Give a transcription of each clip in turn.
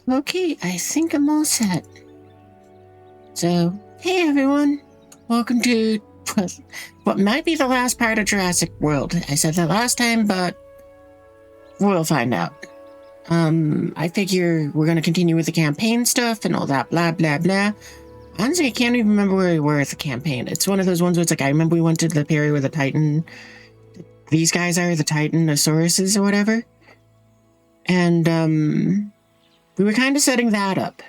Okay, I think I'm all set. So, hey everyone, welcome to what might be the last part of Jurassic World. I said that last time, but we'll find out. I figure we're gonna continue with the campaign stuff and all that blah blah blah. Honestly, I can't even remember where we were at the campaign. It's one of those ones where it's like, I remember we went to the area where the Titan... These guys are the Titanosauruses or whatever. And, we were kind of setting that up.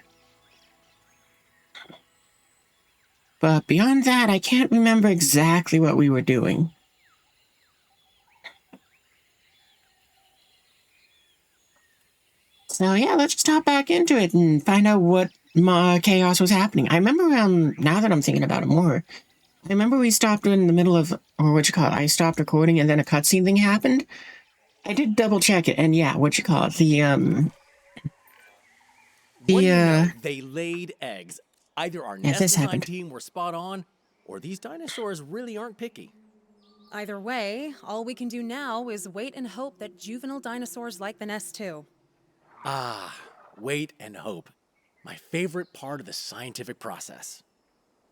But beyond that, I can't remember exactly what we were doing. So yeah, let's just hop back into it and find out what chaos was happening. I remember, now that I'm thinking about it more, I remember we stopped in the middle of, or what you call it, I stopped recording and then a cutscene thing happened. I did double check it, and yeah, what you call it, they laid eggs. Either our nest design team were spot on, or these dinosaurs really aren't picky. Either way, all we can do now is wait and hope that juvenile dinosaurs like the nest too. Ah, wait and hope. My favorite part of the scientific process.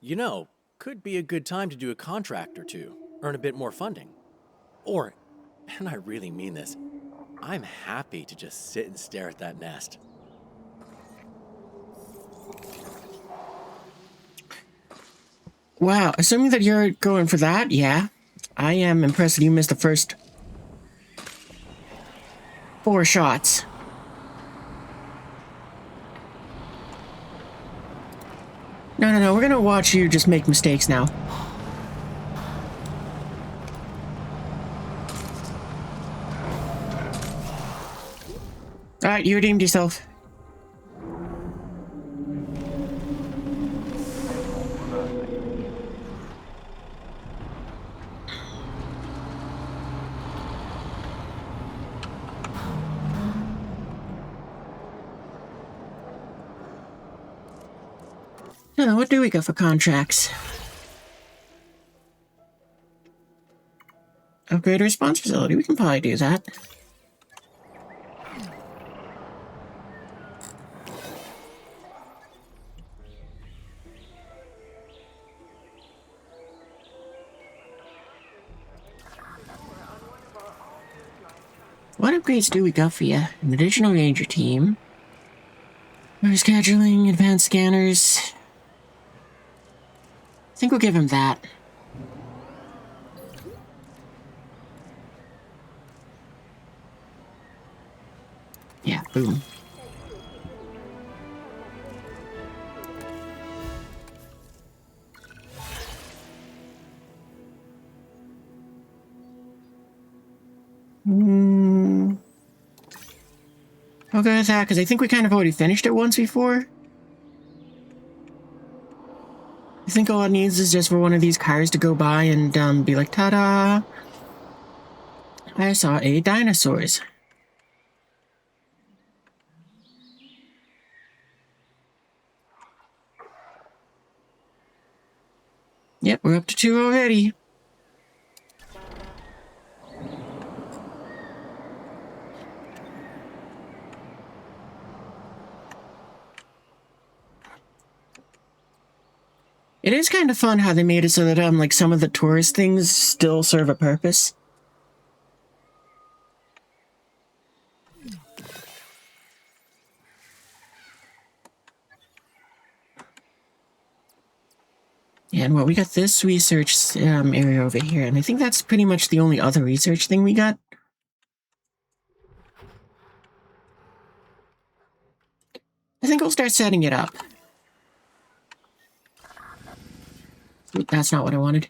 You know, could be a good time to do a contract or two, earn a bit more funding. Or, and I really mean this, I'm happy to just sit and stare at that nest. Wow, assuming that you're going for that, yeah. I am impressed that you missed the first 4 shots. No, we're gonna watch you just make mistakes now. Alright, you redeemed yourself. So, what do we got for contracts? Upgrade a response facility. We can probably do that. What upgrades do we got for you? An additional ranger team. Rescheduling, advanced scanners. I think we'll give him that. Yeah, boom. I'll go with that, because I think we kind of already finished it once before. I think all it needs is just for one of these cars to go by and be like, ta-da! I saw 8 dinosaurs. Yep, we're up to 2 already. It is kind of fun how they made it so that, like, some of the tourist things still serve a purpose. And well, we got this research area over here, and I think that's pretty much the only other research thing we got. I think we'll start setting it up. That's not what I wanted.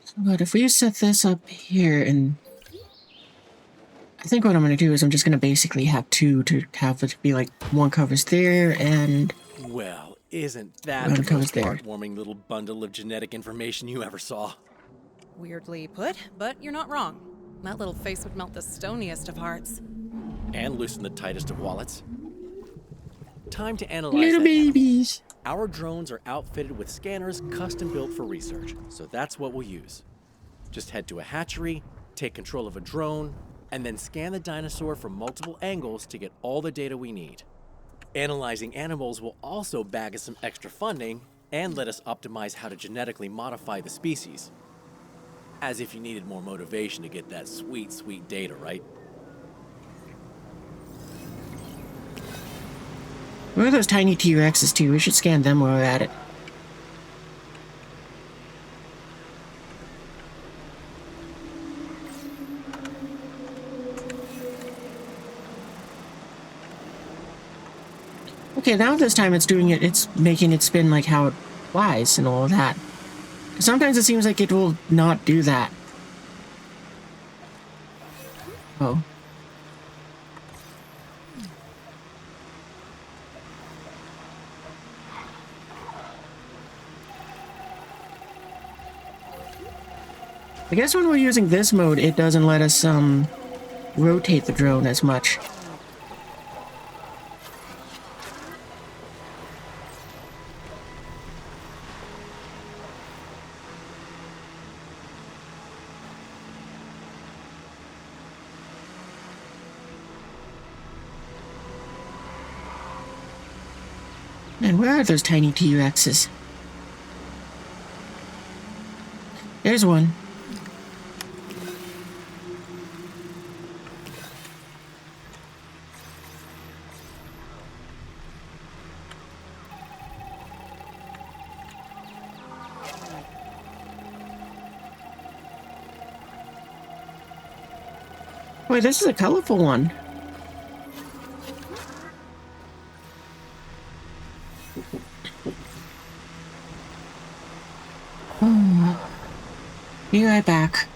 So, but if we set this up here, and I think what I'm going to do is I'm just going to basically have 2 to have it be like 1 covers there, and... Well, isn't that the most heartwarming little bundle of genetic information you ever saw? Weirdly put, but you're not wrong. That little face would melt the stoniest of hearts. And loosen the tightest of wallets. time to analyze Little that animal. babies. Our drones are outfitted with scanners custom built for research, so that's what we'll use. Just head to a hatchery, take control of a drone, and then scan the dinosaur from multiple angles to get all the data we need. Analyzing animals will also bag us some extra funding and let us optimize how to genetically modify the species. As if you needed more motivation to get that sweet, sweet data, right? Where are those tiny T-Rexes too? We should scan them while we're at it. Okay, now this time it's doing it, it's making it spin like how it flies and all of that. Sometimes it seems like it will not do that. Oh. I guess when we're using this mode, it doesn't let us, rotate the drone as much. Man, where are those tiny T-Rexes? There's one. Boy, this is a colorful one. Be right back.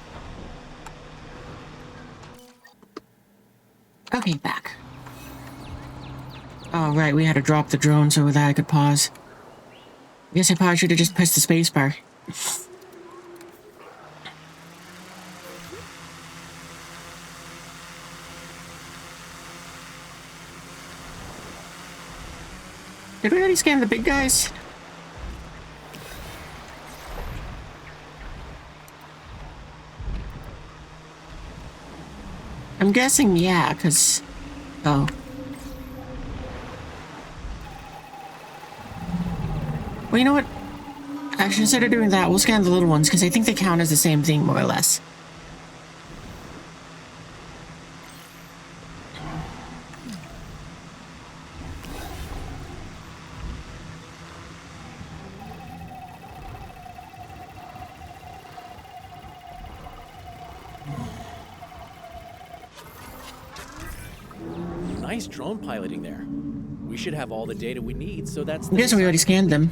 Okay, back. Oh, right, we had to drop the drone so that I could pause. I guess I probably should have just pressed the spacebar. Did we already scan the big guys? I'm guessing, yeah, because... Oh. Well, you know what? Actually, instead of doing that, we'll scan the little ones, because I think they count as the same thing, more or less. Nice drone piloting there. We should have all the data we need, so that's... I guess we already scanned them.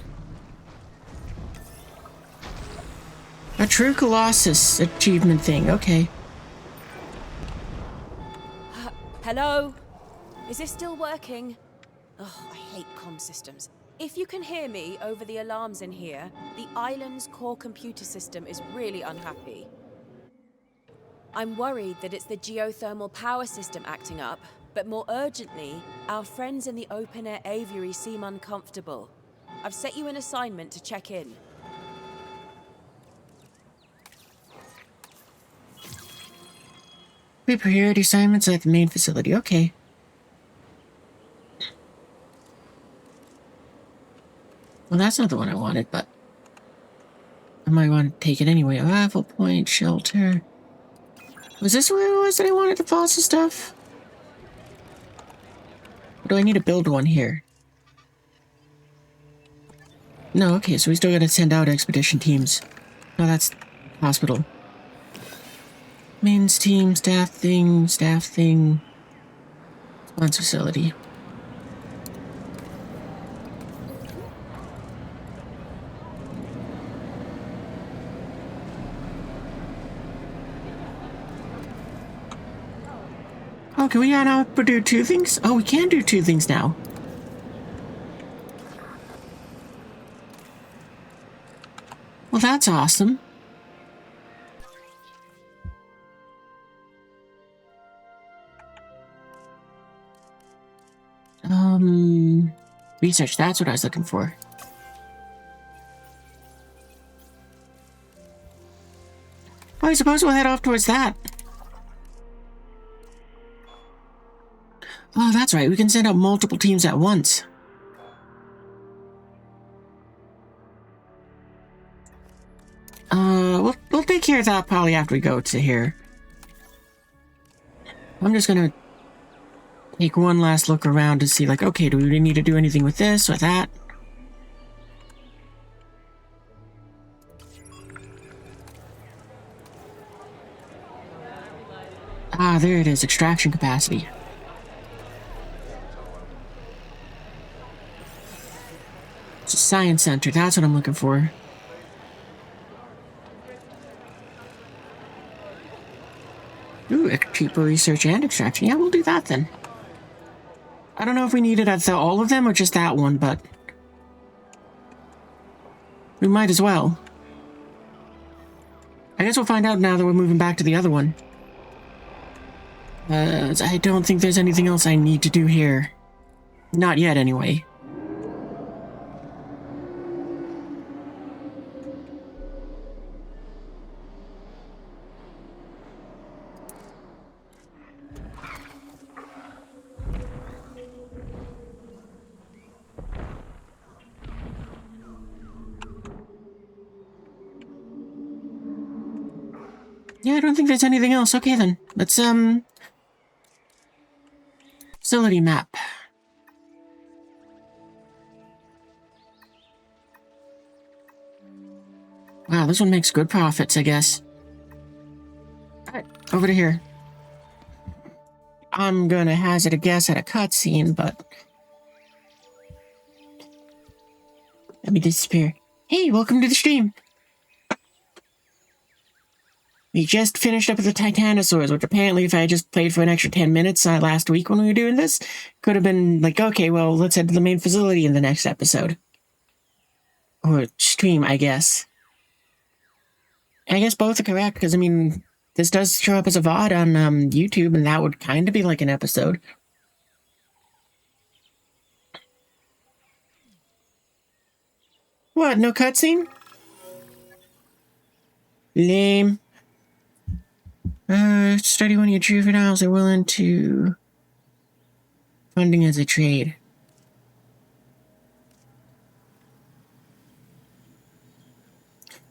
A true Colossus achievement thing, okay. Hello? Is this still working? Oh, I hate comm systems. If you can hear me over the alarms in here, the island's core computer system is really unhappy. I'm worried that it's the geothermal power system acting up, but more urgently, our friends in the open-air aviary seem uncomfortable. I've set you an assignment to check in. Priority assignments at the main facility, okay. Well, that's not the one I wanted, but... I might want to take it anyway. Arrival point, shelter... Was this where it was that I wanted to pause the stuff? Or do I need to build one here? No, okay, so we still gotta send out expedition teams. No, that's hospital. Mains team, staff thing, response facility. Oh, can we now do two things? Oh, we can do two things now. Well, that's awesome. Research, that's what I was looking for. Oh, I suppose we'll head off towards that. Oh, that's right. We can send out multiple teams at once. We'll take care of that probably after we go to here. I'm just gonna take one last look around to see, like, okay, do we need to do anything with this or that? Ah, there it is, extraction capacity. It's a science center, that's what I'm looking for. Ooh, cheaper research and extraction. Yeah, we'll do that then. I don't know if we need it at all of them or just that one, but we might as well. I guess we'll find out now that we're moving back to the other one. I don't think there's anything else I need to do here. Not yet, anyway. Yeah, I don't think there's anything else. Okay, then. Let's, facility map. Wow, this one makes good profits, I guess. Alright, over to here. I'm gonna hazard a guess at a cutscene, but... let me disappear. Hey, welcome to the stream! We just finished up with the Titanosaurs, which apparently if I had just played for an extra 10 minutes last week when we were doing this, could have been like, okay, well, let's head to the main facility in the next episode. Or stream, I guess. I guess both are correct, because, I mean, this does show up as a VOD on YouTube, and that would kind of be like an episode. What, no cutscene? Lame. Study when your juveniles are willing to... funding as a trade.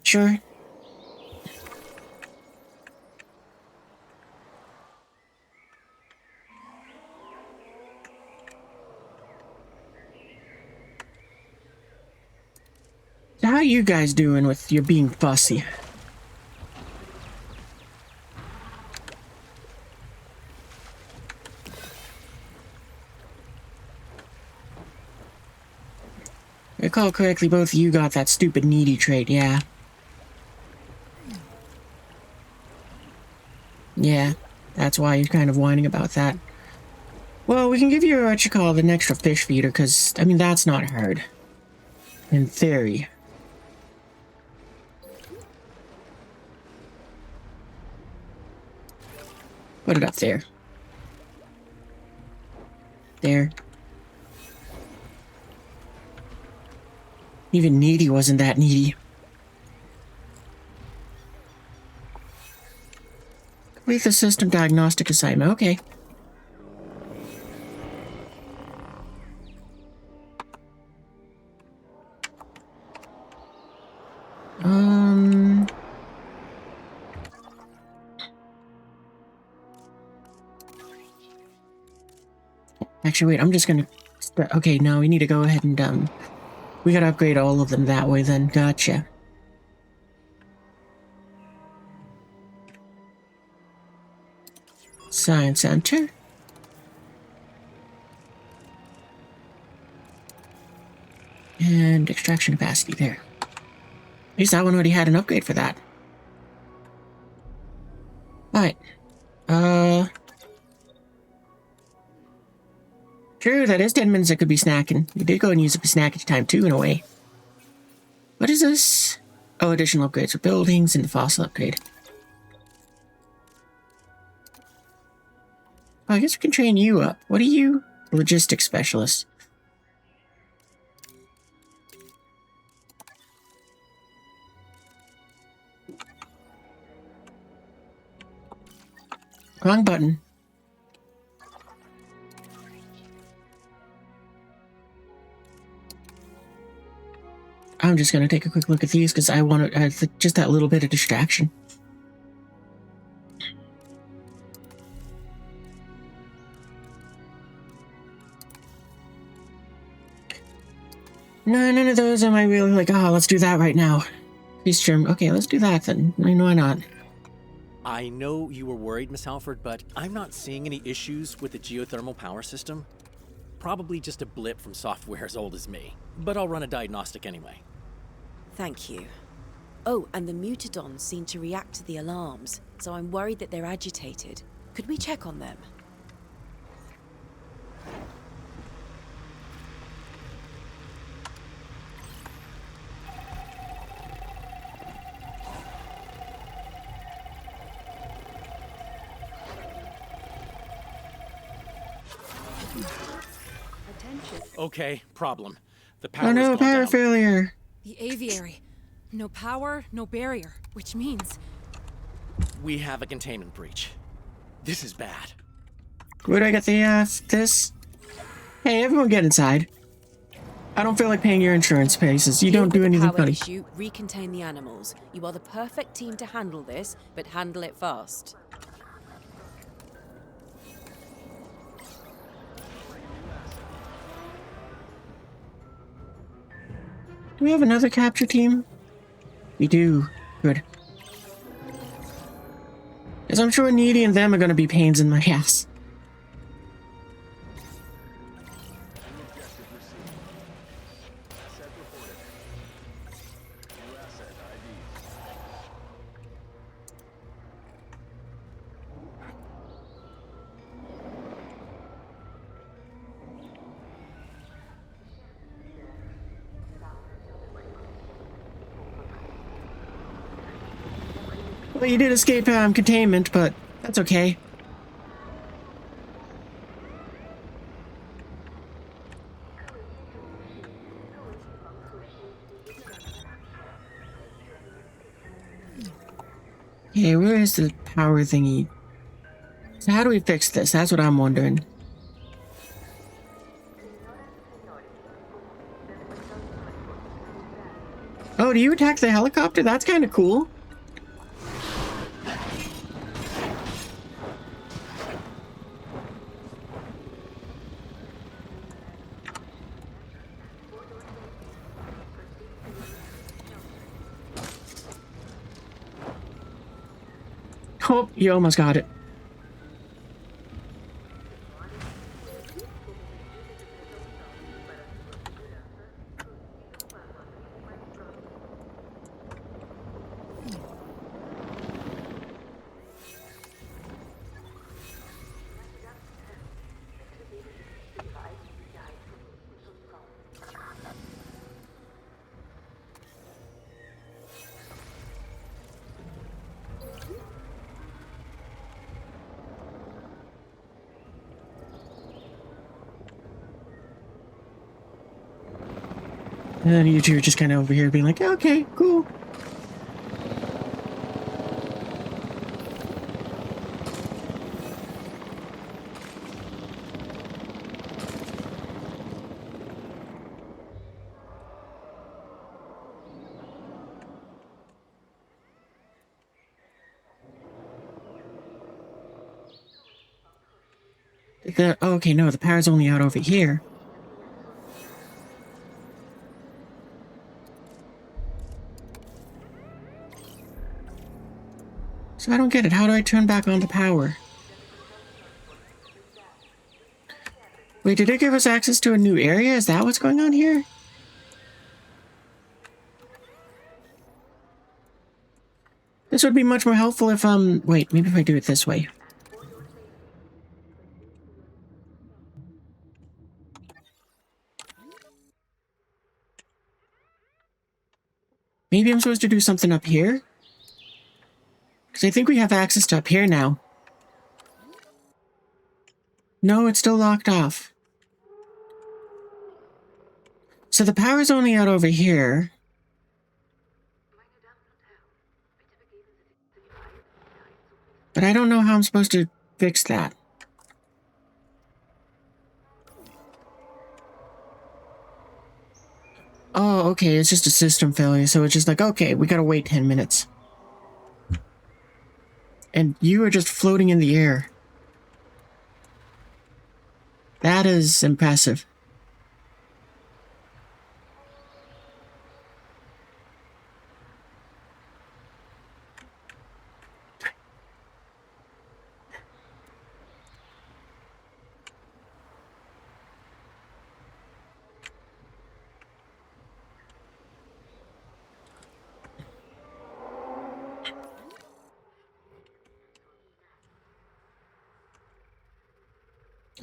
Sure. So how are you guys doing with your being fussy? If I recall correctly, both of you got that stupid needy trait, yeah. Yeah, that's why you're kind of whining about that. Well, we can give you, what you call, an extra fish feeder, because, I mean, that's not hard. In theory. Put it up there. There. Even needy wasn't that needy. Complete the system diagnostic assignment. Okay. Actually, wait, I'm just gonna... okay, no, we need to go ahead and, we gotta upgrade all of them that way then. Gotcha. Science Center. And extraction capacity there. At least that one already had an upgrade for that. Alright. True, that is 10 minutes I could be snacking. You did go and use up snackage time too, in a way. What is this? Oh, additional upgrades for buildings and the fossil upgrade. Oh, I guess we can train you up. What are you? Logistics specialist. Wrong button. I'm just gonna take a quick look at these because I want to just that little bit of distraction. No, none of those am I really like, oh, let's do that right now. Feast trim. Okay, let's do that then. I mean, why not? I know you were worried, Miss Halford, but I'm not seeing any issues with the geothermal power system. Probably just a blip from software as old as me. But I'll run a diagnostic anyway. Thank you. Oh, and the mutadons seem to react to the alarms, so I'm worried that they're agitated. Could we check on them? Okay, problem. The power Oh no, power down. failure. The aviary. No power, no barrier, which means... We have a containment breach. This is bad. Where do I get the, this? Hey, everyone get inside. I don't feel like paying your insurance paces. You don't do anything power funny. issue, recontain the animals. You are the perfect team to handle this, but handle it fast. Do we have another capture team? We do. Good. Because I'm sure Needy and them are going to be pains in my ass. Well, you did escape containment, but that's okay. Okay, where is the power thingy? So how do we fix this? That's what I'm wondering. Oh, do you attack the helicopter? That's kind of cool. Oh, you almost got it. And then you two are just kind of over here being like, okay, cool. Okay, no, the power's only out over here. So I don't get it. How do I turn back on the power? Wait, did it give us access to a new area? Is that what's going on here? This would be much more helpful if, wait, maybe if I do it this way. Maybe I'm supposed to do something up here? Because I think we have access to up here now. No, it's still locked off. So the power's only out over here. But I don't know how I'm supposed to fix that? Oh, okay, it's just a system failure, so it's just like, okay, we gotta wait 10 minutes. And you are just floating in the air. That is impressive.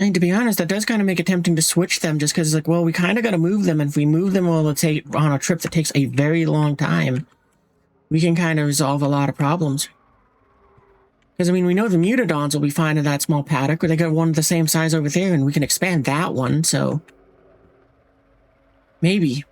And to be honest, that does kind of make it tempting to switch them just because, like, well, we kind of got to move them. And if we move them, well, let's say on a trip that takes a very long time, we can kind of resolve a lot of problems. Because, I mean, we know the Mutadons will be fine in that small paddock, or they got one the same size over there, and we can expand that one, so maybe.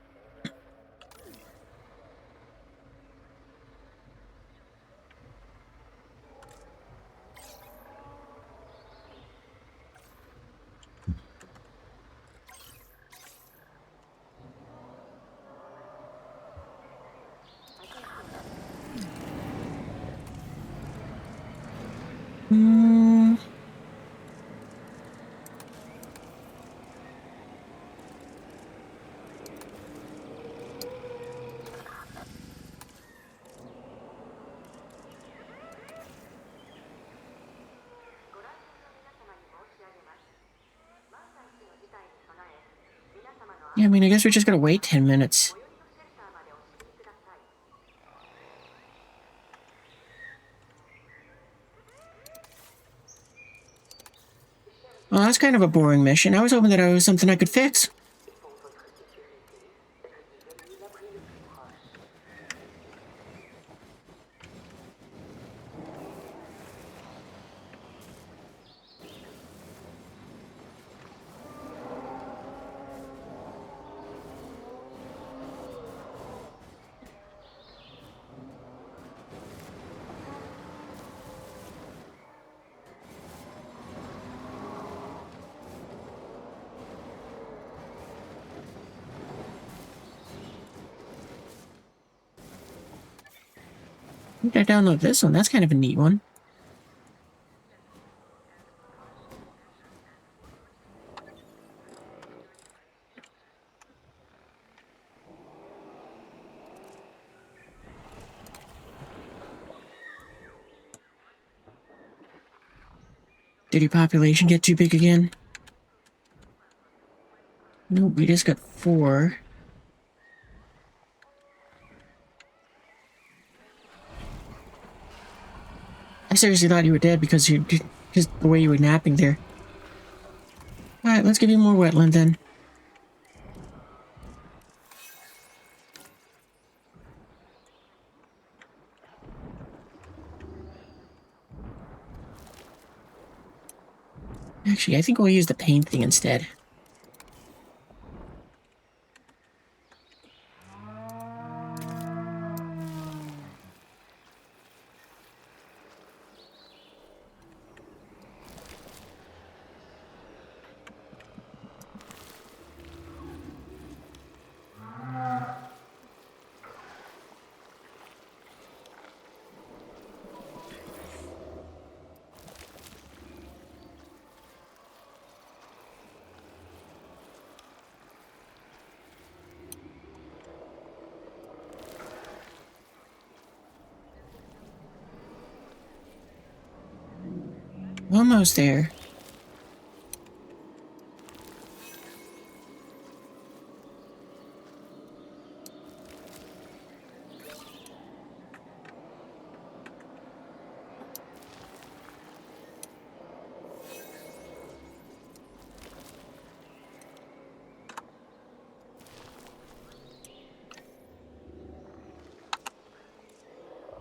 Yeah, I mean, I guess we're just gonna wait 10 minutes. Well, that's kind of a boring mission. I was hoping that it was something I could fix. I think I download this one. That's kind of a neat one. Did your population get too big again? Nope, we just got 4. I seriously thought you were dead because just the way you were napping there. Alright, let's give you more wetland then. Actually, I think we'll use the paint thing instead. Almost there.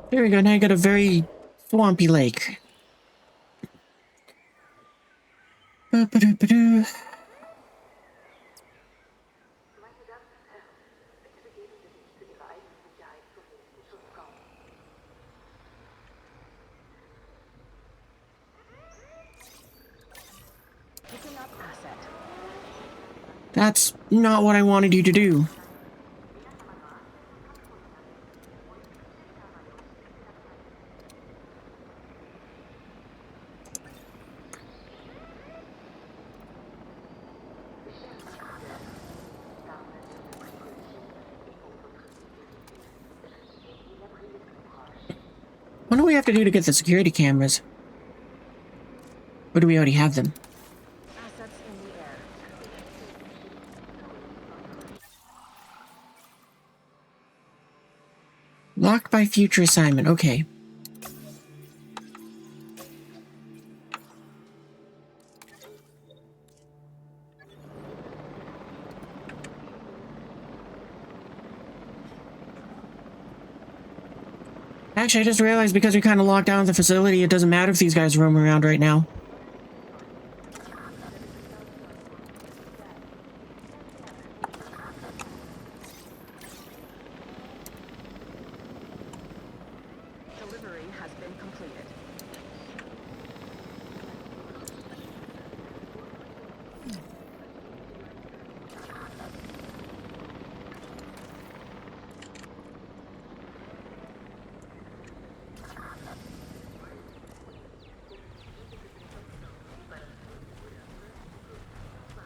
There we go, now I got a very swampy lake. Ba-ba-doo-ba-doo. That's not what I wanted you to do. What do we have to do to get the security cameras? Or do we already have them? Locked by future assignment. Okay. Actually, I just realized because we kind of locked down the facility, it doesn't matter if these guys roam around right now. Delivery has been completed.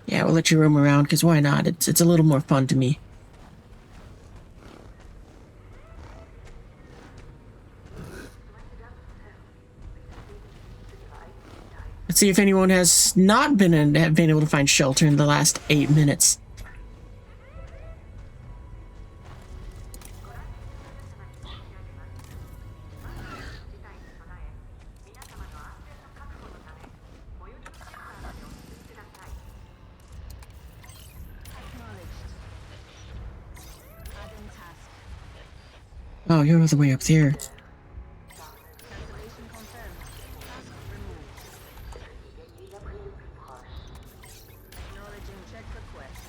Yeah, we'll let you roam around, because why not? It's a little more fun to me. Let's see if anyone has not been able to find shelter in the last 8 minutes. Oh, you're all the way up there. Cancellation confirmed. Task removed. Acknowledging check request.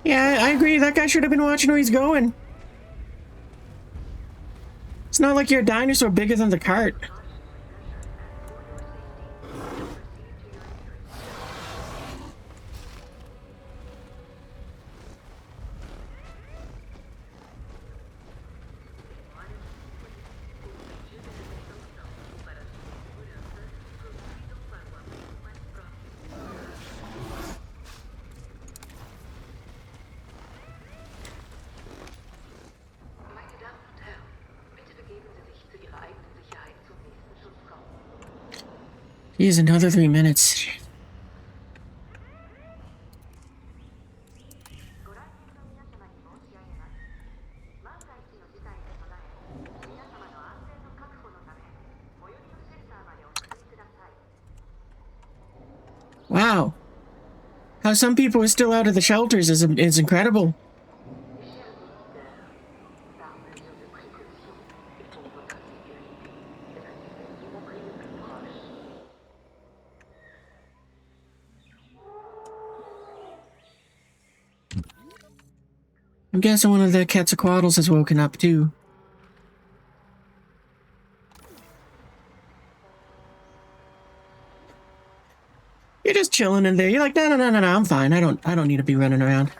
Yeah, I agree. That guy should have been watching where he's going. It's not like you're a dinosaur bigger than the cart. He's another 3 minutes. Wow. How some people are still out of the shelters is incredible. I'm guessing one of the Quetzalcoatlus has woken up too. You're just chilling in there. You're like, no, I'm fine. I don't need to be running around.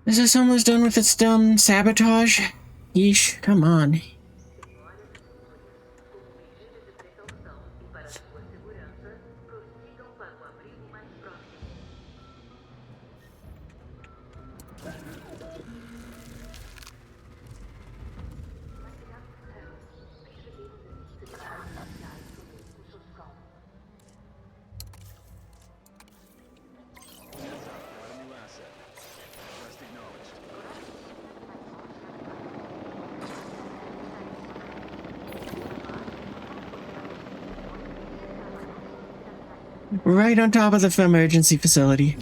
Is this almost done with its dumb sabotage? Yeesh, come on. Right on top of the emergency facility.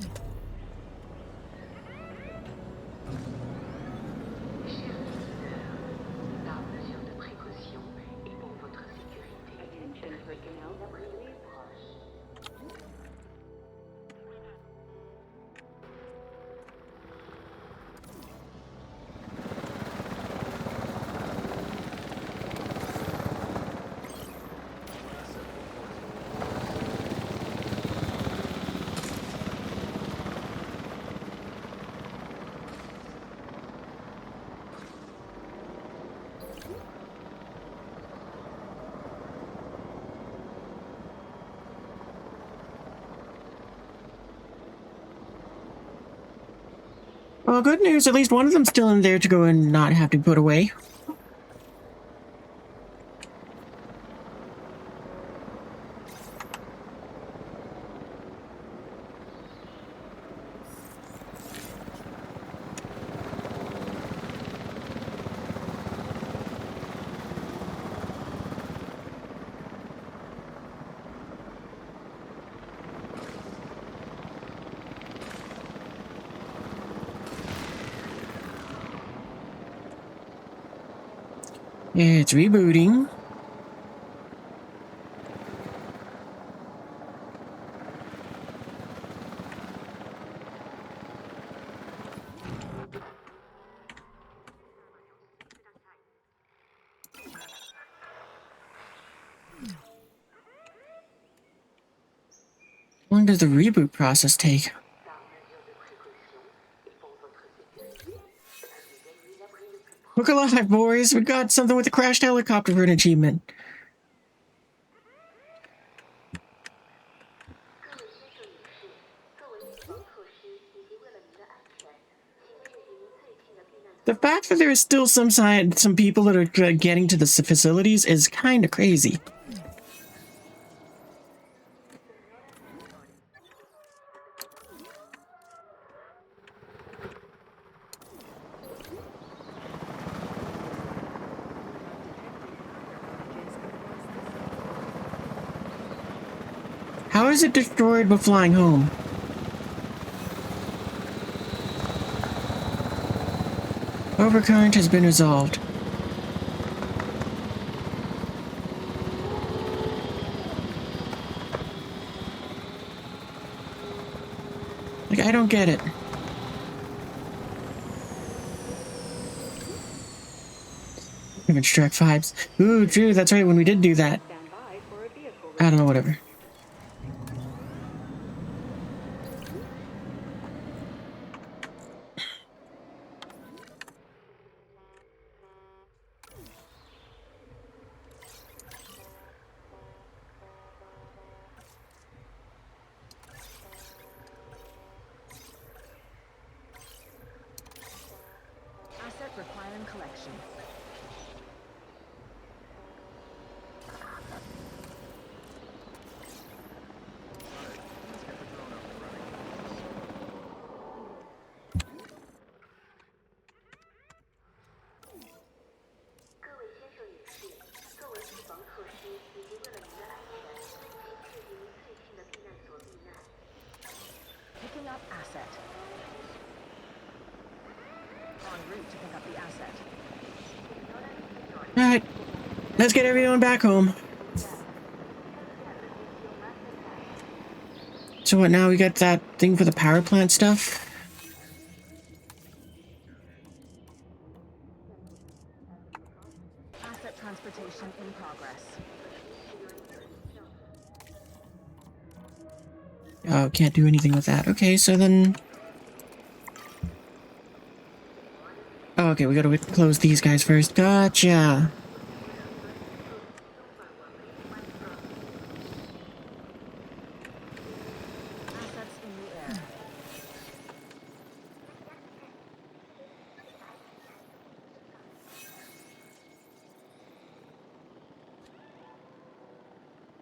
Well, good news. At least one of them's still in there to go and not have to put away. It's rebooting. How long does the reboot process take? Look alive, boys! We got something with a crashed helicopter for an achievement. The fact that there is still some people that are getting to the facilities is kind of crazy. How is it destroyed but flying home? Overcurrent has been resolved. Like, I don't get it. Image track vibes. Ooh, true, that's right, when we did do that. I don't know, whatever. Asset requiring collection. Picking up asset. En route to pick up the asset. Alright, let's get everyone back home. So what, now we got that thing for the power plant stuff? Asset transportation in progress. Oh, can't do anything with that. Okay, so then... Oh, okay, we gotta close these guys first. Gotcha! Assets in the air.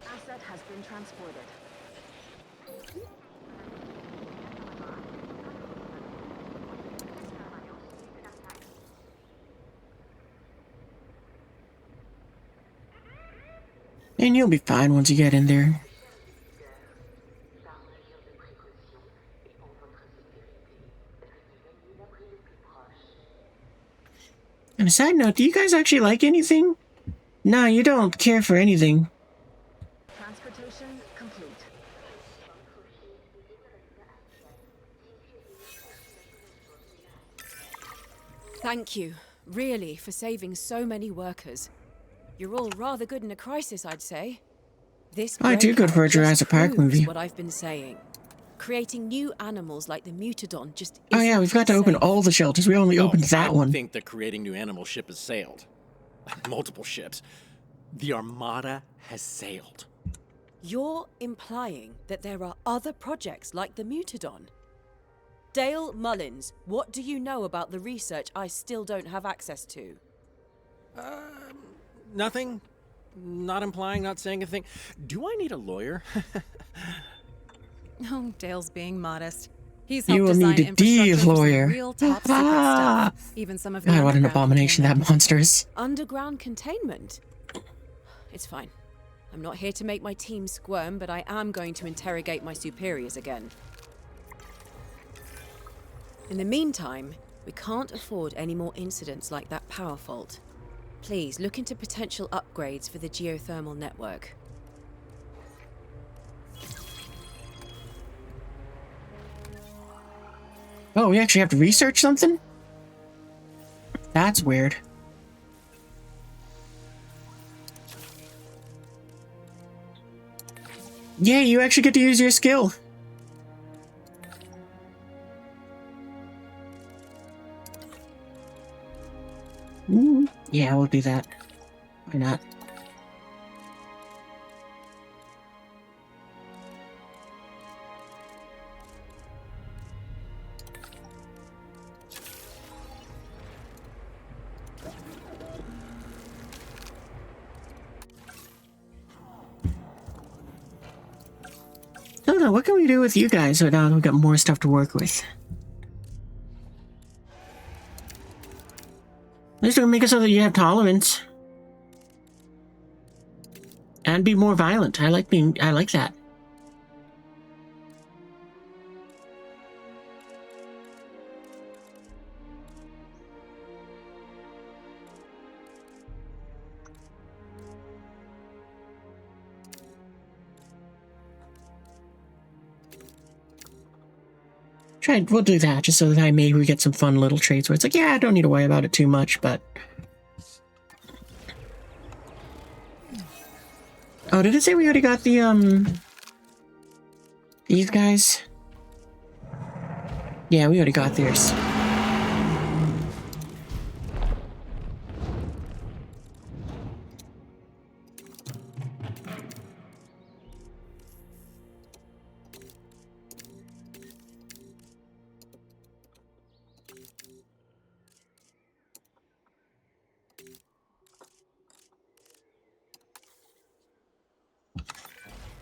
Asset has been transported. And you'll be fine once you get in there. On a side note, do you guys actually like anything? No, you don't care for anything. Transportation complete. Thank you, really, for saving so many workers. You're all rather good in a crisis, I'd say. This I do good for a breakout Jurassic just Park proves movie. what I've been saying. Creating new animals like the Mutodon just Oh yeah, isn't we've got to open safe. all the shelters. We only opened that I one. think that creating new animal ship has sailed. Multiple ships. The Armada has sailed. You're implying that there are other projects like the Mutodon? Dale Mullins, what do you know about the research I still don't have access to? Nothing. Not implying, not saying a thing. Do I need a lawyer? Oh, Dale's being modest. He's You helped will design need a infrastructure for some lawyer. real top secret stuff. Even some of the God, what an underground abomination that containment. monster is. Underground containment? It's fine. I'm not here to make my team squirm, but I am going to interrogate my superiors again. In the meantime, we can't afford any more incidents like that power fault. Please look into potential upgrades for the geothermal network. Oh, we actually have to research something? That's weird. Yeah, you actually get to use your skill. Yeah, we'll do that. Why not? I don't know, what can we do with you guys so now we've got more stuff to work with? At least it'll make it so that you have tolerance. And be more violent. I like that. We'll do that just so that we get some fun little traits where it's like, yeah, I don't need to worry about it too much, but... Oh, did it say we already got the, these guys? Yeah, we already got theirs.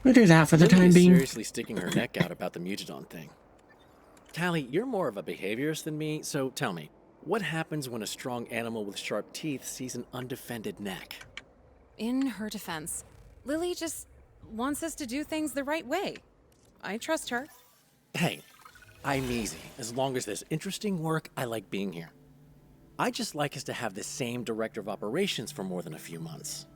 We'll do that for the Lily time is being. seriously sticking her neck out about the Mutodon thing. Callie, you're more of a behaviorist than me, so tell me, what happens when a strong animal with sharp teeth sees an undefended neck? In her defense, Lily just wants us to do things the right way. I trust her. Hey, I'm easy. As long as there's interesting work, I like being here. I just like us to have the same director of operations for more than a few months.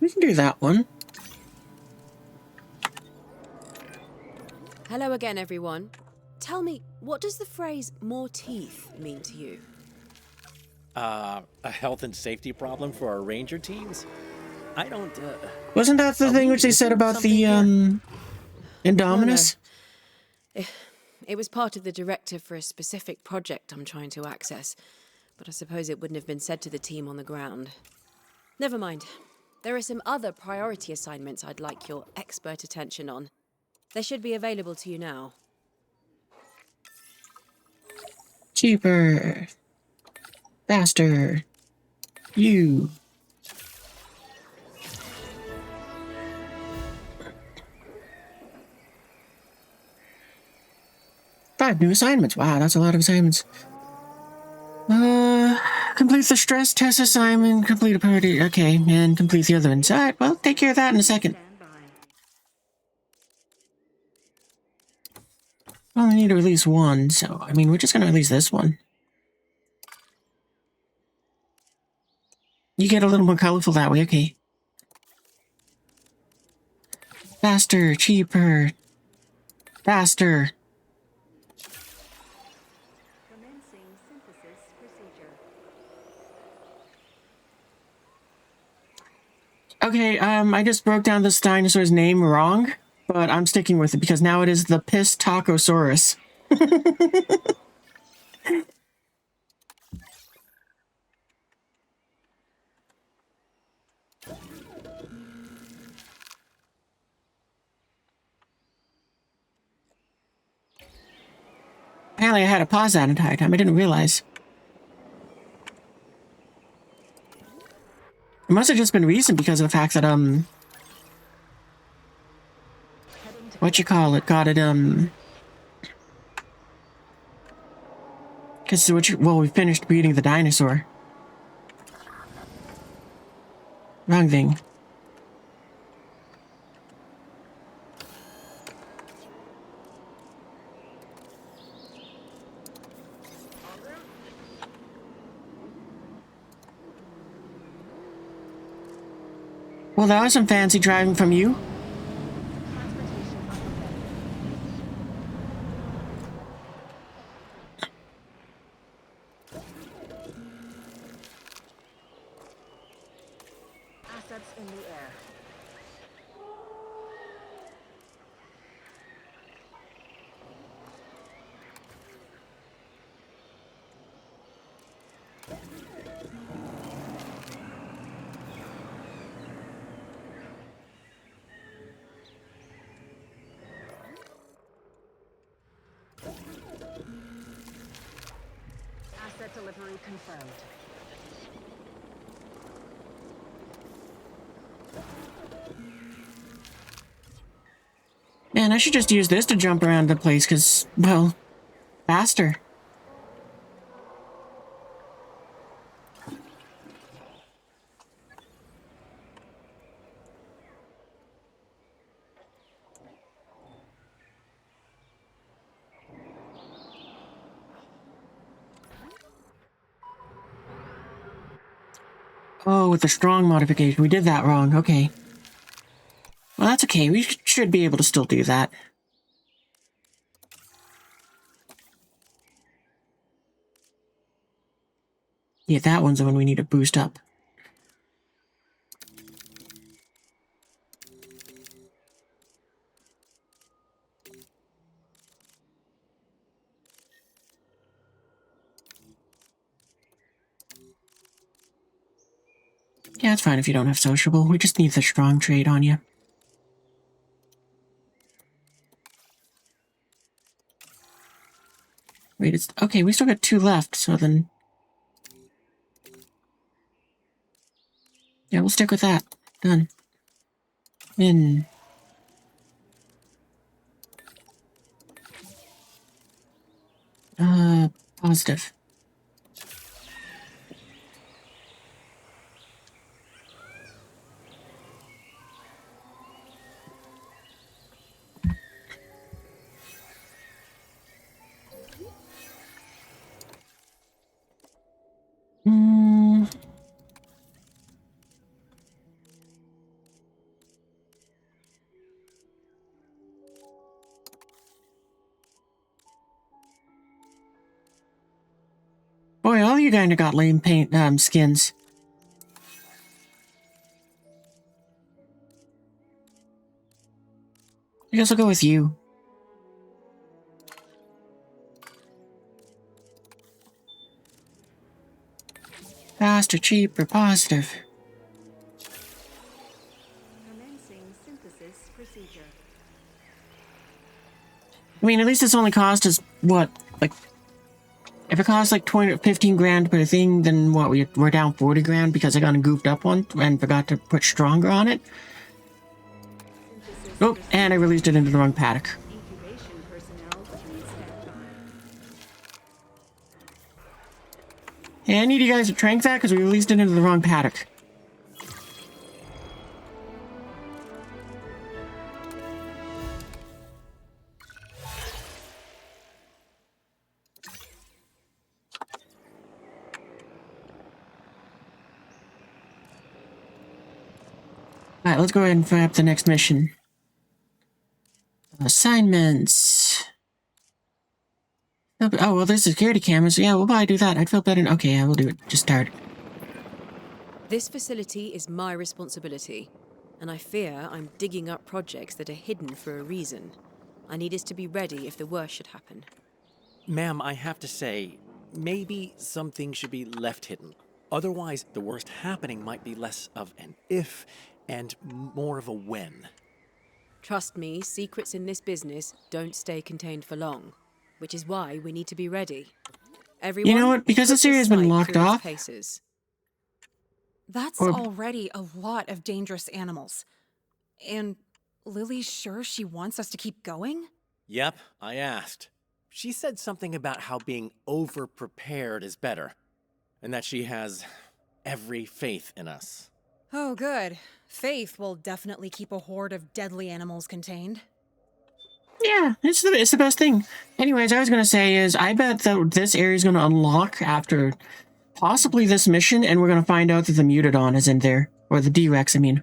We can do that one. Hello again, everyone. Tell me, what does the phrase more teeth mean to you? A health and safety problem for our ranger teams? I don't, Wasn't that the Are thing we which they said missing about the, something Indominus? It was part of the directive for a specific project I'm trying to access, but I suppose it wouldn't have been said to the team on the ground. Never mind. There are some other priority assignments I'd like your expert attention on. They should be available to you now. Cheaper. Faster. You. Five new assignments. Wow, that's a lot of assignments. Complete the stress test assignment, complete a party, okay, and complete the other ones. Alright, well, take care of that in a second. Only need to release one, so, I mean, we're just gonna release this one. You get a little more colorful that way, okay. Faster, cheaper, faster. Commencing synthesis procedure. Okay, I just broke down this dinosaur's name wrong, but I'm sticking with it because now it is the Piss Tacosaurus. Apparently I had to pause that entire time. I didn't realize. It must have just been recent because of the fact that, what you call it, got it, because well, we finished breeding the dinosaur. Wrong thing. Well, that was some fancy driving from you. Assets in the air. Asset delivery confirmed. Man, I should just use this to jump around the place, because, well, faster. Oh, with the strong modification. We did that wrong. Okay. Well, that's okay. We should be able to still do that. Yeah, that one's the one we need to boost up. Yeah, it's fine if you don't have sociable. We just need the strong trait on you. Wait, it's... Okay, we still got 2 left, so then... Yeah, we'll stick with that. Done. In. Positive. Boy, all you kinda got lame paint, skins. I guess I'll go with you. Faster, cheaper, positive. Commencing synthesis procedure. I mean, at least it's only cost us, what, like... If it costs like 15 grand per thing, then what, we're down 40 grand because I got a goofed up one and forgot to put stronger on it? Oh, and I released it into the wrong paddock. Incubation personnel, please stand by. Hey, I need you guys to trank that because we released it into the wrong paddock. Alright, let's go ahead and fire up the next mission. Assignments. Oh, well, there's security cameras. Yeah, we'll probably do that. I'd feel better. Okay, yeah, we'll do it. Just start. This facility is my responsibility, and I fear I'm digging up projects that are hidden for a reason. I need us to be ready if the worst should happen. Ma'am, I have to say, maybe some things should be left hidden. Otherwise, the worst happening might be less of an if and more of a when. Trust me, secrets in this business don't stay contained for long, which is why we need to be ready. Everyone, You know what? Because this area has been locked off. Paces. That's Or- already a lot of dangerous animals. And Lily's sure she wants us to keep going? Yep, I asked. She said something about how being over-prepared is better, and that she has every faith in us. Oh, good. Faith will definitely keep a horde of deadly animals contained. Yeah, it's the best thing. Anyways, I was gonna say is I bet that this area is gonna unlock after possibly this mission, and we're gonna find out that the Mutadon is in there, or the D-Rex, I mean.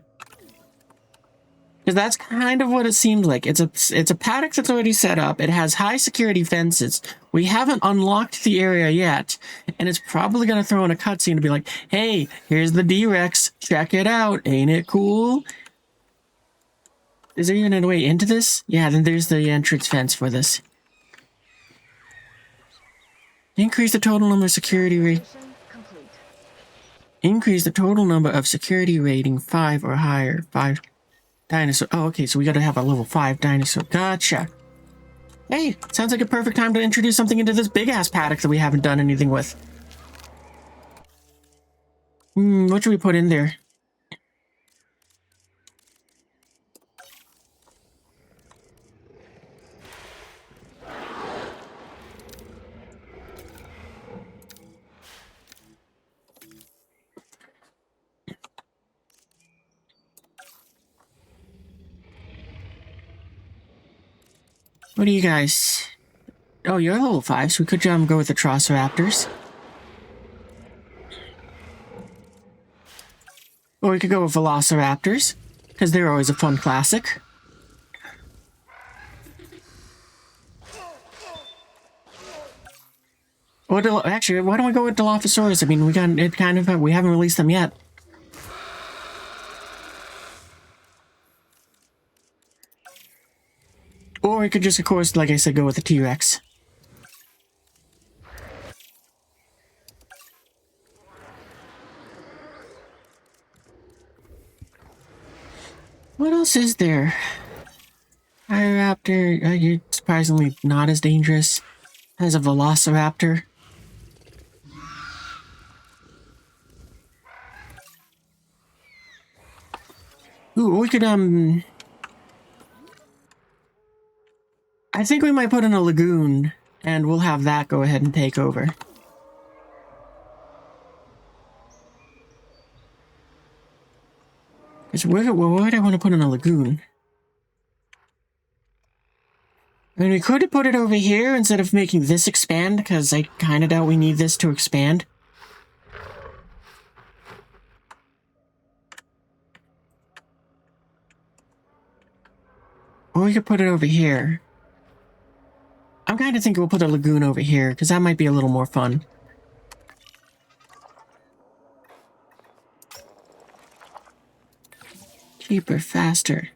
Because that's kind of what it seemed like. It's a paddock that's already set up. It has high security fences. We haven't unlocked the area yet, and it's probably gonna throw in a cutscene to be like, "Hey, here's the D-Rex. Check it out. Ain't it cool?" Is there even a way into this? Yeah, then there's the entrance fence for this. Increase the total number of security rate. Mission complete. Increase the total number of security rating 5 or higher. 5 dinosaur. Oh, okay, so we gotta have a level 5 dinosaur. Gotcha. Hey, sounds like a perfect time to introduce something into this big-ass paddock that we haven't done anything with. What should we put in there? What do you guys... Oh, you're level 5, so we could go with the Raptors. Or we could go with Velociraptors, because they're always a fun classic. Or actually, why don't we go with Dilophosaurus? I mean, we got it kind of... We haven't released them yet. Or we could just, of course, like I said, go with the T-Rex. What else is there? Raptor, you're surprisingly not as dangerous as a Velociraptor. Ooh, we could, I think we might put in a lagoon, and we'll have that go ahead and take over. Where would I want to put in a lagoon? I mean, we could have put it over here instead of making this expand, because I kind of doubt we need this to expand. Or we could put it over here. I'm kind of thinking we'll put a lagoon over here, because that might be a little more fun. Cheaper, faster.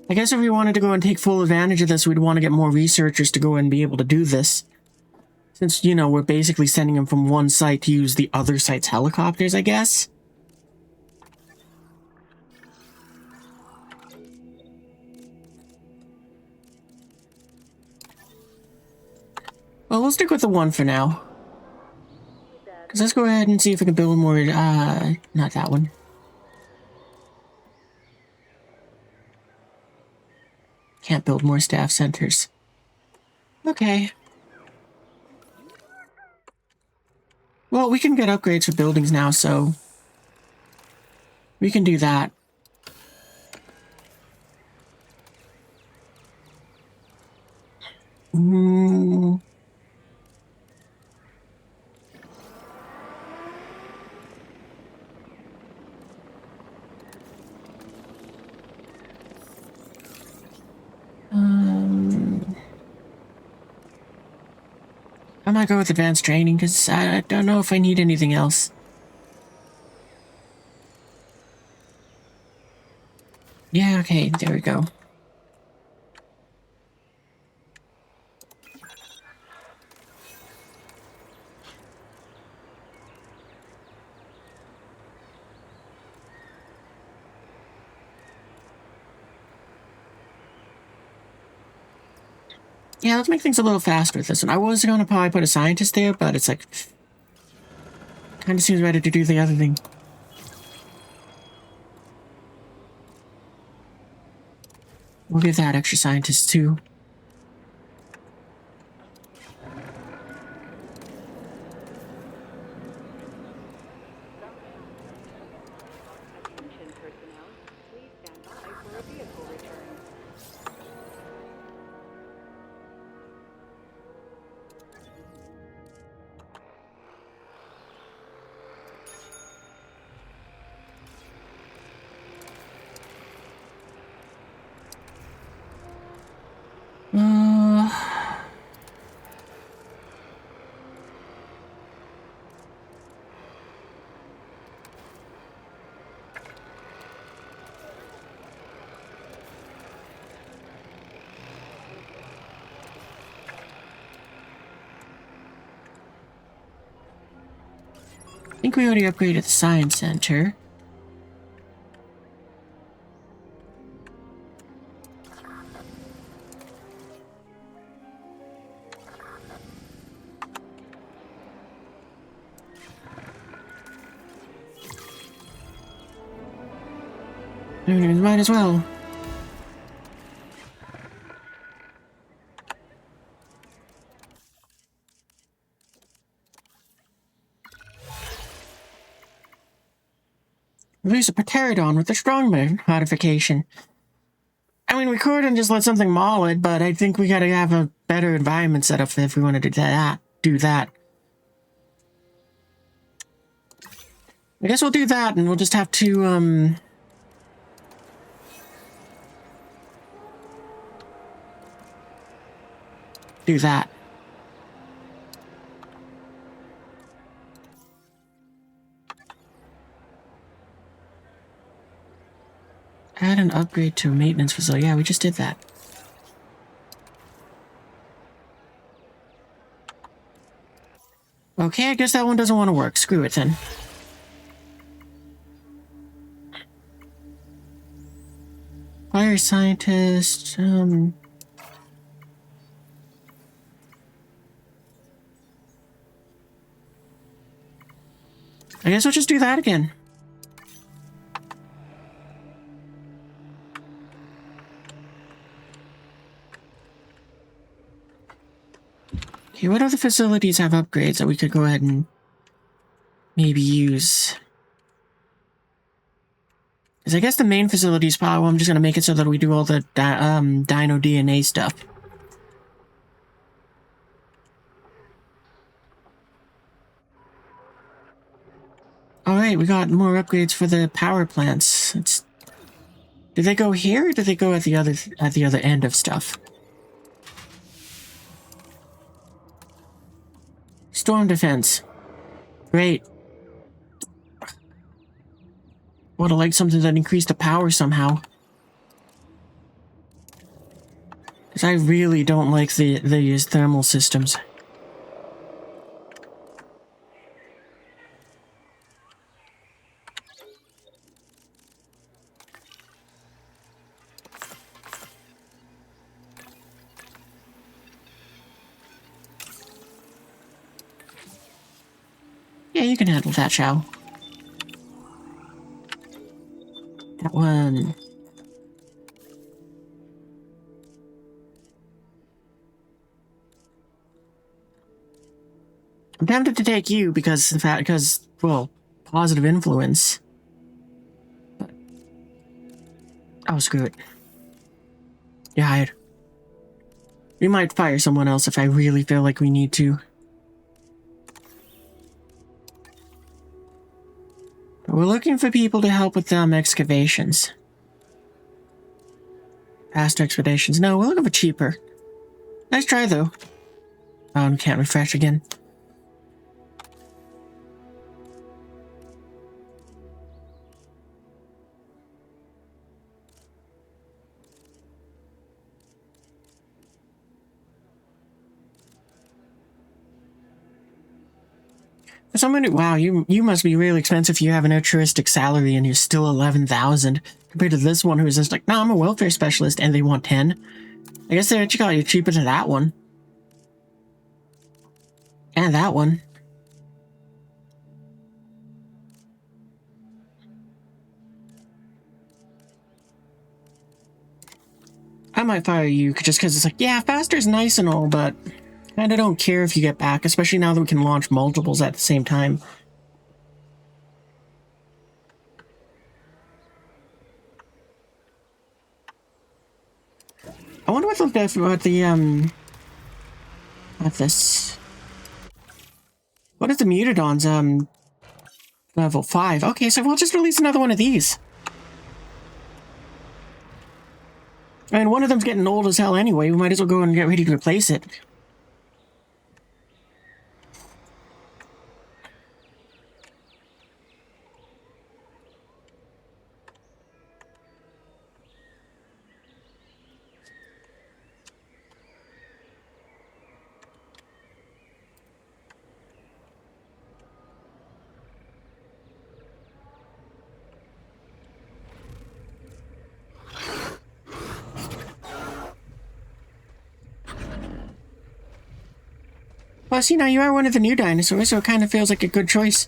I guess if we wanted to go and take full advantage of this, we'd want to get more researchers to go and be able to do this. Since, you know, we're basically sending them from one site to use the other site's helicopters, I guess. Well, we'll stick with the one for now. Because let's go ahead and see if we can build more, not that one. Can't build more staff centers. Okay. Well, we can get upgrades for buildings now, so... we can do that. Mm. I might go with advanced training because I don't know if I need anything else. Yeah, okay, there we go. Yeah, let's make things a little faster with this one. I was going to probably put a scientist there, but it's like... kind of seems better to do the other thing. We'll give that extra scientist too. Attention personnel, please stand by for a vehicle return. Uh... I think we already upgraded the science center. Might as well. Release a pterodon with a strongman modification. I mean, we could and just let something maul it, but I think we gotta have a better environment set up if we want to do that. I guess we'll do that, and we'll just have to, do that. Add an upgrade to a maintenance facility. Yeah, we just did that. Okay, I guess that one doesn't want to work. Screw it then. Fire scientist, I guess we'll just do that again. Okay, what other facilities have upgrades that we could go ahead and maybe use? Because I guess the main facility is probably, I'm just going to make it so that we do all the dino DNA stuff. Alright, we got more upgrades for the power plants. Do they go here, or do they go at the other end of stuff? Storm defense. Great. Would have liked something that increased the power somehow. Because I really don't like these thermal systems. Yeah, you can handle that, Chow. That one. I'm tempted to take you because, well, positive influence. But, oh, screw it. You're hired. We might fire someone else if I really feel like we need to. But we're looking for people to help with excavations. Faster expeditions. No, we're looking for cheaper. Nice try, though. Oh, we can't refresh again. For someone who, wow, you must be really expensive if you have an altruistic salary and you're still 11,000 compared to this one who's just like, no, I'm a welfare specialist and they want 10. I guess they actually got you cheaper than that one. And that one. I might fire you just because it's like, yeah, faster's nice and all, but I don't care if you get back, especially now that we can launch multiples at the same time. I wonder what this. What is the Mutadon's, level 5? Okay, so we'll just release another one of these. I mean, one of them's getting old as hell anyway. We might as well go and get ready to replace it. Well, see, now you are one of the new dinosaurs, so it kind of feels like a good choice.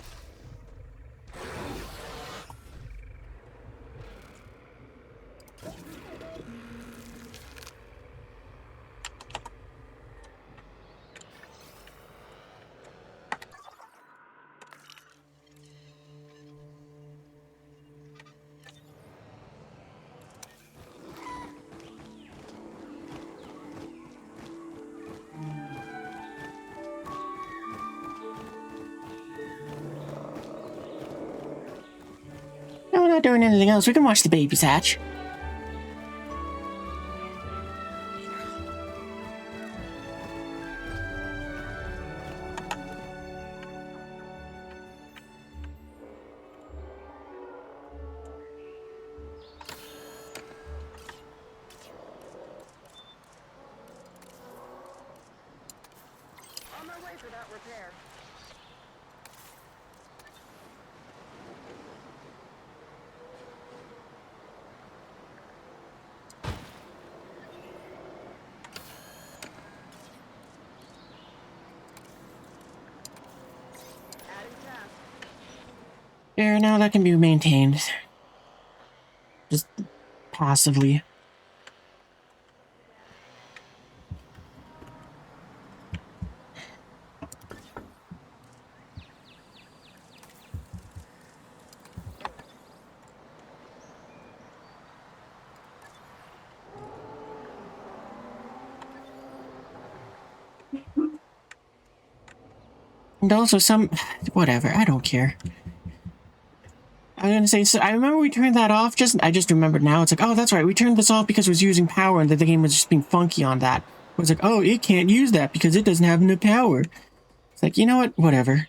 No, we're not doing anything else. We can watch the babies hatch. On my way for that repair. Adding task. There, now that can be maintained. Just passively. And also whatever, I don't care. I was gonna say, so I remember we turned that off, I just remembered now, it's like, oh, that's right, we turned this off because it was using power and that the game was just being funky on that. It was like, oh, it can't use that because it doesn't have enough power. It's like, you know what, whatever.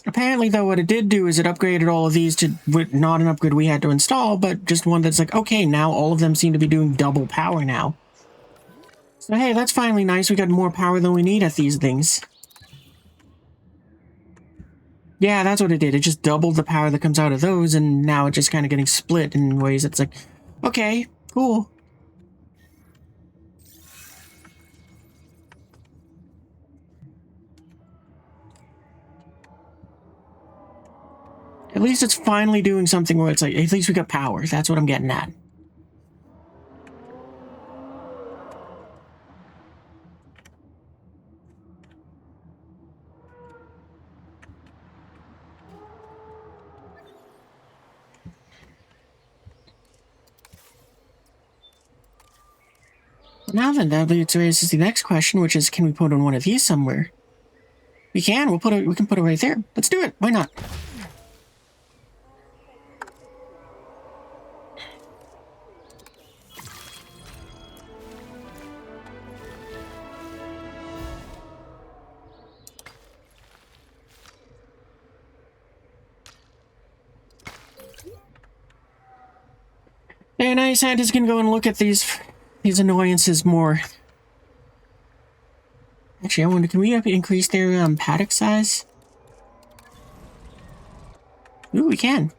Apparently, though, what it did do is it upgraded all of these to not an upgrade we had to install, but just one that's like, okay, now all of them seem to be doing double power now. So hey, that's finally nice. We got more power than we need at these things. Yeah, that's what it did. It just doubled the power that comes out of those, and now it's just kind of getting split in ways that's like, okay, cool. At least it's finally doing something where it's like, at least we got power. That's what I'm getting at. Now then, that raises the next question, which is, can we put in one of these somewhere? We can. We can put it right there. Let's do it. Why not? And I scientists can go and look at these annoyances more. Actually, I wonder, can we increase their paddock size? Ooh, we can.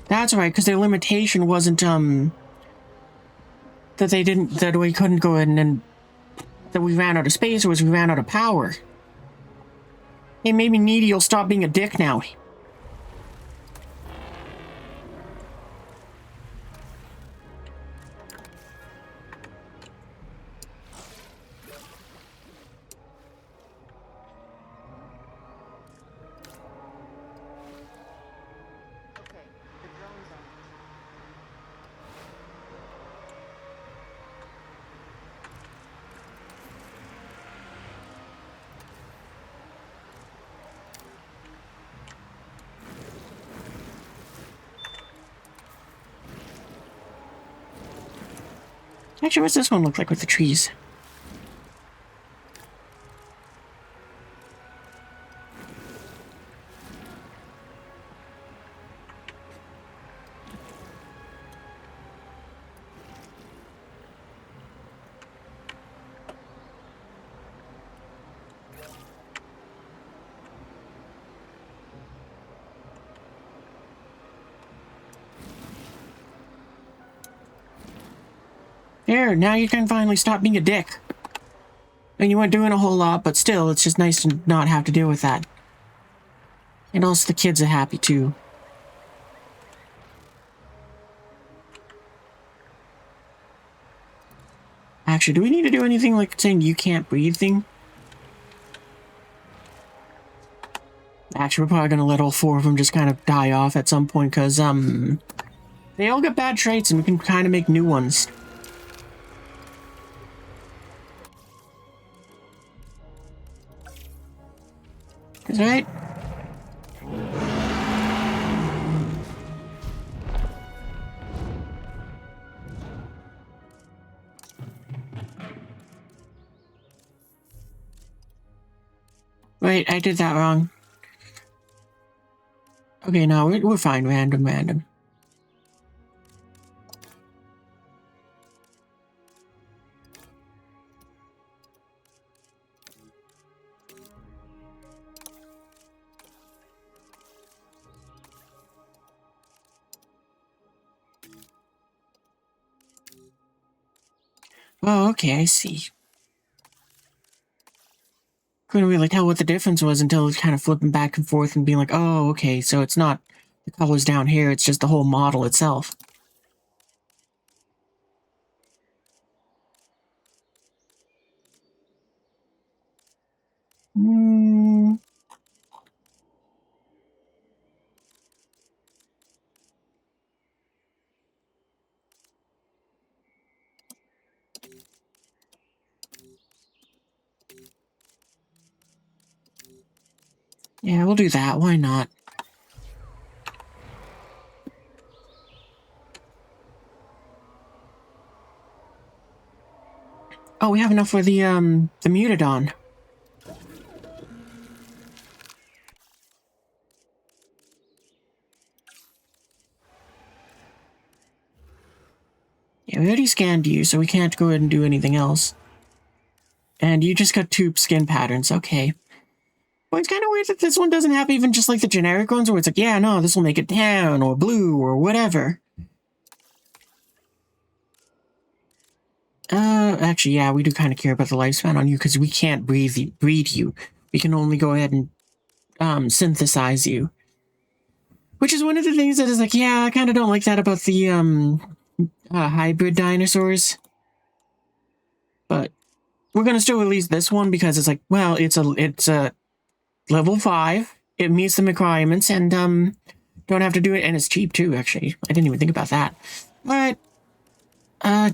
That's right, because their limitation wasn't that we couldn't go in and that we ran out of space, or was we ran out of power. Hey, maybe Needy will stop being a dick now. Actually, what's this one look like with the trees? There, now you can finally stop being a dick. And you weren't doing a whole lot, but still, it's just nice to not have to deal with that. And also the kids are happy too. Actually, do we need to do anything like saying you can't breathe thing? Actually, we're probably gonna let all 4 of them just kind of die off at some point, because, they all got bad traits and we can kind of make new ones. Is that right? Wait, I did that wrong. Okay, no, we're fine. Random. Oh, okay, I see. Couldn't really tell what the difference was until kind of flipping back and forth and being like, oh, okay, so it's not the colors down here, it's just the whole model itself. Yeah, we'll do that. Why not? Oh, we have enough for the Mutadon. Yeah, we already scanned you, so we can't go ahead and do anything else. And you just got 2 skin patterns, okay. Well, it's kind of weird that this one doesn't have even just like the generic ones where it's like, yeah, no, this will make it tan or blue or whatever. Actually, yeah, we do kind of care about the lifespan on you because we can't breed you. We can only go ahead and synthesize you. Which is one of the things that is like, yeah, I kind of don't like that about the hybrid dinosaurs. But we're gonna still release this one because it's like, well, it's a level 5. It meets the requirements, and Don't have to do it, and it's cheap too, actually. I didn't even think about that. But,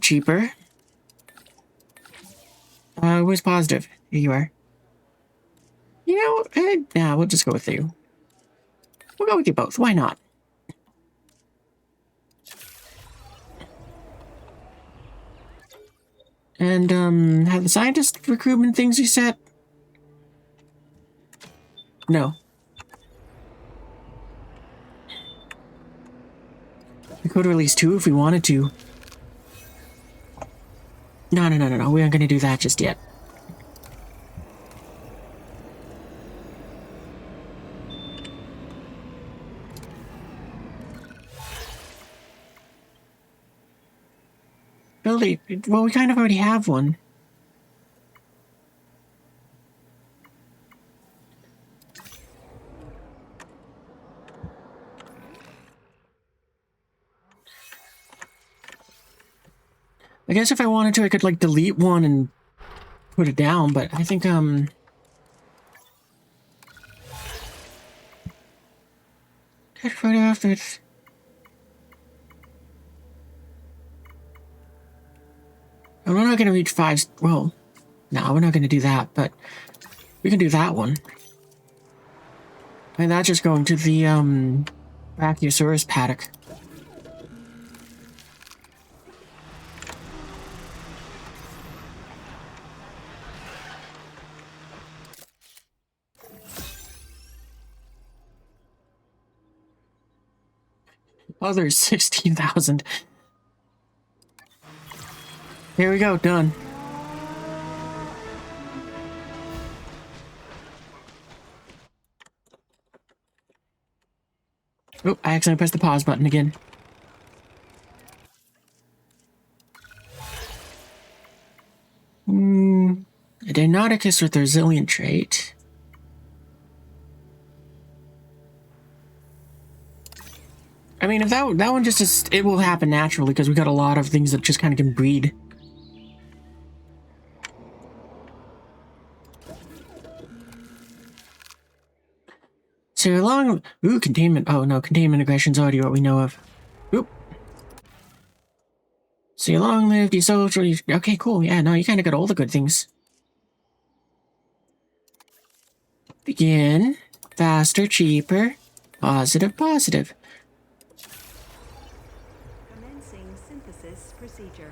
cheaper. Where's positive? Here you are. You know, nah, we'll just go with you. We'll go with you both. Why not? And, have the scientist recruitment things you set? No. We could release 2 if we wanted to. No. We aren't going to do that just yet. Really? Well, we kind of already have one. I guess if I wanted to, I could, like, delete one and put it down, but I think, right after it. And we're not going to reach 5. Well, no, we're not going to do that, but we can do that one. And that's just going to the, Brachiosaurus paddock. Oh, there's 16,000. Here we go, done. Oh, I accidentally pressed the pause button again. A Deinonychus with a resilient trait. I mean, if that one just is, it will happen naturally because we got a lot of things that just kind of can breed. So long, containment. Oh no, containment aggression's already what we know of. Oop. So you long lived, you social. Okay, cool. Yeah, no, you kind of got all the good things. Begin. Faster, cheaper. Positive. Commencing synthesis procedure.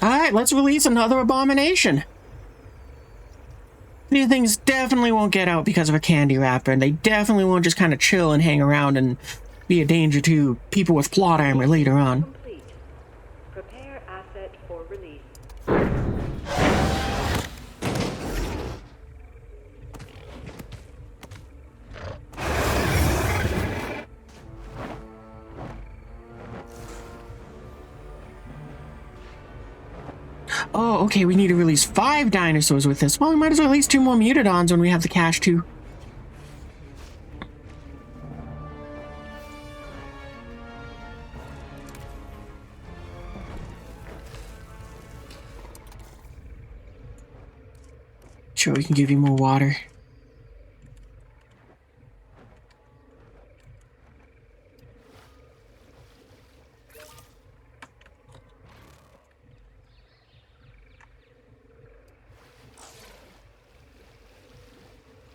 Alright, let's release another abomination. These things definitely won't get out because of a candy wrapper, and they definitely won't just kind of chill and hang around and be a danger to people with plot armor later on. Complete. Prepare asset for release. Oh, okay, we need to release 5 dinosaurs with this. Well, we might as well release 2 more mutodons when we have the cash too. Sure, we can give you more water.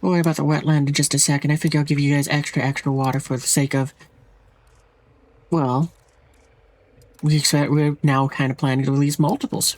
We'll worry about the wetland in just a second. I figure I'll give you guys extra water for the sake of... Well... we're now kind of planning to release multiples.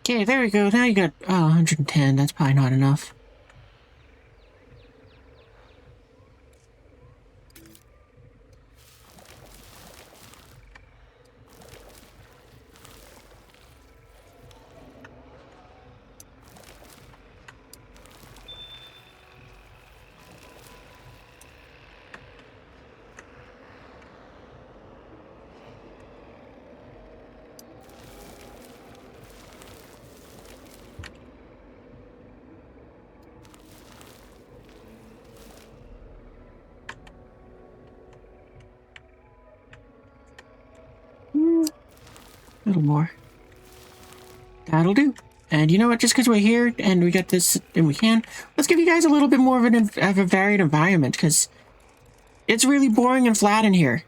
Okay, there we go. Now you got 110. That's probably not enough. little more. That'll do. And you know what? Just because we're here and we got this and we can, let's give you guys a little bit more of a varied environment, because it's really boring and flat in here.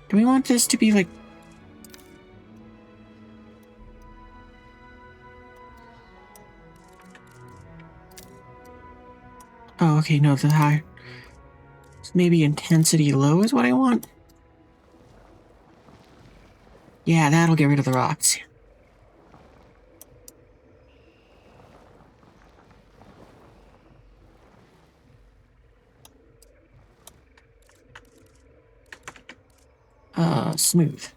Do we want this to be like... Oh, okay, no, the high... Maybe intensity low is what I want? Yeah, that'll get rid of the rocks. Smooth.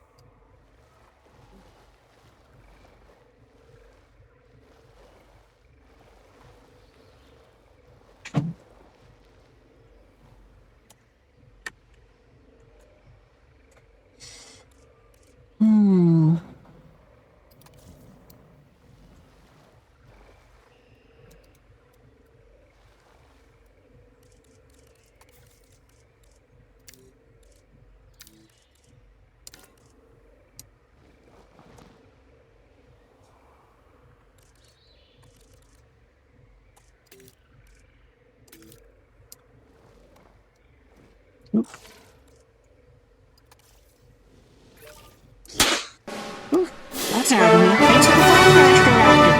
Ooh, that's happening. Thanks for the RazgrizRaptor.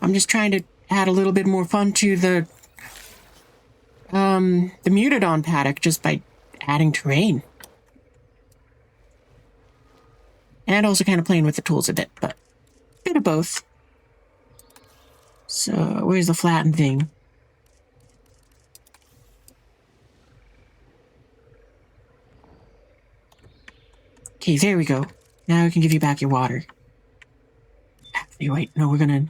I'm just trying to add a little bit more fun to the Mutadon paddock just by adding terrain. And also kind of playing with the tools a bit, but a bit of both. So, where's the flattened thing? Okay, there we go. Now we can give you back your water. Actually, wait, no, we're gonna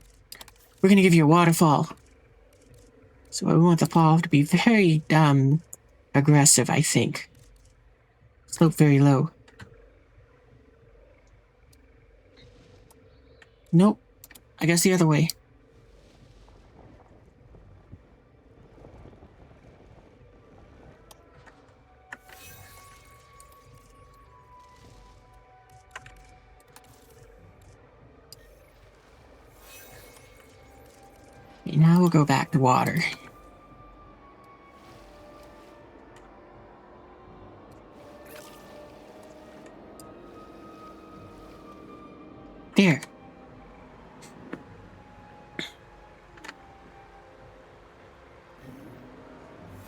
give you a waterfall. So we want the fall to be very, aggressive, I think. Slope very low. Nope. I guess the other way. Okay, now we'll go back to water. There.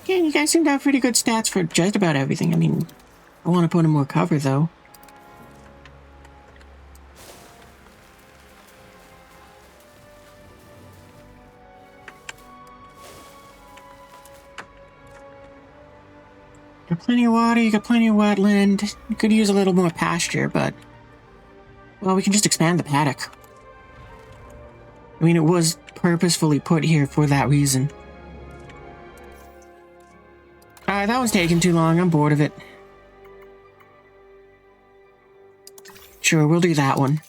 Yeah, you guys seem to have pretty good stats for just about everything. I mean, I want to put in more cover, though. Got plenty of water, you got plenty of wetland. You could use a little more pasture, but... well, we can just expand the paddock. I mean, it was purposefully put here for that reason. That was taking too long. I'm bored of it. Sure, we'll do that one.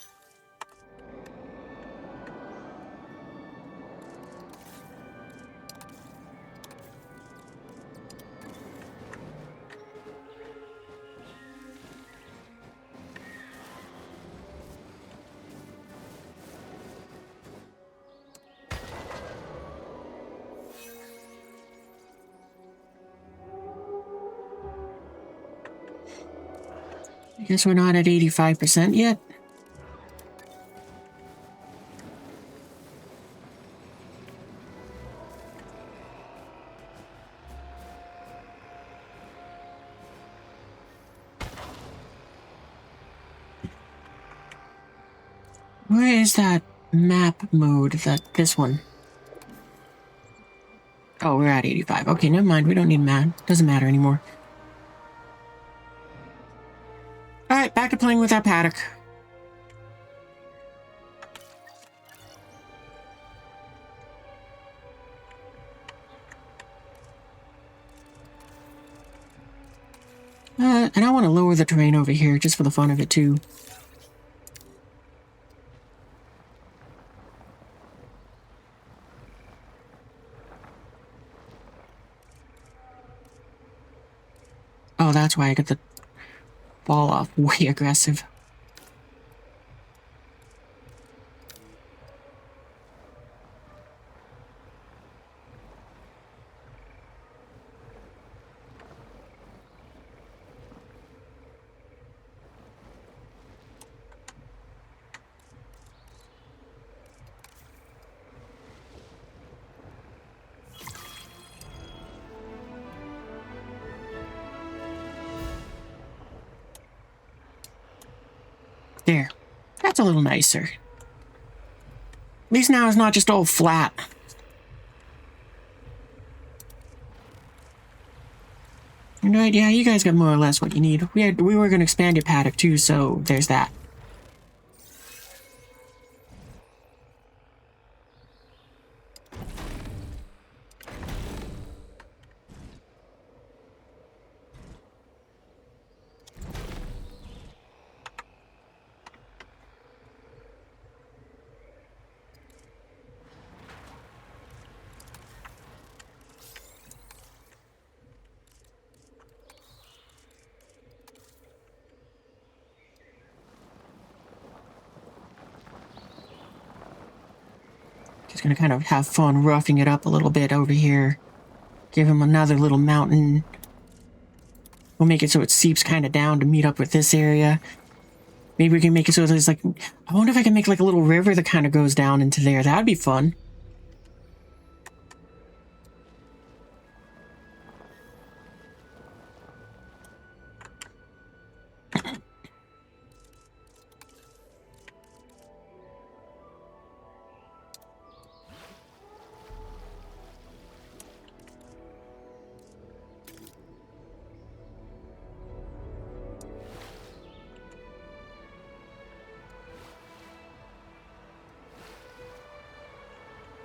I guess we're not at 85% yet. Where is that map mode? This one? Oh, we're at 85. Okay, never mind. We don't need map. Doesn't matter anymore. Alright, back to playing with our paddock. And I want to lower the terrain over here just for the fun of it too. Oh, that's why I get the fall off. Way aggressive. There. That's a little nicer. At least now it's not just all flat. Right, yeah, you guys got more or less what you need. We were going to expand your paddock too, so there's that. Just gonna kind of have fun roughing it up a little bit over here. Give him another little mountain. We'll make it so it seeps kind of down to meet up with this area. Maybe we can make it so there's like... I wonder if I can make like a little river that kind of goes down into there. That'd be fun.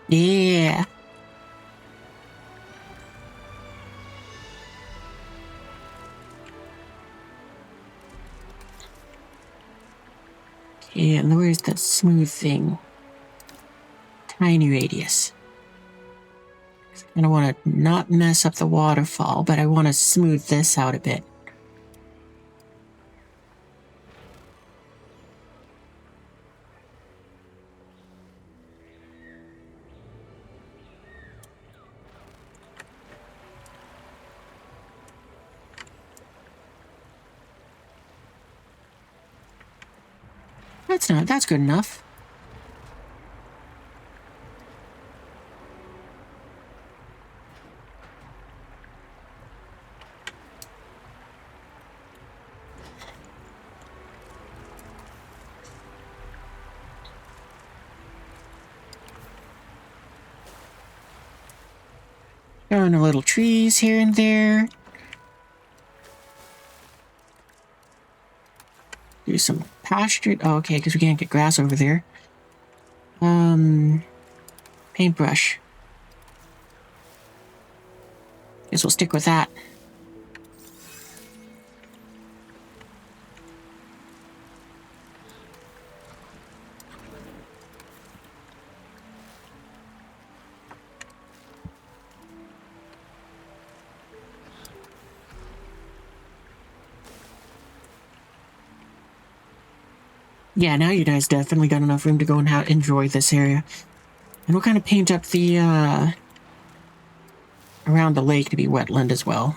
Yeah. Okay, and where's the smooth thing? Tiny radius. I don't want to not mess up the waterfall, but I want to smooth this out a bit. That's good enough. Throwing a little trees here and there. Do some pasture. Oh, okay, because we can't get grass over there. Paintbrush. Guess we'll stick with that. Yeah, now you guys definitely got enough room to go and enjoy this area. And we'll kind of paint up the, around the lake to be wetland as well.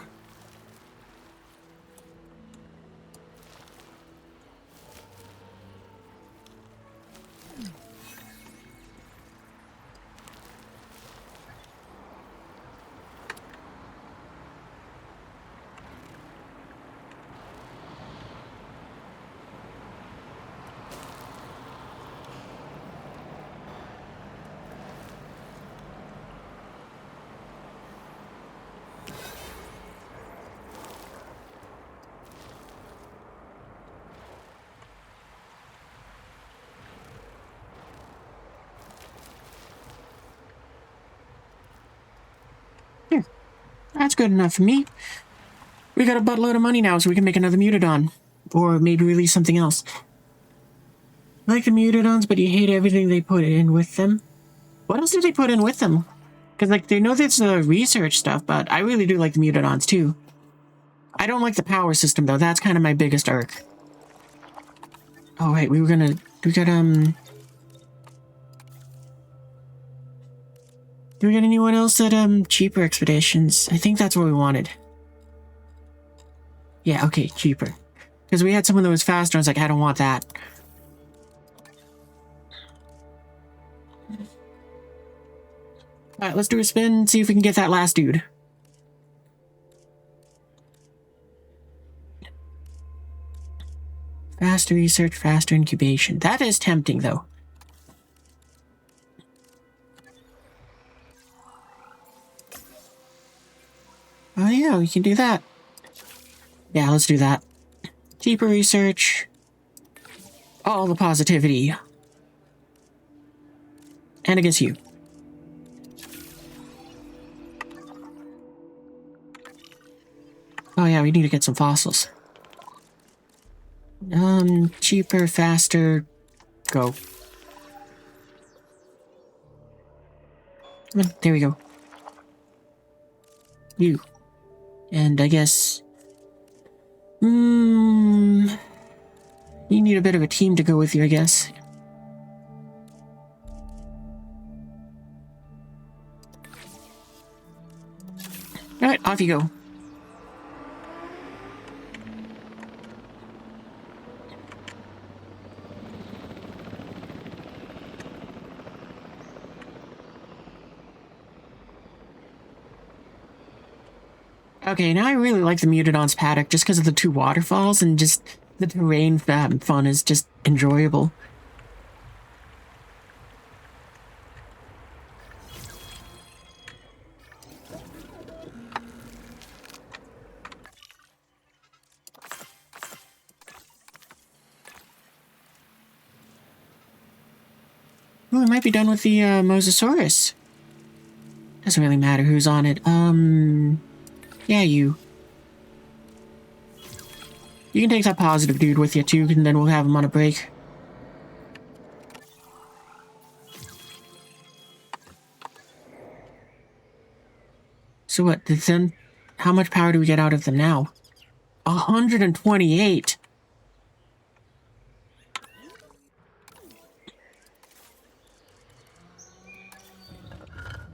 That's good enough for me. We got a buttload of money now, so we can make another Mutadon. Or maybe release something else. I like the Mutadons, but you hate everything they put in with them. What else did they put in with them? Because, like, they know there's the research stuff, but I really do like the Mutadons, too. I don't like the power system, though. That's kind of my biggest irk. Oh, wait, we got, do we get anyone else at, cheaper expeditions? I think that's what we wanted. Yeah, okay, cheaper. Because we had someone that was faster, I was like, I don't want that. Alright, let's do a spin and see if we can get that last dude. Faster research, faster incubation. That is tempting, though. Oh yeah, we can do that. Yeah, let's do that. Cheaper research. All the positivity. And against you. Oh yeah, we need to get some fossils. Cheaper, faster, go. There we go. You. And I guess... you need a bit of a team to go with you, I guess. Alright, off you go. Okay, now I really like the Mutadon's paddock just because of the 2 waterfalls and just the terrain fun is just enjoyable. Well, we might be done with the Mosasaurus. Doesn't really matter who's on it. Yeah, you. You can take that positive dude with you too, and then we'll have him on a break. So what, then, how much power do we get out of them now? 128!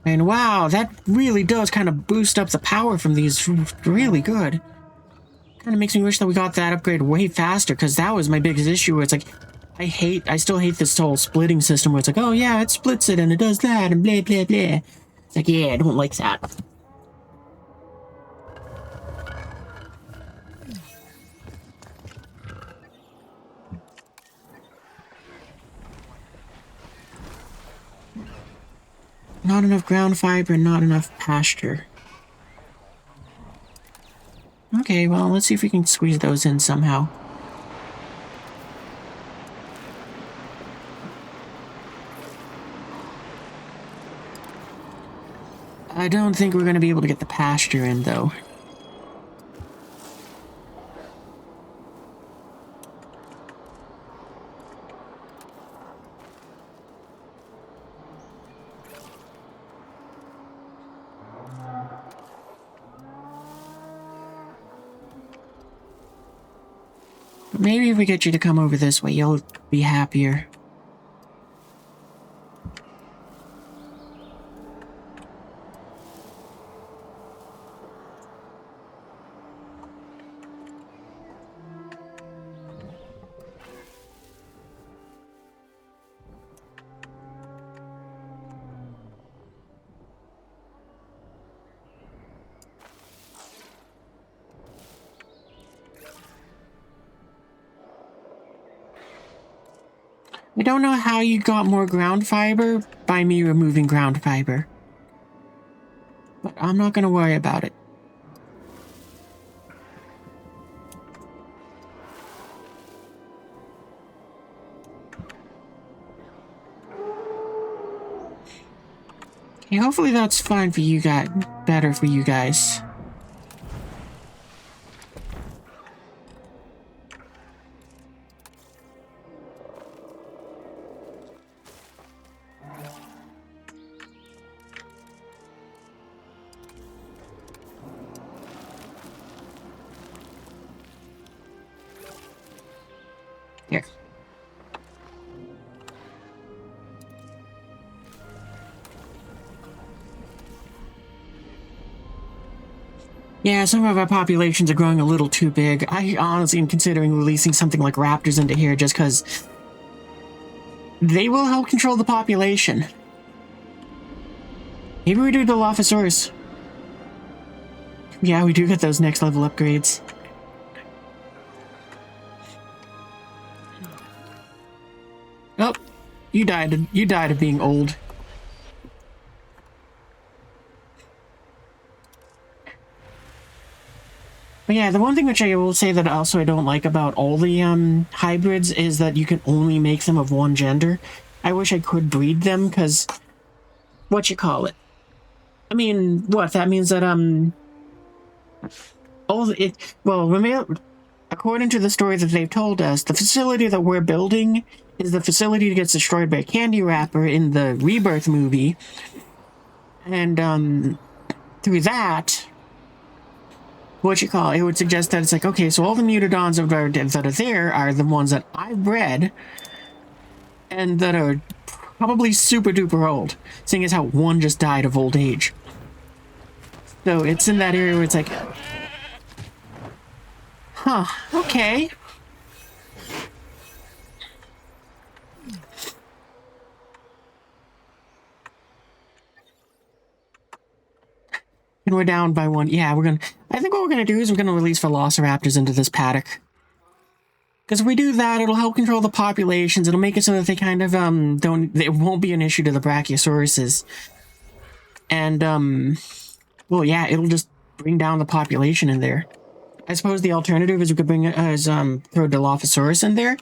And wow, that really does kind of boost up the power from these really good. Kind of makes me wish that we got that upgrade way faster, because that was my biggest issue, where it's like, I still hate this whole splitting system where it's like, oh yeah, it splits it and it does that and blah blah blah. It's like, yeah, I don't like that. Not enough ground fiber, not enough pasture. Okay, well, let's see if we can squeeze those in somehow. I don't think we're going to be able to get the pasture in, though. Maybe if we get you to come over this way, you'll be happier. I don't know how you got more ground fiber by me removing ground fiber. But I'm not gonna worry about it. Okay, hopefully that's fine for you guys. Better for you guys. Here. Yeah, some of our populations are growing a little too big. I honestly am considering releasing something like raptors into here just because they will help control the population. Maybe we do Dilophosaurus. Yeah, we do get those next level upgrades. Oh, you died of being old. But yeah, the one thing which I will say that also I don't like about all the hybrids is that you can only make them of one gender. I wish I could breed them, because what you call it? I mean, what that means that according to the story that they've told us, the facility that we're building is the facility that gets destroyed by a candy wrapper in the Rebirth movie, and through that, what you call it would suggest that it's like, okay, so all the mutodons that are there are the ones that I've bred and that are probably super duper old, seeing as how one just died of old age. So it's in that area where it's like, huh, okay. And we're down by one. Yeah, I think what we're gonna do is we're gonna release Velociraptors into this paddock. Because if we do that, it'll help control the populations. It'll make it so that they kind of, it won't be an issue to the Brachiosauruses. And, well, yeah, it'll just bring down the population in there. I suppose the alternative is we could throw Dilophosaurus in there.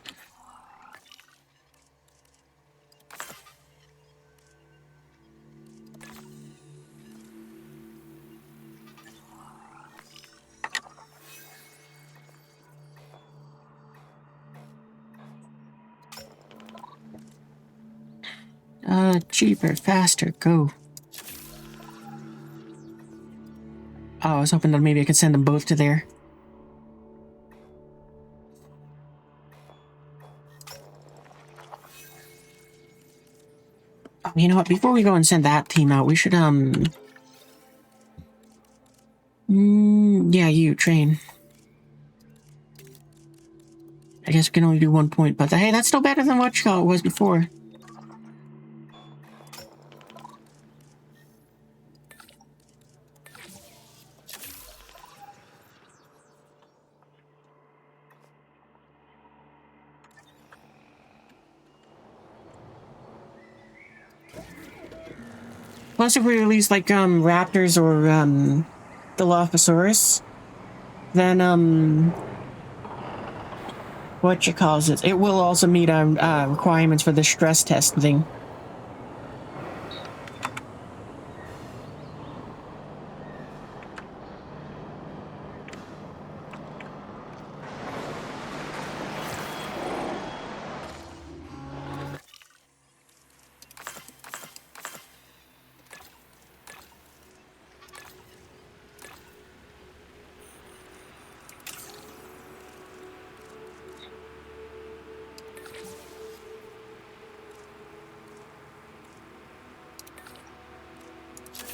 Cheaper, faster, go. Oh, I was hoping that maybe I could send them both to there. Oh, you know what? Before we go and send that team out, we should, yeah, you, train. I guess we can only do 1 point, but hey, that's still better than what it was before. Plus, if we release, like, raptors or, Dilophosaurus, then, what you calls it? It will also meet our, requirements for the stress test thing.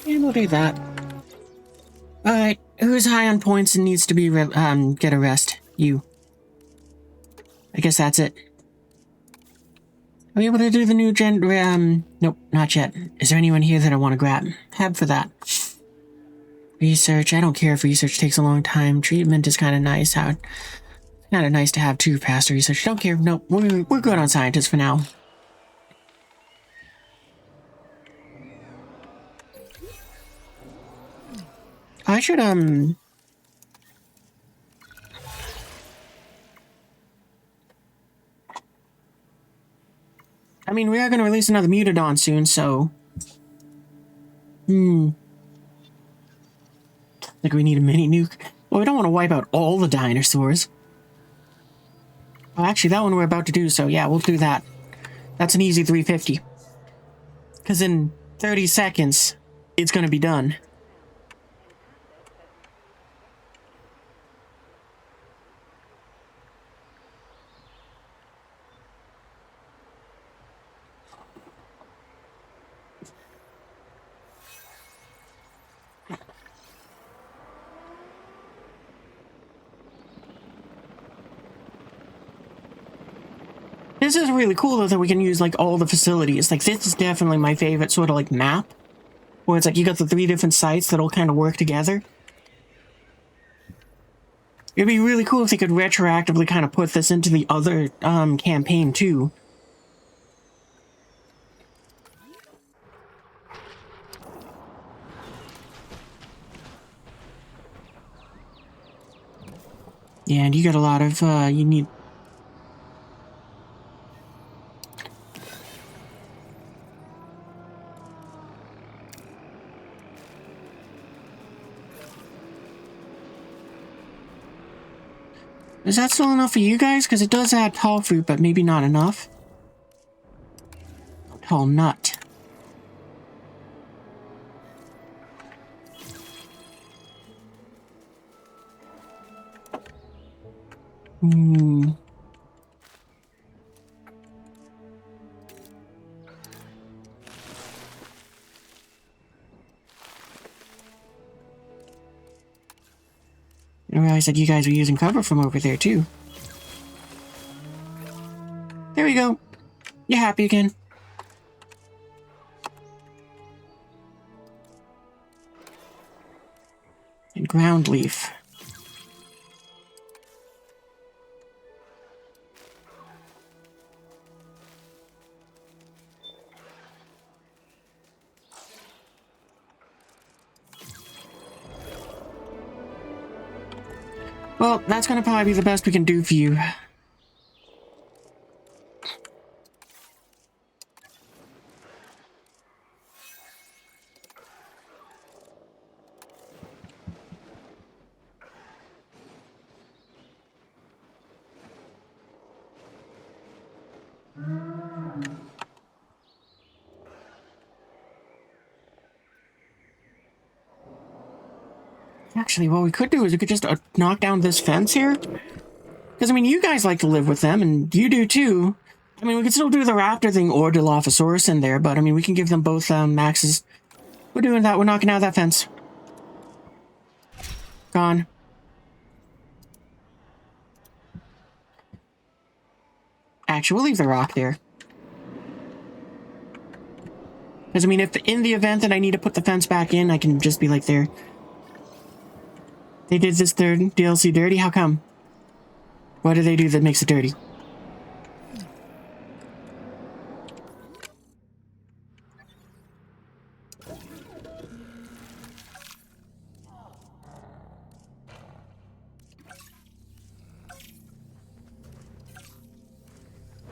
And we'll do that. Alright, who's high on points and needs to be, get a rest? You. I guess that's it. Are we able to do the new nope, not yet. Is there anyone here that I want to grab? Have for that. Research, I don't care if research takes a long time. Treatment is kind of nice. Kind of nice to have two past research. Don't care, nope, we're good on scientists for now. I should, I mean, we are going to release another Mutodon soon, so... Like we need a mini nuke. Well, we don't want to wipe out all the dinosaurs. Well, actually, that one we're about to do, so yeah, we'll do that. That's an easy 350. Because in 30 seconds, it's going to be done. this is really cool though that we can use like all the facilities. Like this is definitely my favorite sort of like map, where it's like you got the 3 different sites that all kind of work together. It'd be really cool if they could retroactively kind of put this into the other campaign too. Yeah, and you got a lot of you need. Is that still enough for you guys? Because it does add tall fruit, but maybe not enough. Tall nut. Hmm. I realized that you guys were using cover from over there, too. There we go. You're happy again. And ground leaf. Well, that's gonna probably be the best we can do for you. Actually, what we could do is we could just knock down this fence here. Because, I mean, you guys like to live with them, and you do too. I mean, we could still do the raptor thing or Dilophosaurus in there, but, I mean, we can give them both maxes. We're doing that. We're knocking out that fence. Gone. Actually, we'll leave the rock there. Because, I mean, if in the event that I need to put the fence back in, I can just be like, there. They did this third DLC dirty? How come? What do they do that makes it dirty?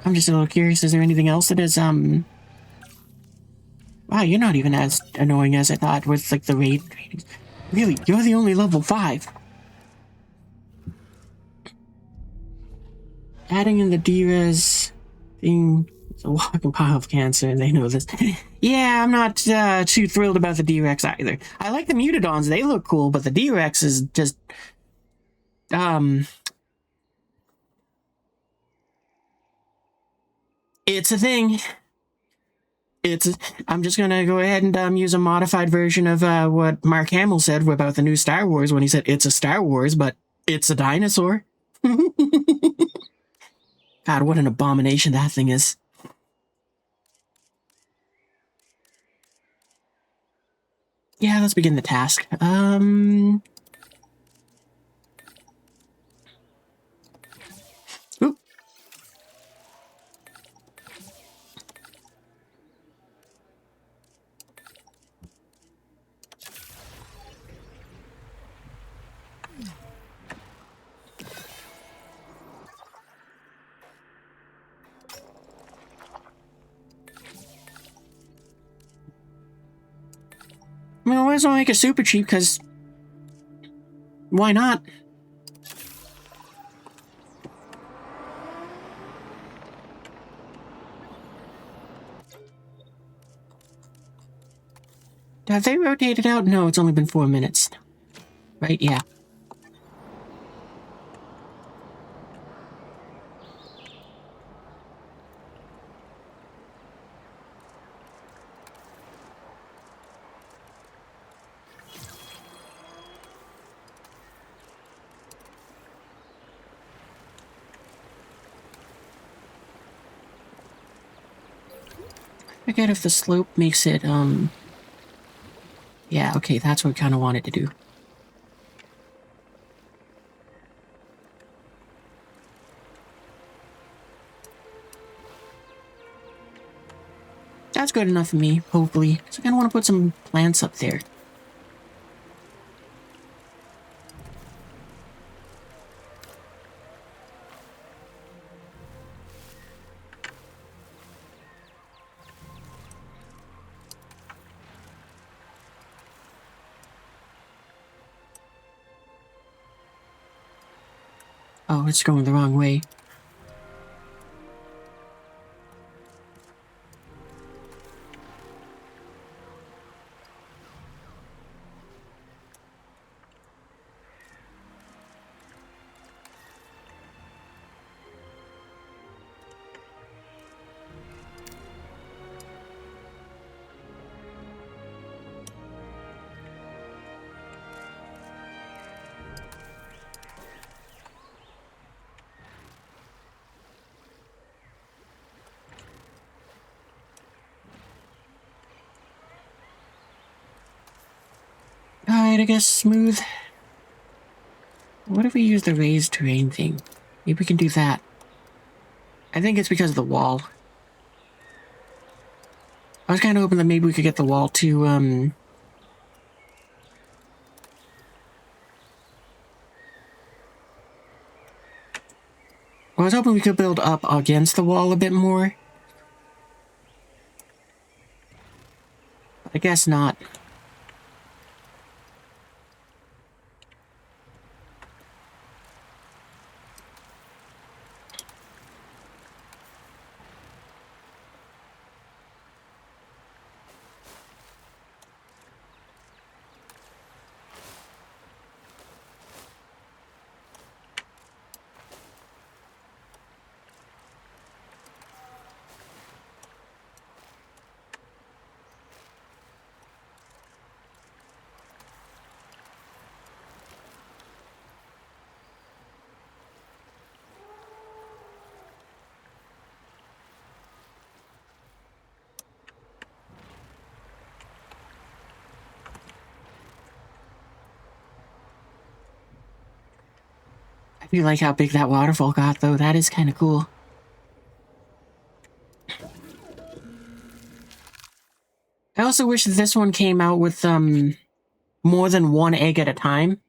I'm just a little curious, is there anything else that is, Wow, you're not even as annoying as I thought with, like, the ratings. Really, you're the only level 5. Adding in the D-Res thing, it's a walking pile of cancer, they know this. Yeah, I'm not too thrilled about the D-Rex either. I like the Mutadons, they look cool, but the D-Rex is just, it's a thing. I'm just gonna go ahead and use a modified version of what Mark Hamill said about the new Star Wars when he said it's a Star Wars, but it's a dinosaur. God, what an abomination that thing is. Yeah, let's begin the task. Oop. I mean, I always want to make it super cheap, because why not? Have they rotated out? No, it's only been 4 minutes. Right? Yeah. forget if the slope makes it, yeah, okay, that's what we kind of wanted to do. That's good enough for me, hopefully. So I kind of want to put some plants up there. Oh, it's going the wrong way. Alright, I guess smooth. What if we use the raised terrain thing? Maybe we can do that. I think it's because of the wall. I was kind of hoping that maybe we could get the wall to, I was hoping we could build up against the wall a bit more. But I guess not. I do like how big that waterfall got, though. That is kind of cool. I also wish that this one came out with, more than one egg at a time.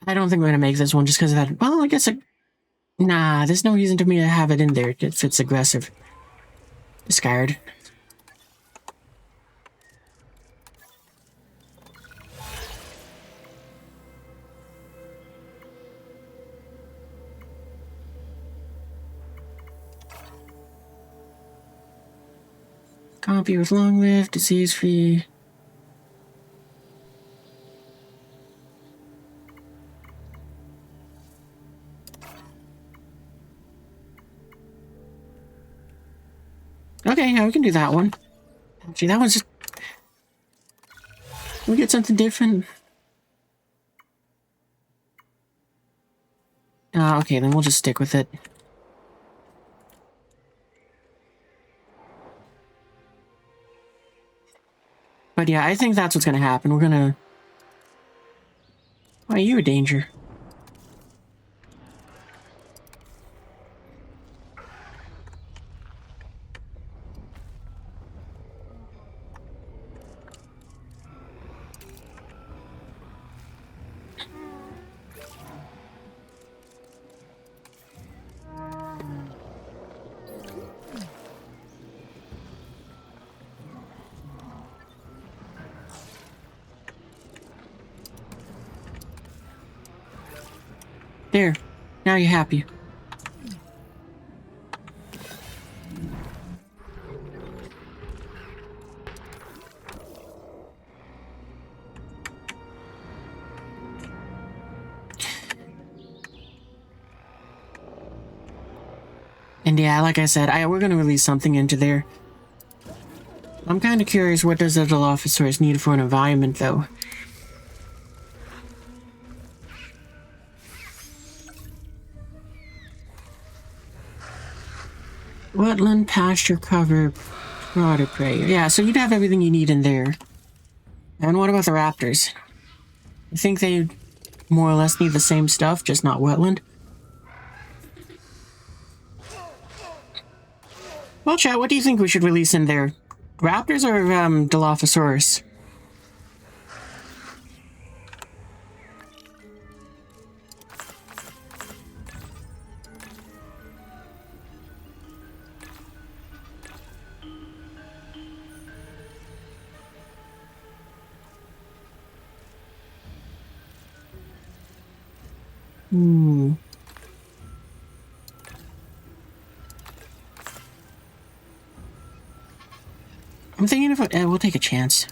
I don't think we're gonna make this one just because of that. Well, I guess nah, there's no reason to me to have it in there if it's aggressive. Discard. Copy with long lived, disease free. Okay, yeah, we can do that one. Actually, that one's just... We get something different. Okay, then we'll just stick with it. But yeah, I think that's what's gonna happen. We're gonna... Why, you're a danger. There. Now you're happy. And yeah, like I said, we're gonna release something into there. I'm kind of curious, what does the officers need for an environment, though? Wetland, pasture, cover, predator prey. Yeah, so you'd have everything you need in there. And what about the raptors? I think they more or less need the same stuff, just not wetland. Well, chat, what do you think we should release in there? Raptors or Dilophosaurus? I'm thinking if we'll take a chance.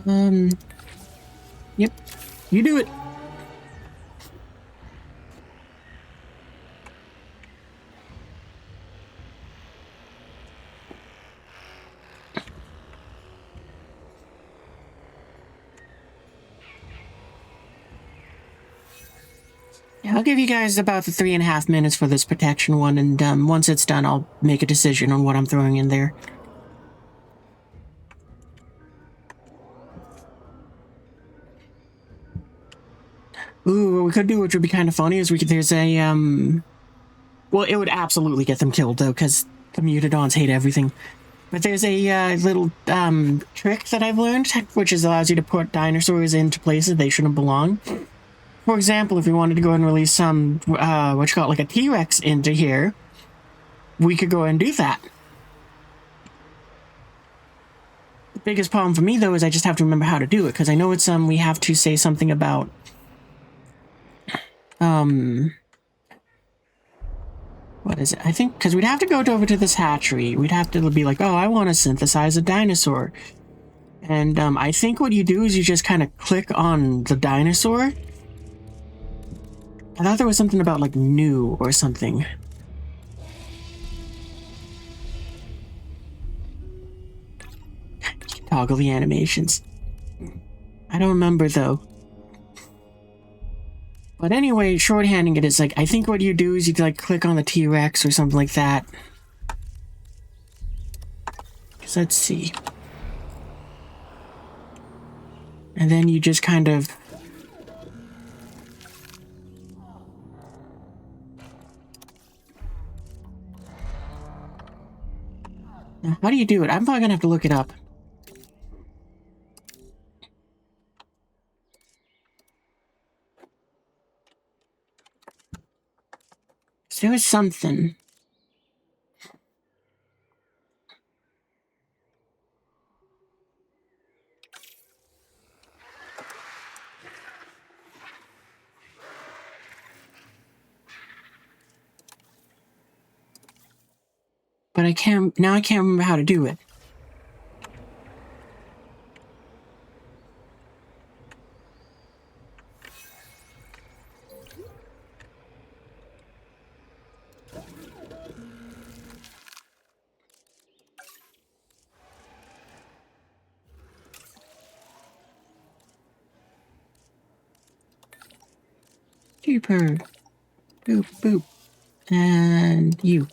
Yep. You do it. Yeah, I'll give you guys about the 3.5 minutes for this protection one, and once it's done, I'll make a decision on what I'm throwing in there. Ooh, what we could do, which would be kind of funny, is there's a, well, it would absolutely get them killed, though, because the Mutadons hate everything. But there's a little trick that I've learned, which allows you to put dinosaurs into places they shouldn't belong. For example, if we wanted to go and release some, like a T-Rex into here, we could go and do that. The biggest problem for me, though, is I just have to remember how to do it, because I know it's, we have to say something about, what is it? I think, because we'd have to go over to this hatchery. We'd have to be like, oh, I want to synthesize a dinosaur. And, I think what you do is you just kind of click on the dinosaur. I thought there was something about, like, new or something. Toggle the animations. I don't remember, though. But anyway, shorthanding it is like, I think what you do is you like click on the T-Rex or something like that. So let's see. And then you just kind of... Now, how do you do it? I'm probably gonna have to look it up. So there was something. But I can't remember how to do it. Super. Boop, boop. And you.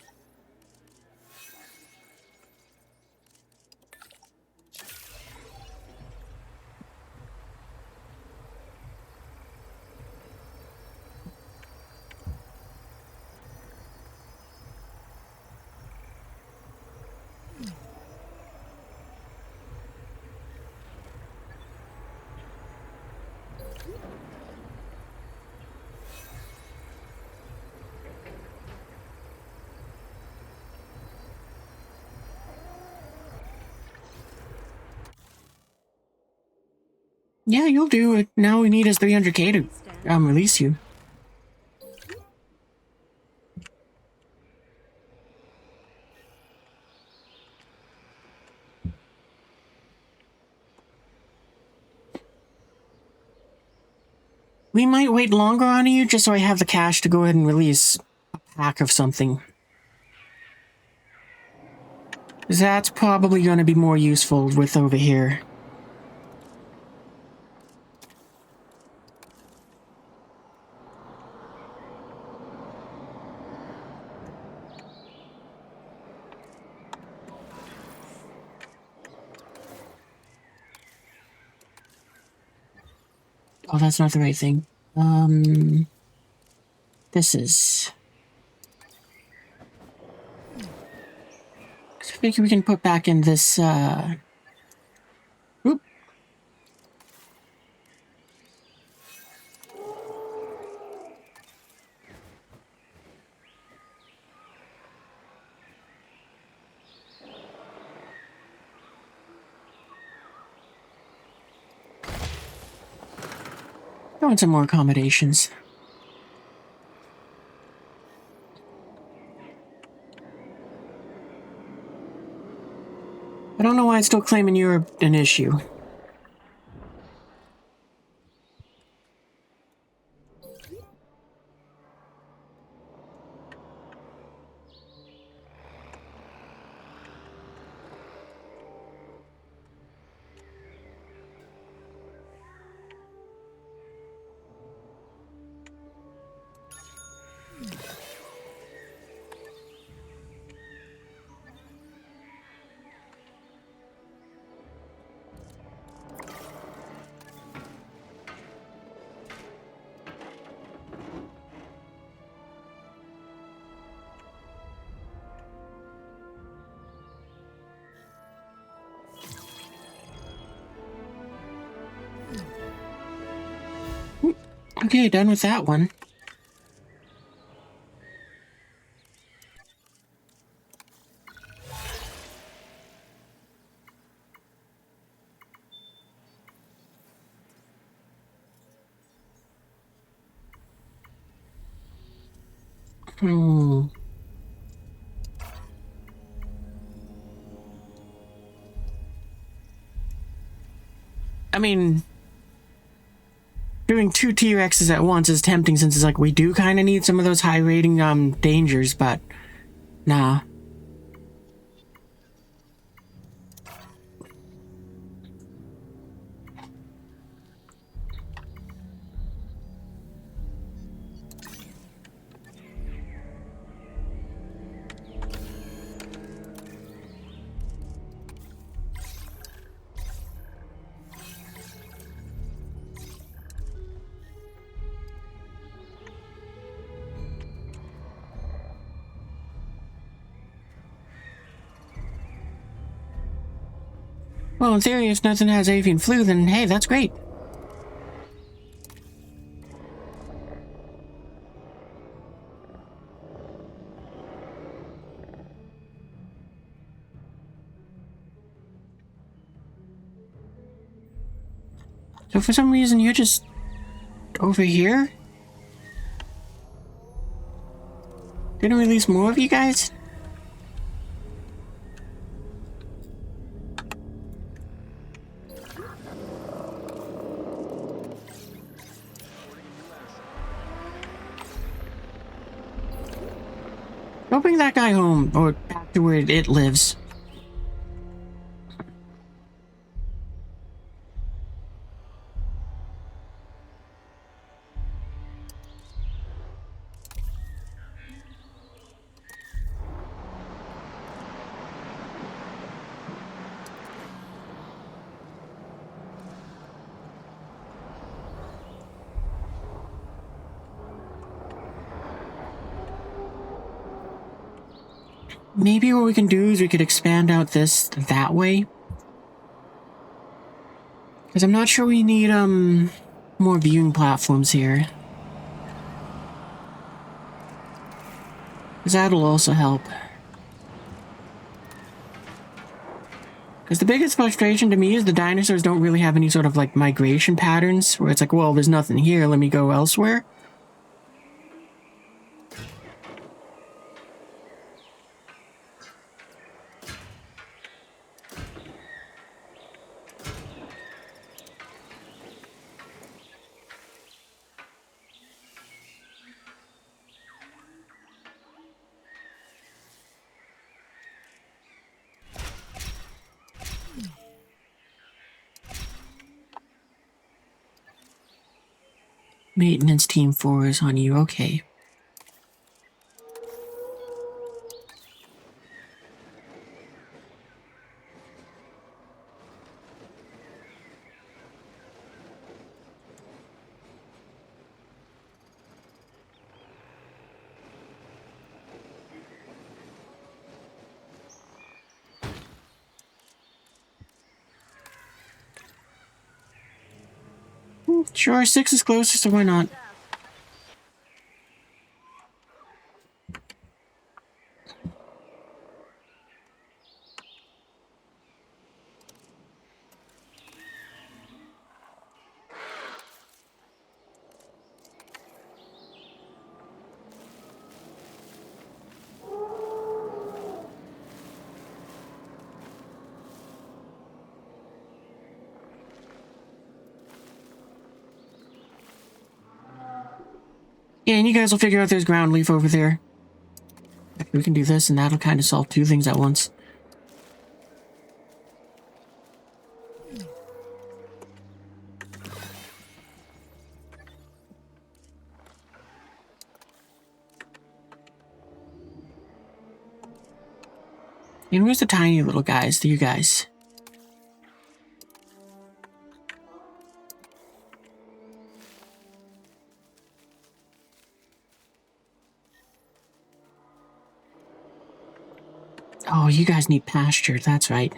Yeah, you'll do it. Now we need is 300k to release you. We might wait longer on you just so I have the cash to go ahead and release a pack of something. That's probably going to be more useful with over here. Oh, that's not the right thing. This is... I think we can put back in this, Oop. I want some more accommodations. I don't know why it's still claiming you're an issue. Okay, done with that one. I mean, doing 2 T-Rexes at once is tempting since it's like we do kind of need some of those high rating dangers, but nah. Well, in theory, if nothing has avian flu, then hey, that's great. So for some reason, you're just over here? Didn't release more of you guys? Go bring that guy home, or back to where it lives. Maybe what we can do is we could expand out this that way. Because I'm not sure we need, more viewing platforms here. Because that'll also help. Because the biggest frustration to me is the dinosaurs don't really have any sort of, like, migration patterns, where it's like, well, there's nothing here, let me go elsewhere. Maintenance team 4 is on you, okay. Sure, 6 is closer, so why not? Yeah, and you guys will figure out there's ground leaf over there. We can do this, and that'll kind of solve 2 things at once. And where's the tiny little guys? You guys. Oh, you guys need pasture. That's right.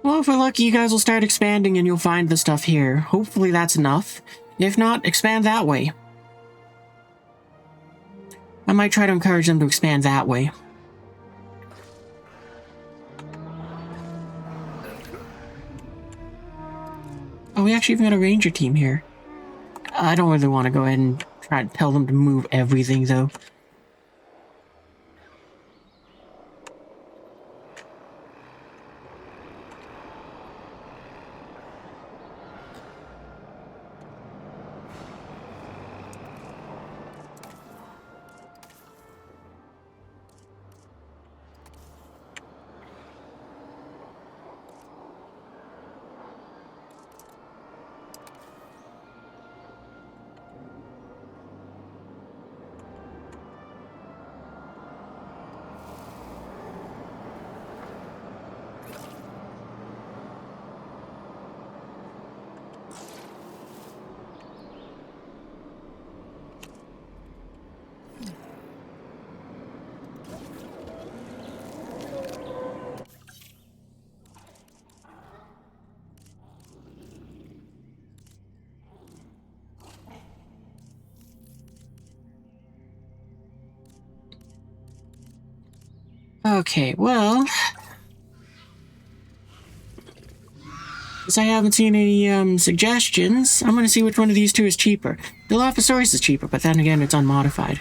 Well, if we're lucky, you guys will start expanding and you'll find the stuff here. Hopefully that's enough. If not, expand that way. I might try to encourage them to expand that way. Oh, we actually even got a ranger team here. I don't really want to go ahead and try to tell them to move everything, though. Okay, well... Since I haven't seen any, suggestions, I'm gonna see which one of these 2 is cheaper. The Dilophosaurus is cheaper, but then again, it's unmodified.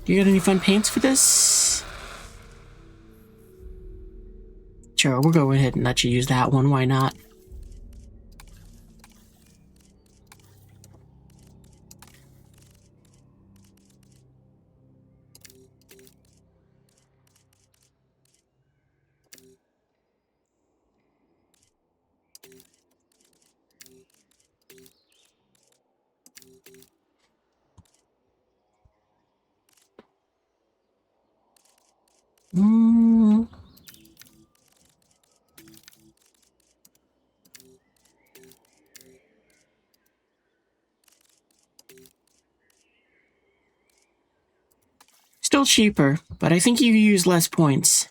Do you got any fun paints for this? Sure, we'll go ahead and let you use that one, why not? Still cheaper, but I think you use less points.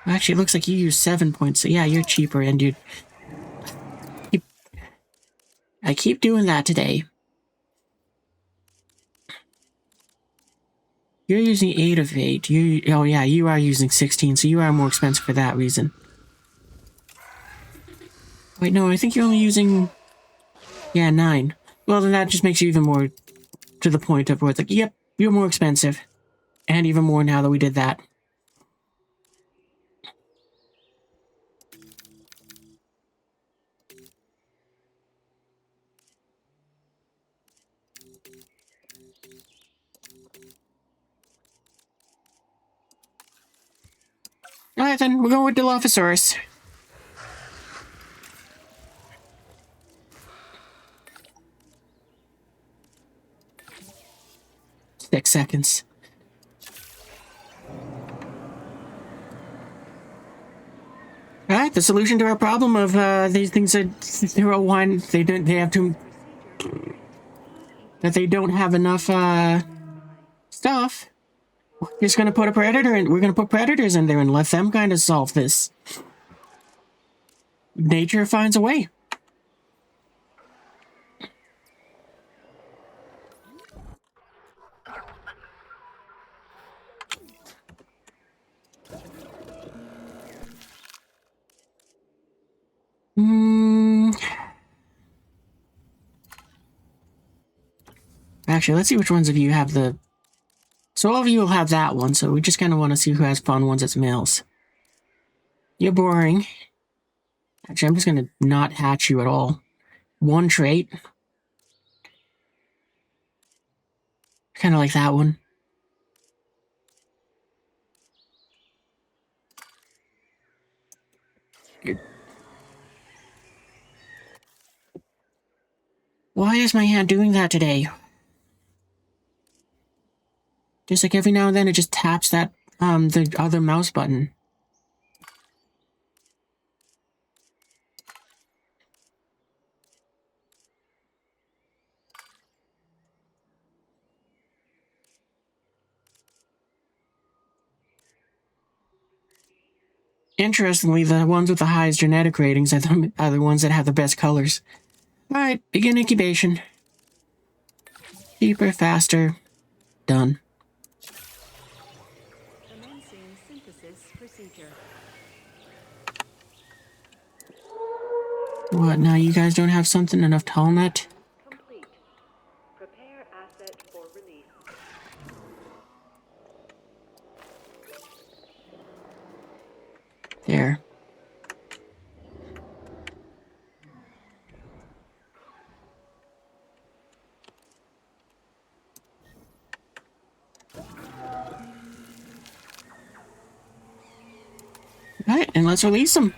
Actually, it looks like you use 7 points, so yeah, you're cheaper, and I keep doing that today. You're using 8 of 8. Oh yeah, you are using 16, so you are more expensive for that reason. Wait, no, I think you're only using... Yeah, 9. Well, then that just makes you even more to the point of where it's like, yep, you're more expensive. And even more now that we did that. Alright then, we're going with Dilophosaurus. Six seconds. Alright, the solution to our problem of these things are 0-1, they don't have enough stuff. We're just gonna put a predator in, we're gonna put predators in there and let them kind of solve this. Nature finds a way. Actually, let's see which ones of you have the... So all of you will have that one, so we just kind of want to see who has fun ones as males. You're boring. Actually, I'm just going to not hatch you at all. One trait. Kind of like that one. Good. Why is my hand doing that today? Just like every now and then it just taps that, the other mouse button. Interestingly, the ones with the highest genetic ratings are the ones that have the best colors. Alright, begin incubation. Cheaper, faster. Done. Commencing synthesis procedure. What, now you guys don't have something enough Talnet? Complete. Prepare asset for release. There. Alright, and let's release them.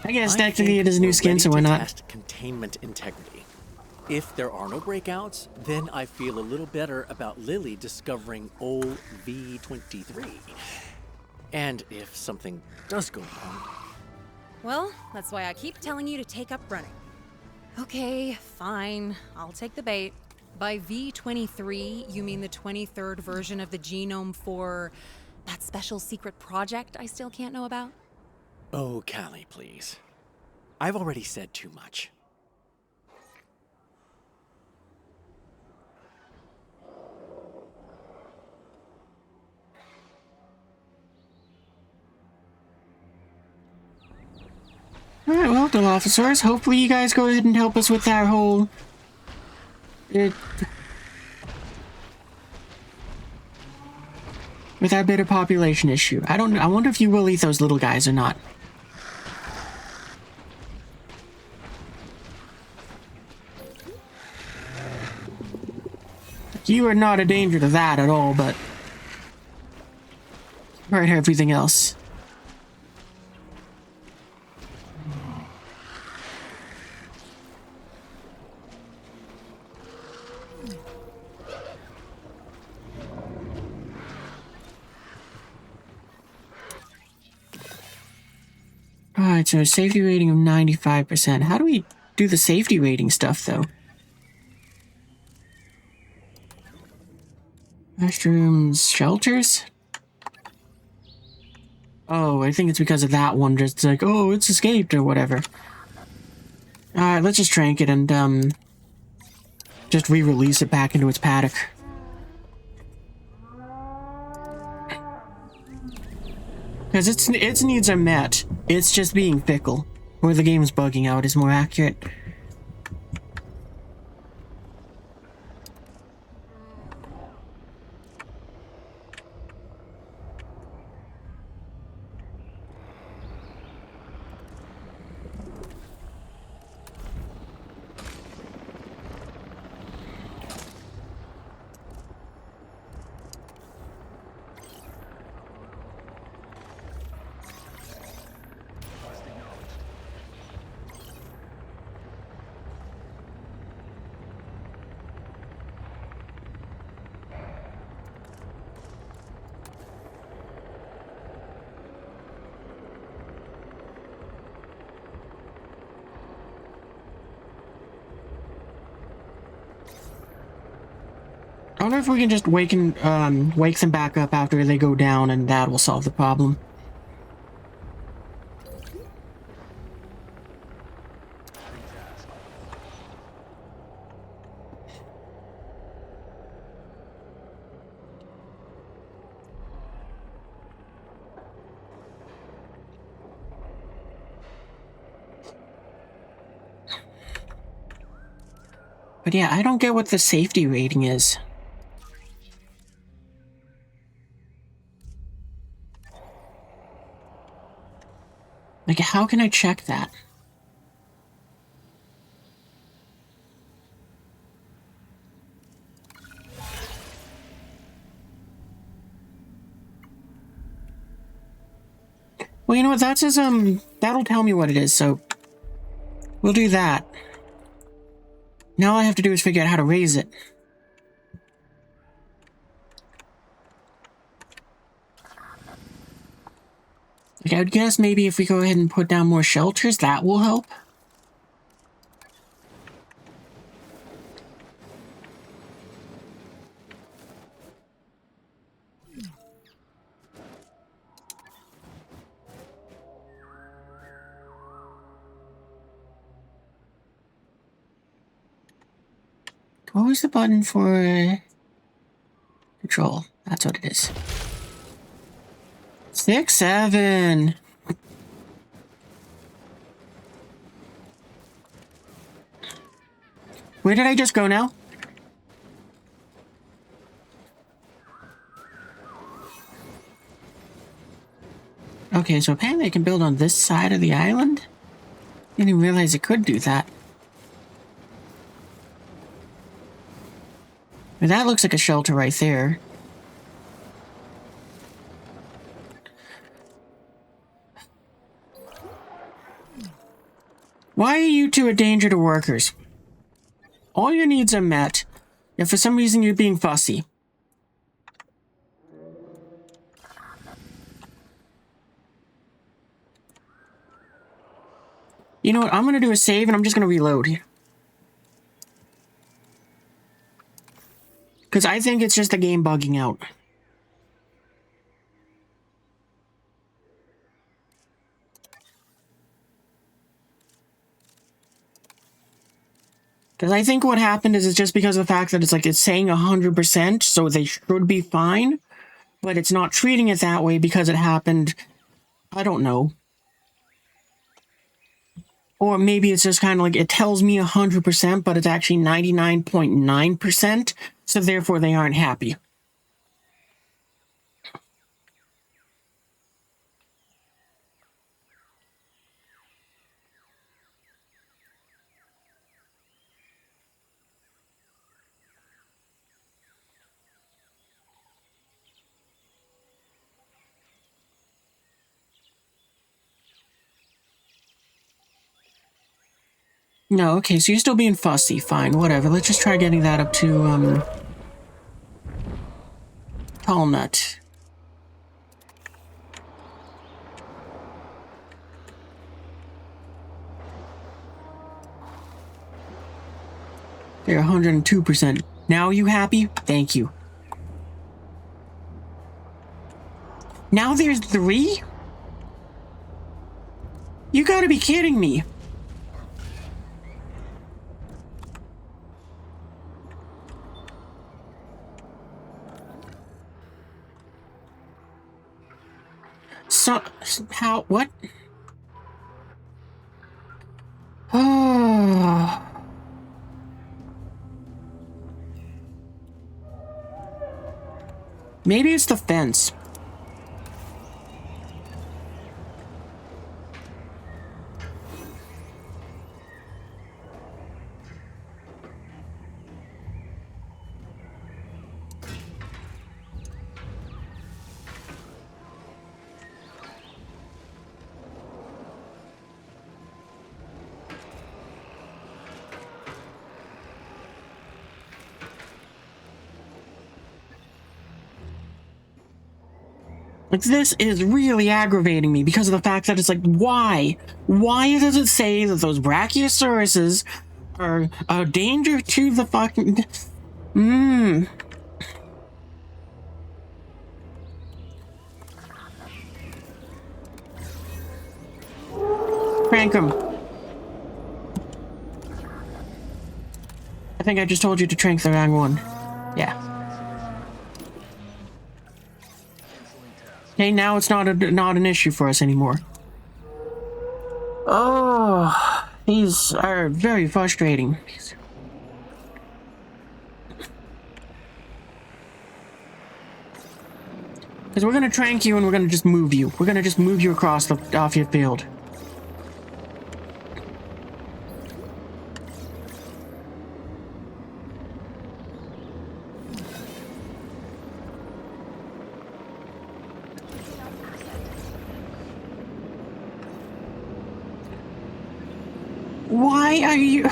I guess technically it is a new skin, so why not? Test containment integrity. If there are no breakouts, then I feel a little better about Lily discovering old V23. And if something does go wrong... Well, that's why I keep telling you to take up running. Okay, fine. I'll take the bait. By V23, you mean the 23rd version of the genome for that special secret project I still can't know about? Oh, Callie, please. I've already said too much. Alright, well, Dilophosaurus, hopefully you guys go ahead and help us with our whole... with our bit of population issue. I wonder if you will eat those little guys or not. You are not a danger to that at all, but... right, everything else. Alright, so a safety rating of 95%. How do we do the safety rating stuff, though? Restrooms, shelters? Oh, I think it's because of that one, just like, oh, it's escaped or whatever. Alright, let's just trank it and, just re-release it back into its paddock. Because its needs are met. It's just being fickle. Or the game's bugging out is more accurate. I wonder if we can just wake them back up after they go down, and that will solve the problem. But yeah, I don't get what the safety rating is. Like, how can I check that? Well, you know what, that says, that'll tell me what it is, so we'll do that. Now all I have to do is figure out how to raise it. Like, I would guess maybe if we go ahead and put down more shelters, that will help. What was the button for control? That's what it is. 6, 7. Where did I just go now? Okay, so apparently I can build on this side of the island? Didn't even realize it could do that. Well, that looks like a shelter right there. Why are you two a danger to workers? All your needs are met, yet for some reason you're being fussy. You know what, I'm gonna do a save and I'm just gonna reload here. Because I think it's just the game bugging out. Because I think what happened is it's just because of the fact that it's saying 100%, so they should be fine, but it's not treating it that way because it happened, I don't know. Or maybe it's just kind of like, it tells me 100%, but it's actually 99.9%, so therefore they aren't happy. No, okay, so you're still being fussy. Fine, whatever. Let's just try getting that up to, tall nut. They're 102%. Now are you happy? Thank you. Now there's 3? You gotta be kidding me. So, how, what? Oh. Maybe it's the fence. Like, this is really aggravating me because of the fact that it's like, why? Why does it say that those brachiosauruses are a danger to the fucking... Crank him. I think I just told you to trank the wrong one. Yeah. Okay, now it's not an issue for us anymore. Oh, these are very frustrating. Because we're gonna trank you and we're gonna just move you. We're gonna just move you across off your field. Why are you...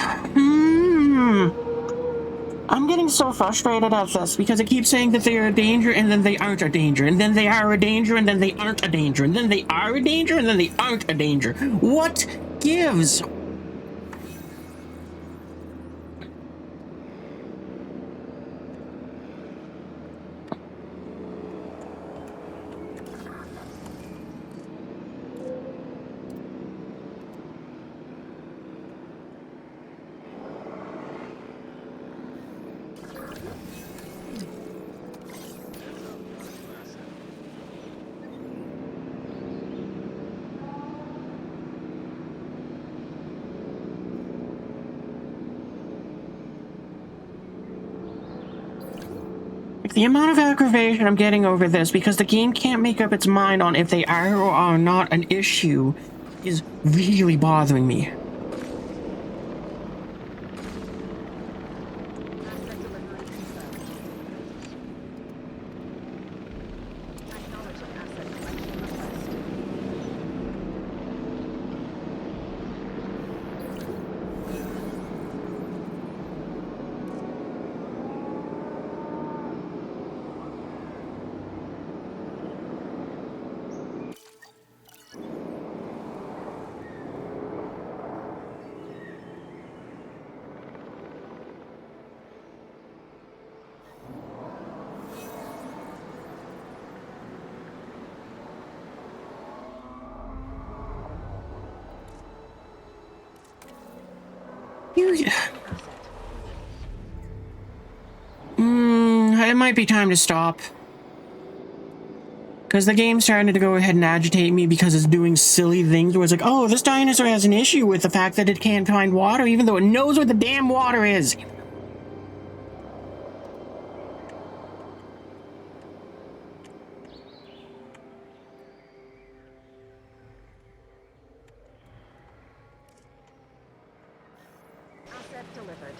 I'm getting so frustrated at this because it keeps saying that they are a danger and then they aren't a danger, and then they are a danger and then they aren't a danger, and then they are a danger and then they aren't a danger. What gives? The amount of aggravation I'm getting over this because the game can't make up its mind on if they are or are not an issue is really bothering me. It might be time to stop. Because the game's starting to go ahead and agitate me because it's doing silly things where it's like, oh, this dinosaur has an issue with the fact that it can't find water even though it knows where the damn water is. Asset delivered.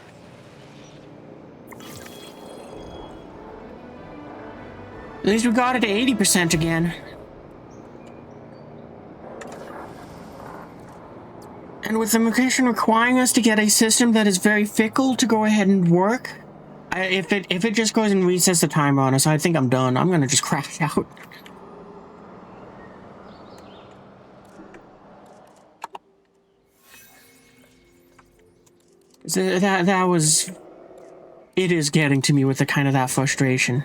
At least we got it to 80% again. And with the mission requiring us to get a system that is very fickle to go ahead and work, if it just goes and resets the timer on us, I think I'm done. I'm gonna just crash out. That was... It is getting to me with the kind of that frustration.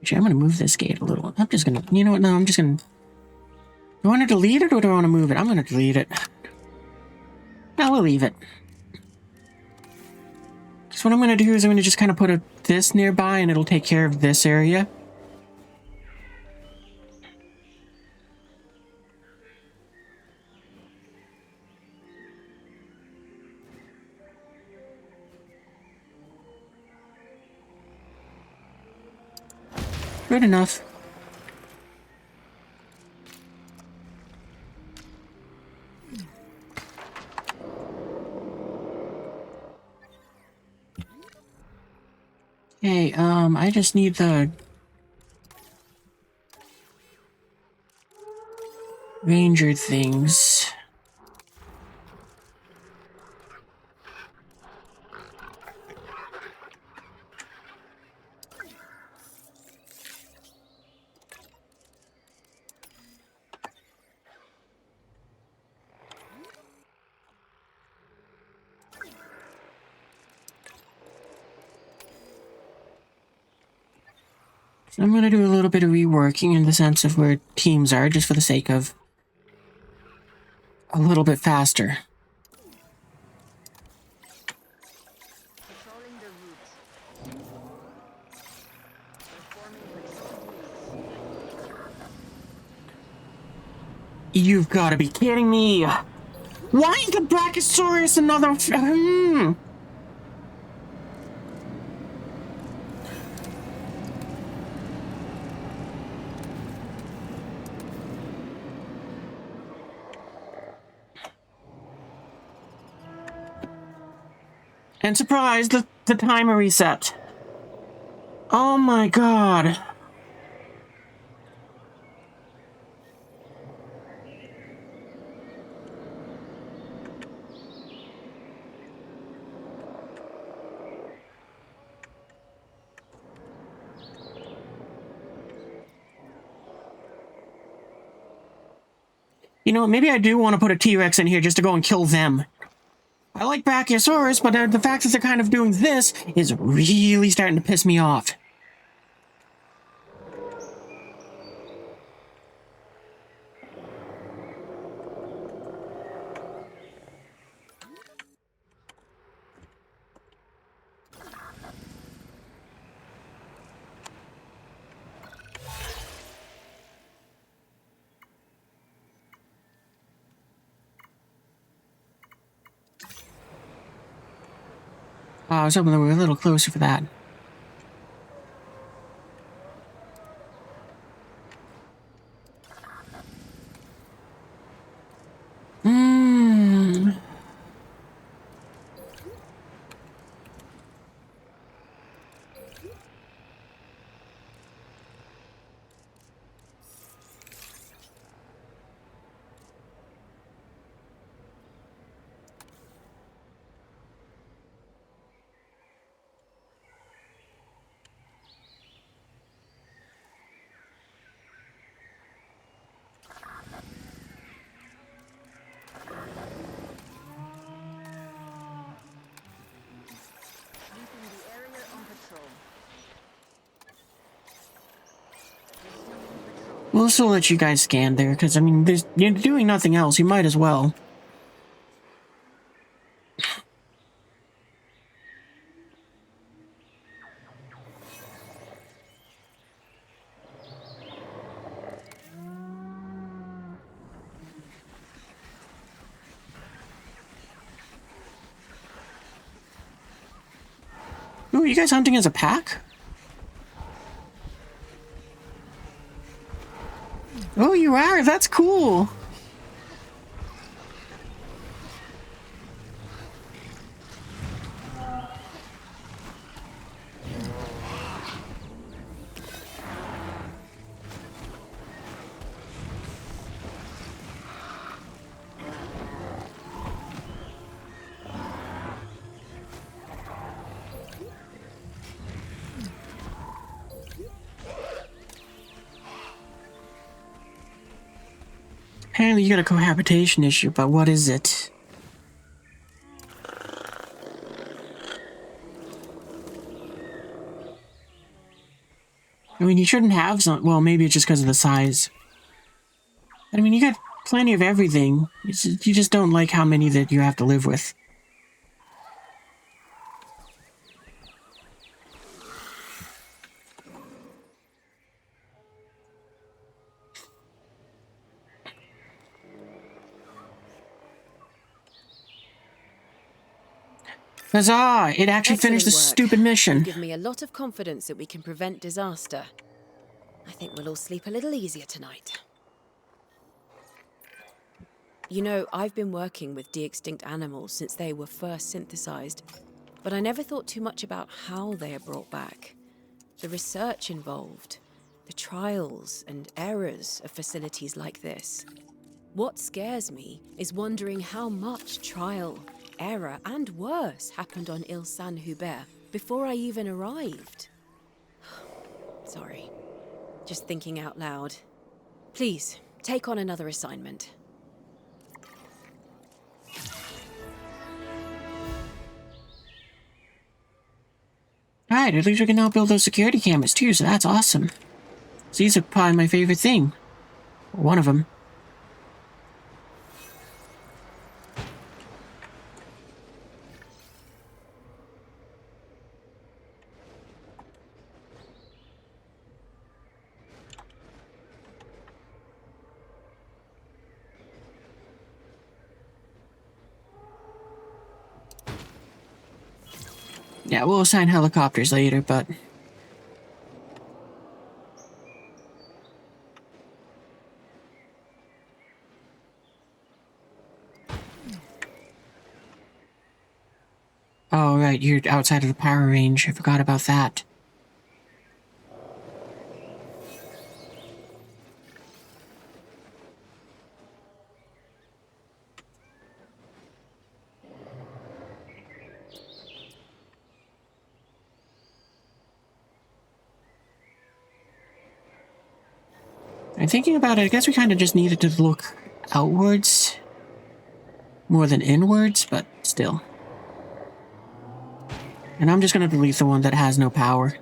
Actually, I'm gonna move this gate a little. I'm just gonna... You know what? No, I'm just gonna... Do I want to delete it or do I want to move it? I'm gonna delete it. No, we'll leave it. So what I'm going to do is I'm going to just kind of put this nearby and it'll take care of this area. Good enough. Okay, I just need the ranger things. So I'm gonna do a little bit of reworking in the sense of where teams are, just for the sake of a little bit faster. Patrolling the route. Performing patrol duties. You've got to be kidding me! Why is the Brachiosaurus another? And surprise, the timer reset. Oh my god. You know what, maybe I do want to put a T-Rex in here just to go and kill them. I like Brachiosaurus, but the fact that they're kind of doing this is really starting to piss me off. Oh, I was hoping they were a little closer for that. Sweeping the area on patrol. We'll still let you guys scan there, because, I mean, you're doing nothing else. You might as well. Ooh, are you guys hunting as a pack? Oh, you are? That's cool. Apparently you got a cohabitation issue, but what is it? I mean, you shouldn't have some... Well, maybe it's just because of the size. I mean, you got plenty of everything. You just don't like how many that you have to live with. Huzzah! It actually finished the stupid mission. You give me a lot of confidence that we can prevent disaster. I think we'll all sleep a little easier tonight. You know, I've been working with de-extinct animals since they were first synthesized, but I never thought too much about how they are brought back. The research involved, the trials and errors of facilities like this. What scares me is wondering how much trial, error, and worse happened on Ile Saint-Hubert before I even arrived. Sorry, just thinking out loud. Please, take on another assignment. Alright, at least we can now build those security cameras too, so that's awesome. So these are probably my favorite thing. One of them. Yeah, we'll assign helicopters later, but... Oh, right, you're outside of the power range. I forgot about that. I'm thinking about it, I guess we kind of just needed to look outwards more than inwards, but still. And I'm just going to delete the one that has no power.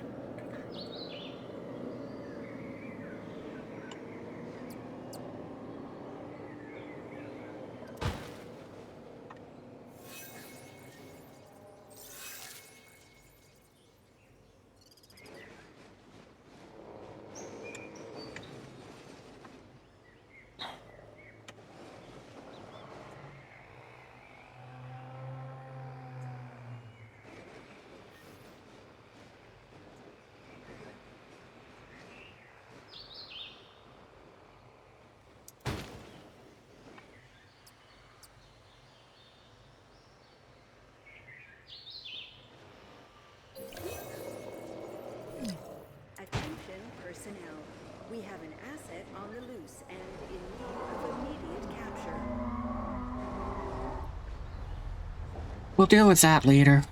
Attention personnel. We have an asset on the loose and in need of immediate capture. We'll deal with that later.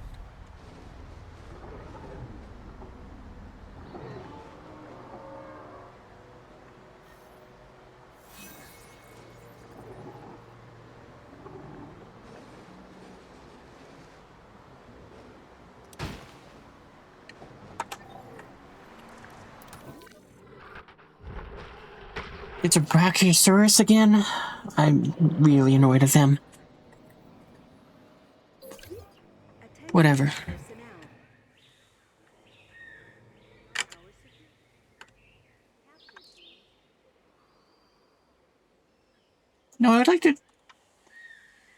It's a Brachiosaurus again? I'm really annoyed at them. Attention Whatever. personnel. Our security capture team. No, I'd like to...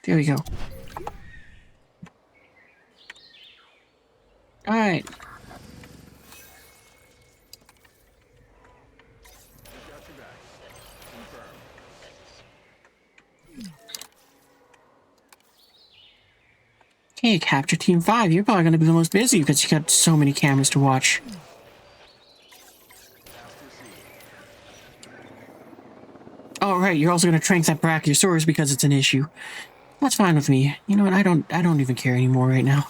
There we go. Alright. Okay, Capture Team 5, you're probably going to be the most busy because you got so many cameras to watch. Oh, right, you're also going to trank that Brachiosaurus because it's an issue. That's fine with me. You know what, I don't even care anymore right now.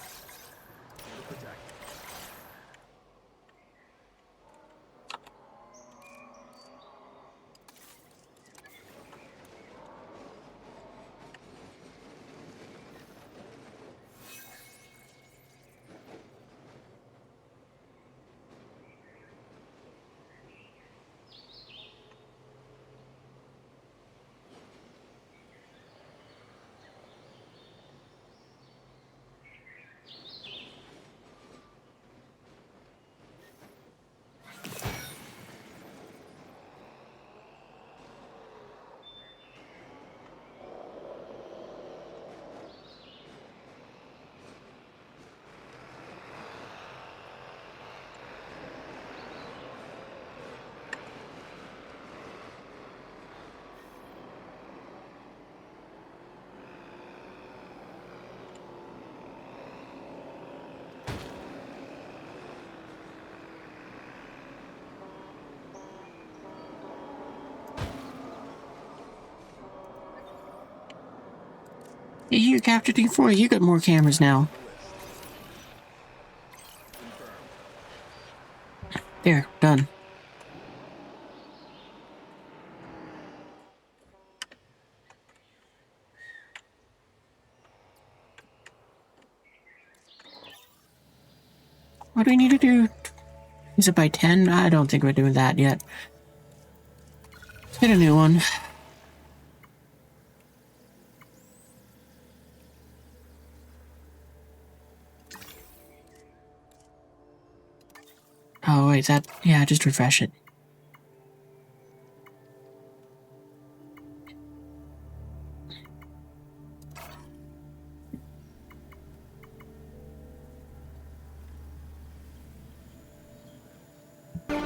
Hey, you, Capture Team 4, you got more cameras now. There, done. What do we need to do? Is it by 10? I don't think we're doing that yet. Let's get a new one. Oh, wait, that... Yeah, just refresh it.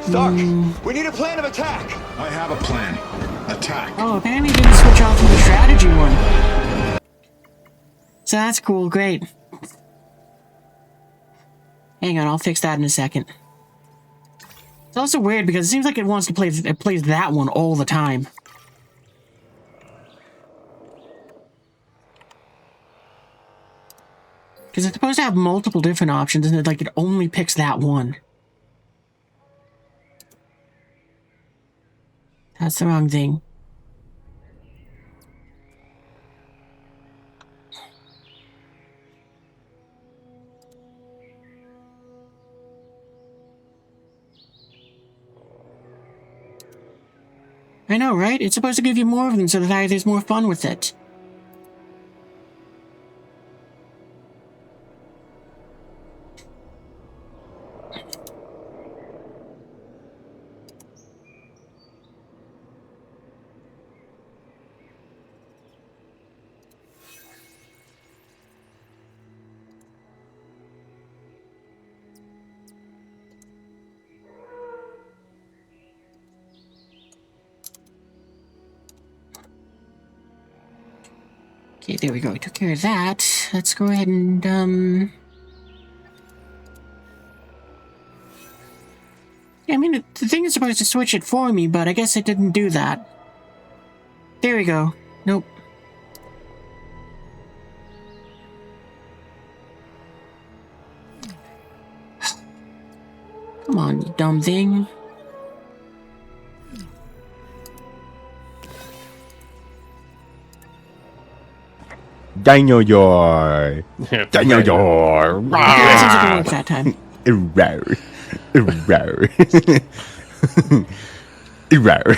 Stark, we need a plan of attack. I have a plan. Attack. Oh, apparently you didn't switch off from the strategy one. So that's cool, great. Hang on, I'll fix that in a second. It's also weird because it seems like it wants to play... It plays that one all the time. Because it's supposed to have multiple different options, and it only picks that one. That's the wrong thing. I know, right? It's supposed to give you more of them so that there's more fun with it. Okay, there we go. We took care of that. Let's go ahead and, I mean, the thing is supposed to switch it for me, but I guess it didn't do that. There we go. Nope. Come on, you dumb thing. Daniel Yor. Daniel Yor. It seems like it worked that time. Error. Error. Error.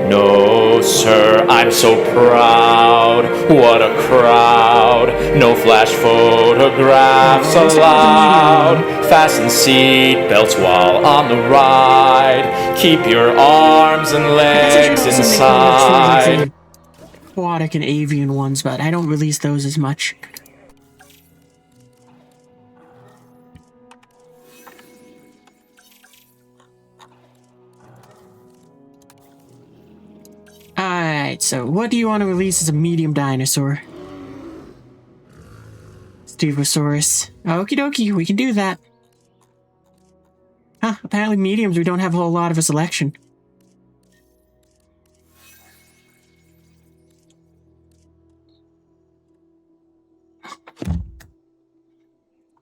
No, sir, I'm so proud. What a crowd. No flash photographs allowed. Fasten seat belts while on the ride. Keep your arms and legs inside. Aquatic and avian ones, but I don't release those as much. Alright, so what do you want to release as a medium dinosaur? Stegosaurus. Okie dokie, we can do that. Huh, apparently mediums we don't have a whole lot of a selection.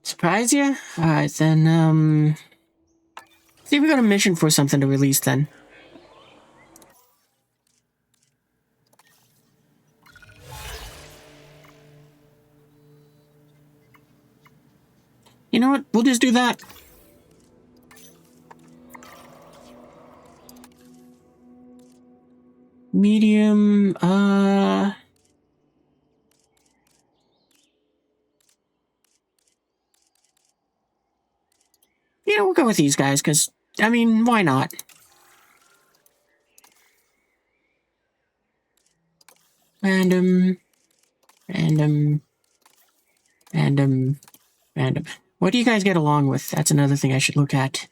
Surprise you? Alright, then, see if we got a mission for something to release then. You know what? We'll just do that. Medium, yeah, we'll go with these guys, because, I mean, why not? Random. Random. Random. Random. What do you guys get along with? That's another thing I should look at.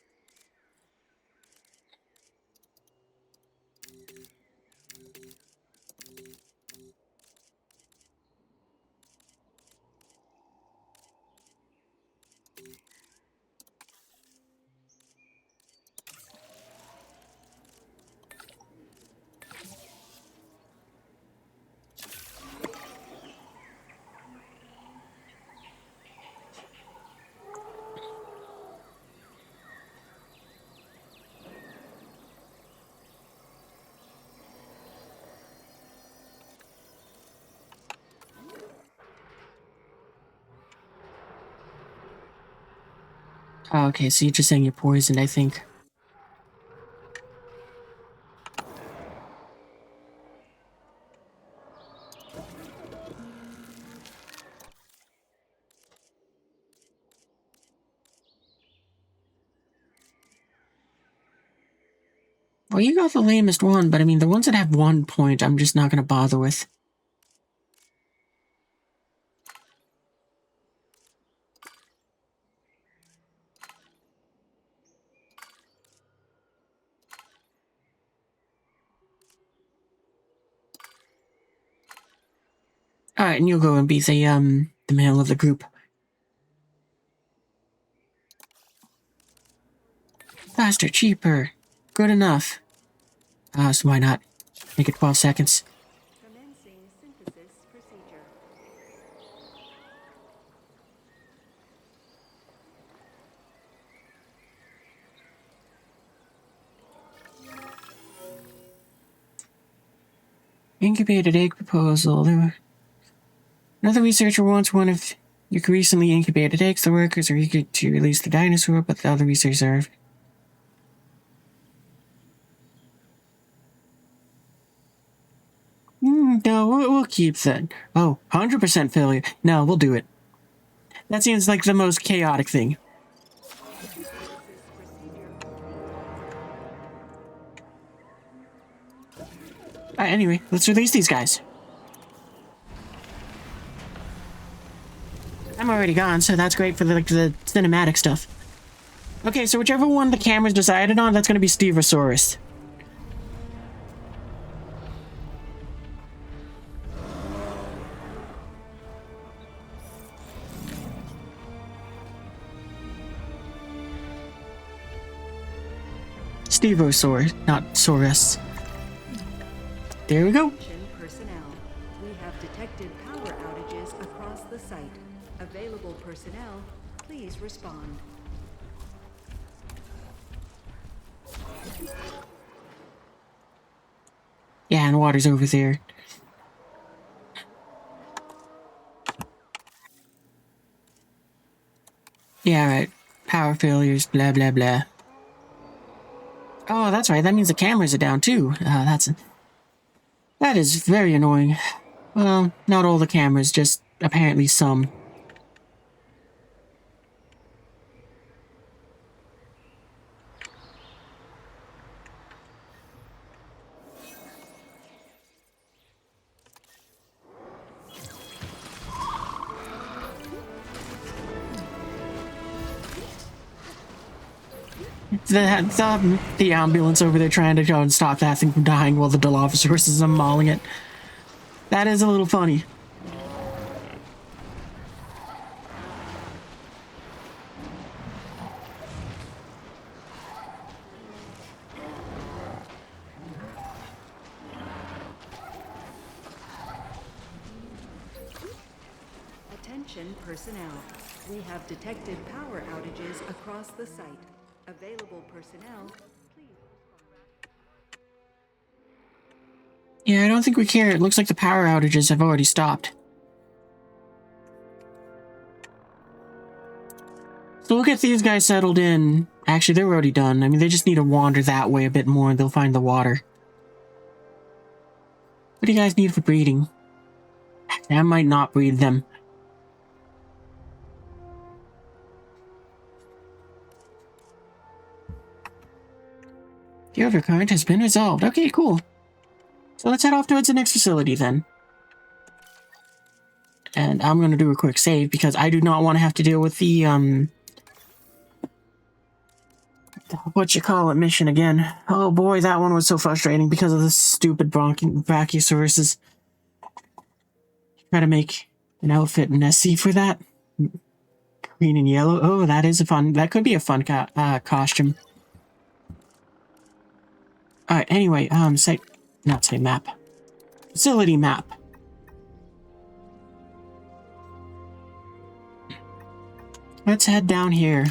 Oh, okay, so you're just saying you're poisoned, I think. Well, you got the lamest one, but I mean, the ones that have 1 point, I'm just not going to bother with. Alright, and you'll go and be the male of the group. Faster, cheaper. Good enough. So why not? Make it 12 seconds. Commencing synthesis procedure. Incubated egg proposal. Another researcher wants one of your recently incubated eggs. The workers are eager to release the dinosaur, but the other researchers are... No, we'll keep that. Oh, 100% failure. No, we'll do it. That seems like the most chaotic thing. Alright, anyway, let's release these guys. I'm already gone, so that's great for the cinematic stuff. Okay, so whichever one the camera's decided on, that's gonna be Stevosaurus. Stevosaurus, not Saurus. There we go. Attention personnel. We have detected power outages across the site. Available personnel, please respond. Yeah, and water's over there. Yeah, right. Power failures, blah, blah, blah. Oh, that's right. That means the cameras are down, too. That is very annoying. Well, not all the cameras, just apparently some. The ambulance over there trying to go and stop that thing from dying while the Dilophosaurus is mauling it. That is a little funny. Attention personnel. We have detected power outages across the site. Available personnel, please. Yeah, I don't think we care. It looks like the power outages have already stopped. So we'll get these guys settled in. Actually, they're already done. I mean, they just need to wander that way a bit more and they'll find the water. What do you guys need for breeding? I might not breed them. The overcurrent has been resolved. Okay, cool. So let's head off towards the next facility then. And I'm going to do a quick save because I do not want to have to deal with the, mission again. Oh boy, that one was so frustrating because of the stupid Brachiosauruses. Try to make an outfit necessary for that. Green and yellow. Oh, that could be a fun costume. Alright, anyway, map. Facility map. Let's head down here.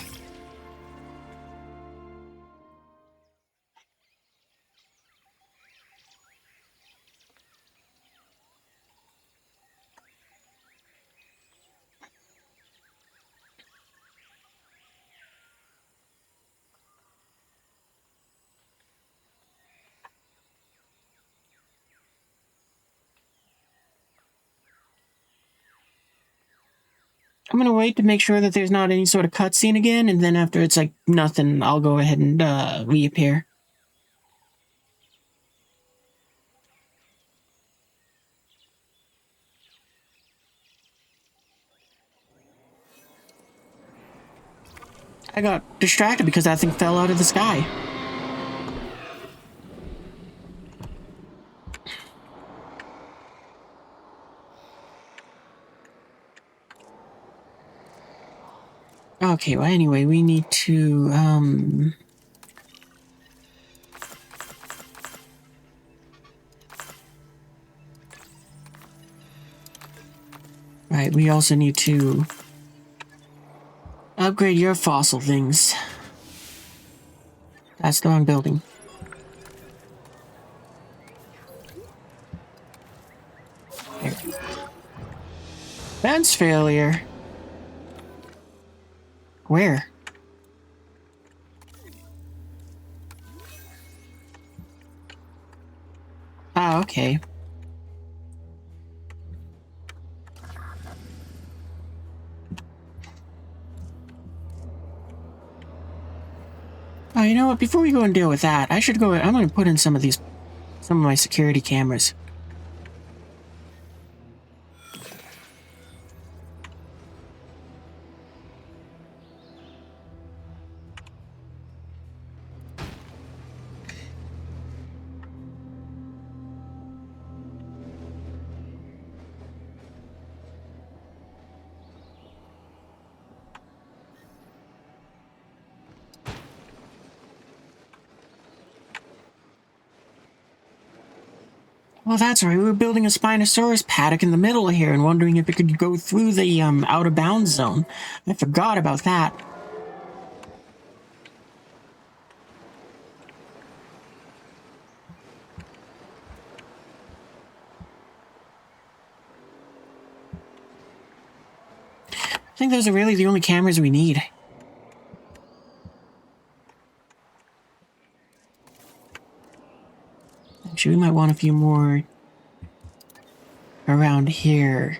I'm gonna wait to make sure that there's not any sort of cutscene again, and then after it's like nothing, I'll go ahead and reappear. I got distracted because that thing fell out of the sky. Okay, well anyway, we need to, Right, we also need to upgrade your fossil things. That's the wrong building. There. Fence failure. Where? Ah, okay. Oh, you know what? Before we go and deal with that, I should go. I'm going to put in some of my security cameras. Well, that's right. We were building a Spinosaurus paddock in the middle here and wondering if it could go through the out of bounds zone. I forgot about that. I think those are really the only cameras we need. Actually, we might want a few more around here.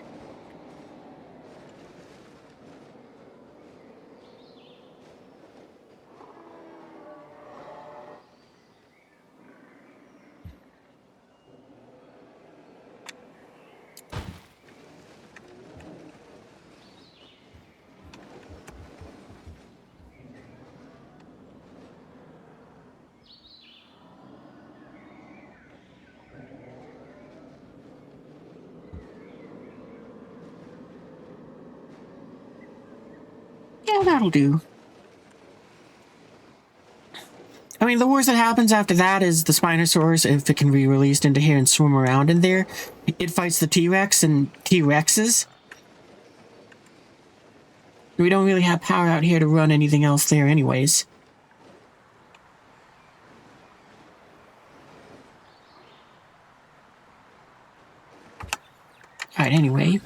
Yeah, that'll do. I mean, the worst that happens after that is the Spinosaurus, if it can be released into here and swim around in there, it fights the T-Rex and T-Rexes. We don't really have power out here to run anything else there anyways. Alright, anyway.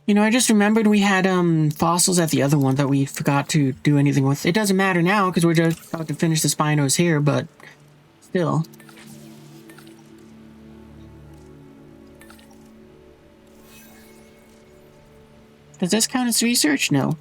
You know, I just remembered we had fossils at the other one that we forgot to do anything with. It doesn't matter now because we're just about to finish the Spinos here, but still. Does this count as research? No.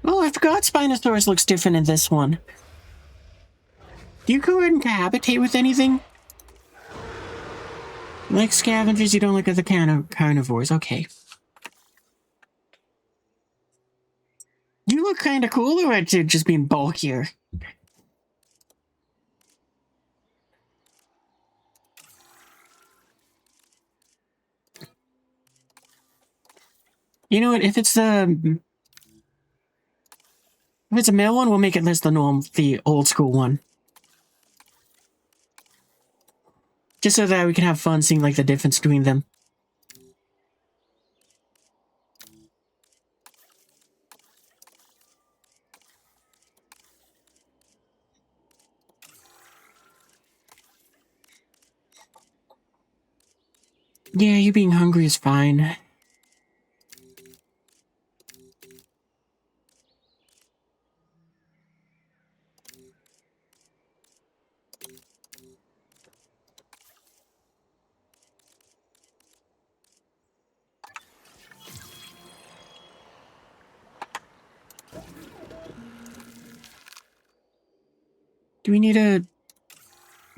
Oh, I forgot Spinosaurus looks different in this one. Do you go ahead and cohabitate with anything? Like scavengers, you don't like other carnivores. Okay. You look kind of cool, or just being bulkier? You know what? If it's a male one, we'll make it less the old school one. Just so that we can have fun seeing like the difference between them. Yeah, you being hungry is fine. Do we need a...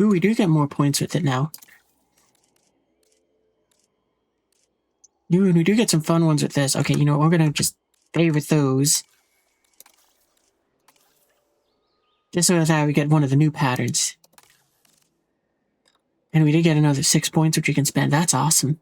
Ooh, we do get more points with it now. Ooh, and we do get some fun ones with this. Okay, you know what? We're gonna just favorite those. Just so that we get one of the new patterns. And we did get another 6 points, which we can spend. That's awesome.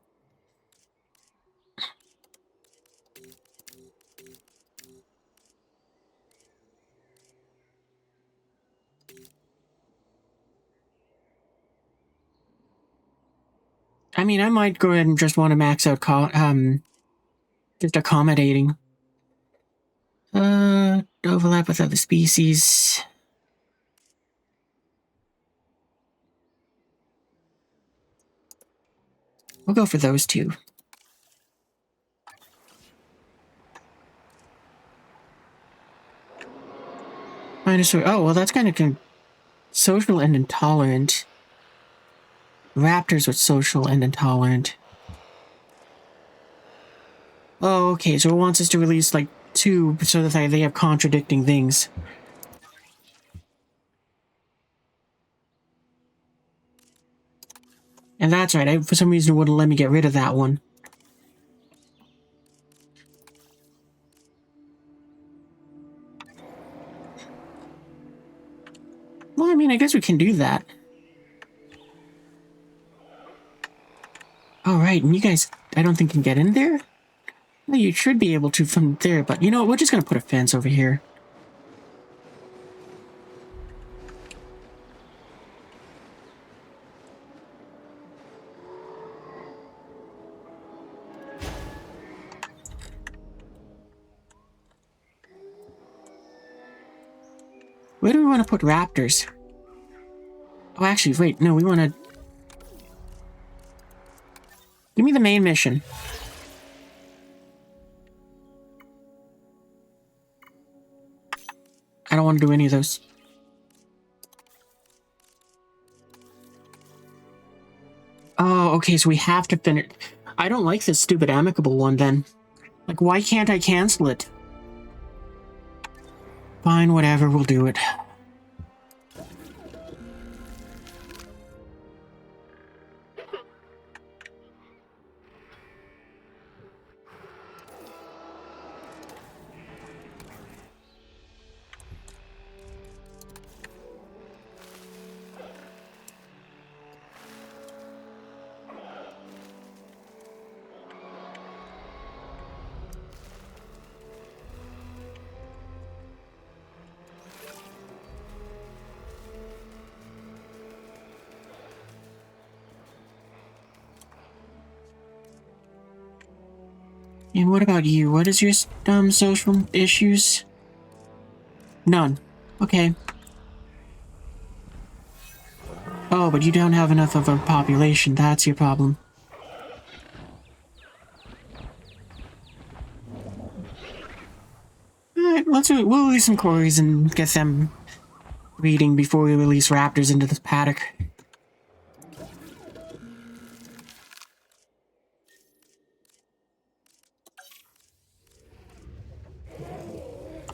I mean, I might go ahead and just want to max out just accommodating. Overlap with other species. We'll go for those two. Oh, well, that's kind of social and intolerant. Raptors with social and intolerant. Oh, okay, so it wants us to release, like, 2 so that they have contradicting things. And that's right, for some reason it wouldn't let me get rid of that one. Well, I mean, I guess we can do that. Alright, and you guys, I don't think can get in there? Well, you should be able to from there, but you know what, we're just gonna put a fence over here. Where do we want to put raptors? Oh, actually, wait, no, we want to... Give me the main mission. I don't want to do any of those. Oh, okay, so we have to finish... I don't like this stupid amicable one, then. Like, why can't I cancel it? Fine, whatever, we'll do it. And what about you? What is your social issues? None. Okay. Oh, but you don't have enough of a population. That's your problem. Alright, we'll release some quarries and get them breeding before we release raptors into this paddock.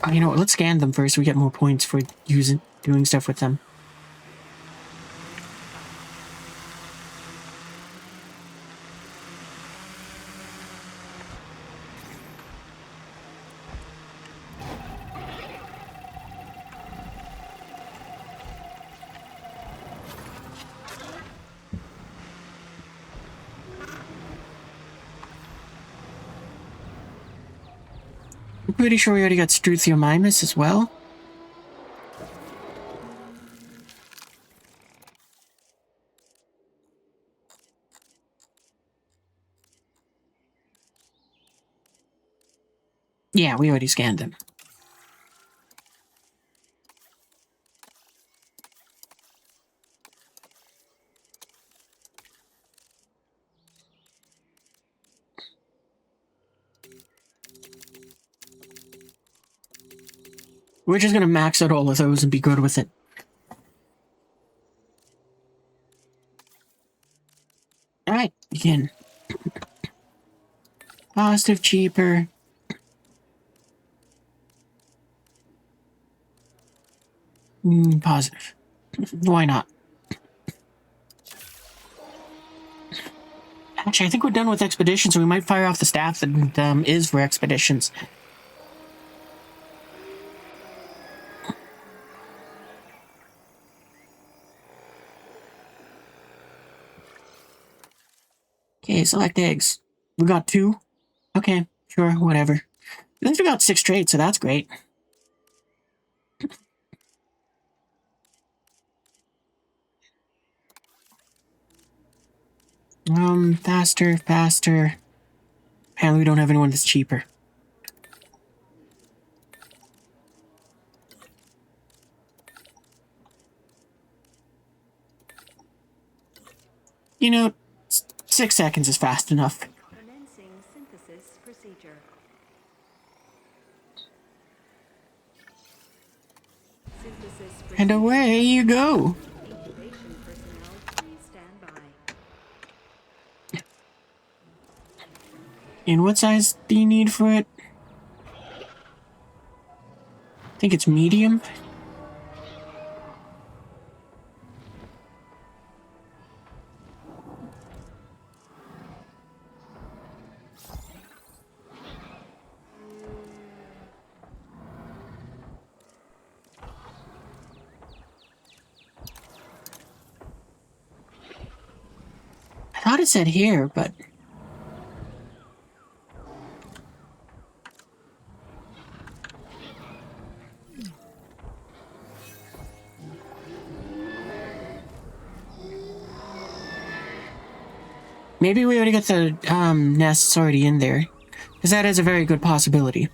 Oh, you know what? Let's scan them first so we get more points for doing stuff with them. pretty sure we already got Struthiomimus as well. Yeah, we already scanned them. We're just gonna max out all of those and be good with it. Alright, begin. Positive, cheaper. Positive. Why not? Actually, I think we're done with expeditions, so we might fire off the staff that is for expeditions. Okay, select eggs. We got 2. Okay, sure, whatever. At least we got 6 traits, so that's great. Faster, faster. Apparently we don't have anyone that's cheaper. You know, 6 seconds is fast enough. Commencing synthesis procedure. Synthesis And away you go. Incubation personnel, please stand by. And what size do you need for it? I think it's medium. I thought it said here, but... maybe we already got the nests already in there. Because that is a very good possibility.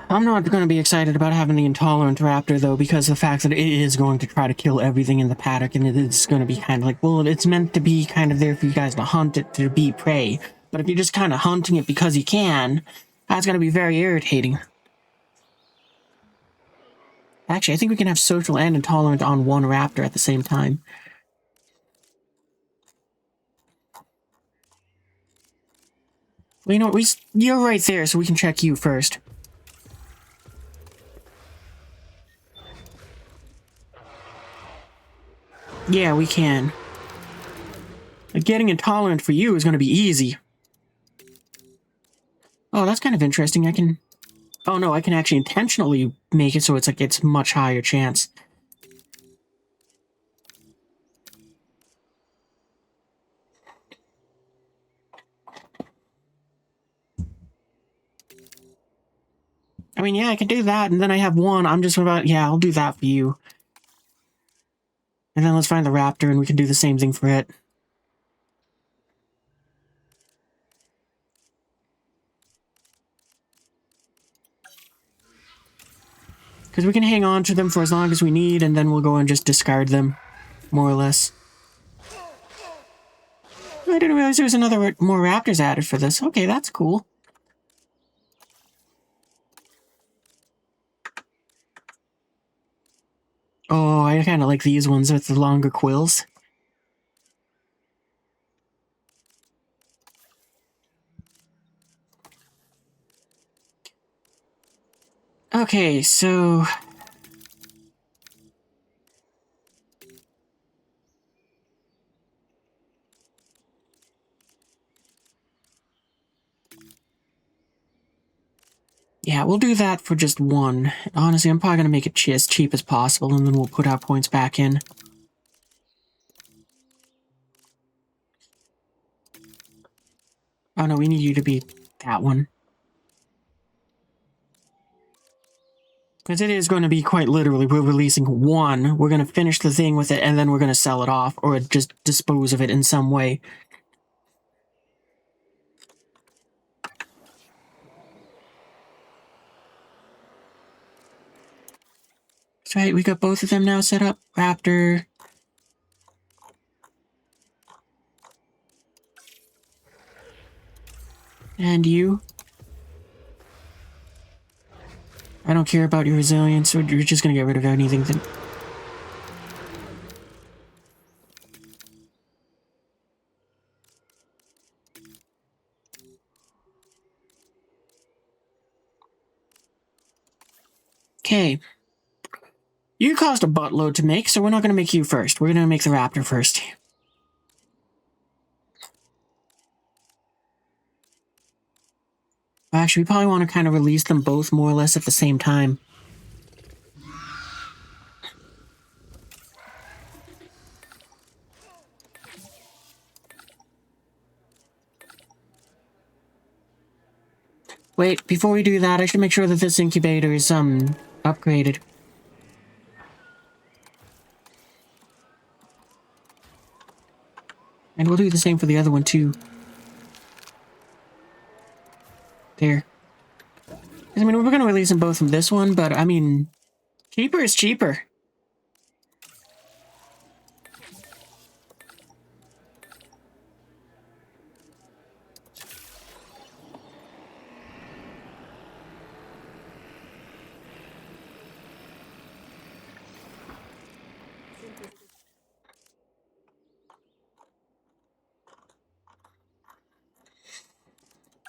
I'm not going to be excited about having the intolerant raptor, though, because of the fact that it is going to try to kill everything in the paddock, and it is going to be kind of like, well, it's meant to be kind of there for you guys to hunt it, to be prey. But if you're just kind of hunting it because you can, that's going to be very irritating. Actually, I think we can have social and intolerant on one raptor at the same time. Well, you know what, you're right there, so we can check you first. Yeah, we can. Like, getting intolerant for you is going to be easy. Oh, that's kind of interesting. I can... oh no, I can actually intentionally make it so it's like it's much higher chance. I mean, yeah, I can do that, and then I have 1. I'm just about... yeah, I'll do that for you. And then let's find the raptor, and we can do the same thing for it. Because we can hang on to them for as long as we need, and then we'll go and just discard them, more or less. I didn't realize there was more raptors added for this. Okay, that's cool. Oh, I kind of like these ones with the longer quills. Okay, so... Yeah, we'll do that for just one. Honestly, I'm probably going to make it as cheap as possible, and then we'll put our points back in. Oh no, we need you to be that one. Because it is going to be quite literally, we're releasing one, we're going to finish the thing with it, and then we're going to sell it off, or just dispose of it in some way. That's right, we got both of them now set up. Raptor. And you. I don't care about your resilience, or you're just going to get rid of anything that... Okay. You cost a buttload to make, so we're not going to make you first. We're going to make the Raptor first. Actually, we probably want to kind of release them both more or less at the same time. Wait, before we do that, I should make sure that this incubator is, upgraded. And we'll do the same for the other one, too. There. I mean, we're going to release them both from this one, but, I mean, cheaper is cheaper.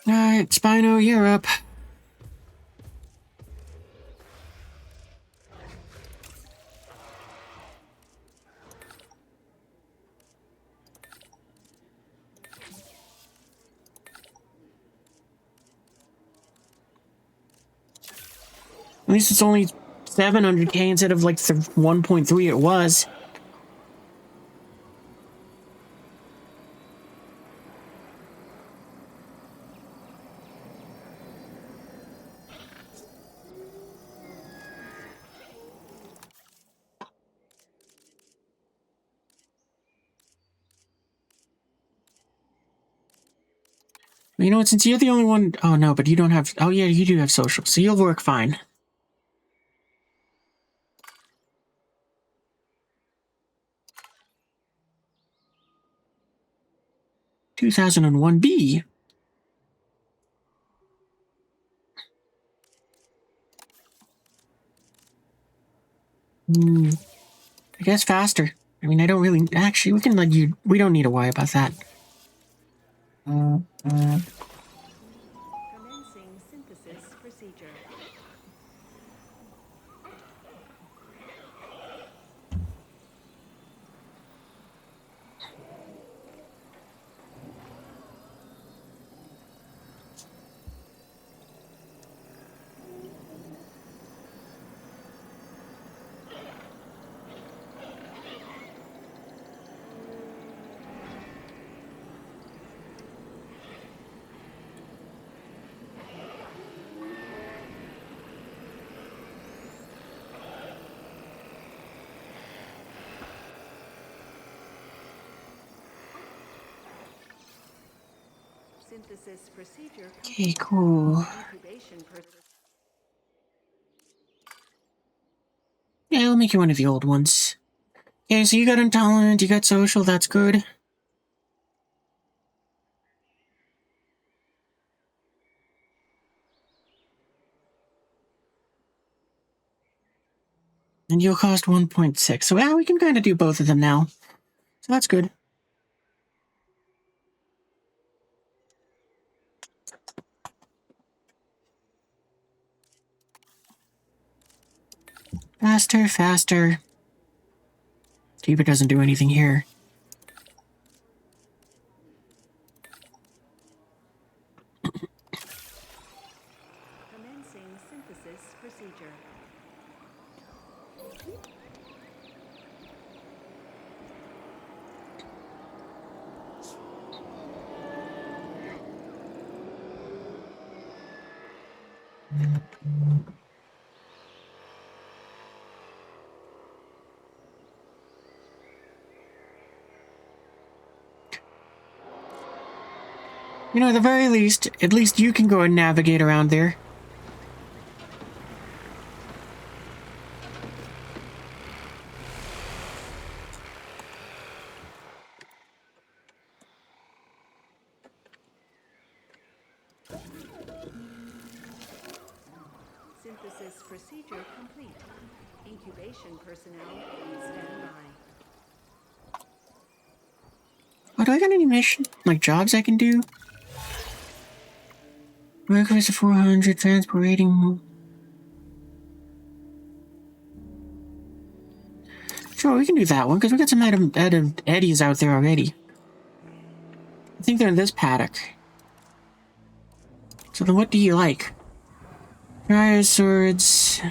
Alright, Spino, you're up. At least it's only 700k instead of like the 1.3 it was. You know what, since you're the only one... Oh, no, but you don't have... Oh, yeah, you do have social, so you'll work fine. (2001B). I guess faster. I mean, I don't really... Actually, we can let you... We don't need to worry about that. Commencing synthesis procedure. Synthesis procedure. Okay, cool. Incubation Yeah, we'll make you one of the old ones. Okay, so you got intolerant, you got social, that's good. And you'll cost 1.6. So, yeah, we can kind of do both of them now. So that's good. Faster, faster. Keeper doesn't do anything here. commencing Synthesis procedure. You know, at the very least, at least you can go and navigate around there. Synthesis procedure complete. Incubation personnel on standby. Oh, do I got any mission, like jobs I can do? Request of 400, transport rating. Sure, we can do that one, because we got some eddies out there already. I think they're in this paddock. So then what do you like? Fire swords.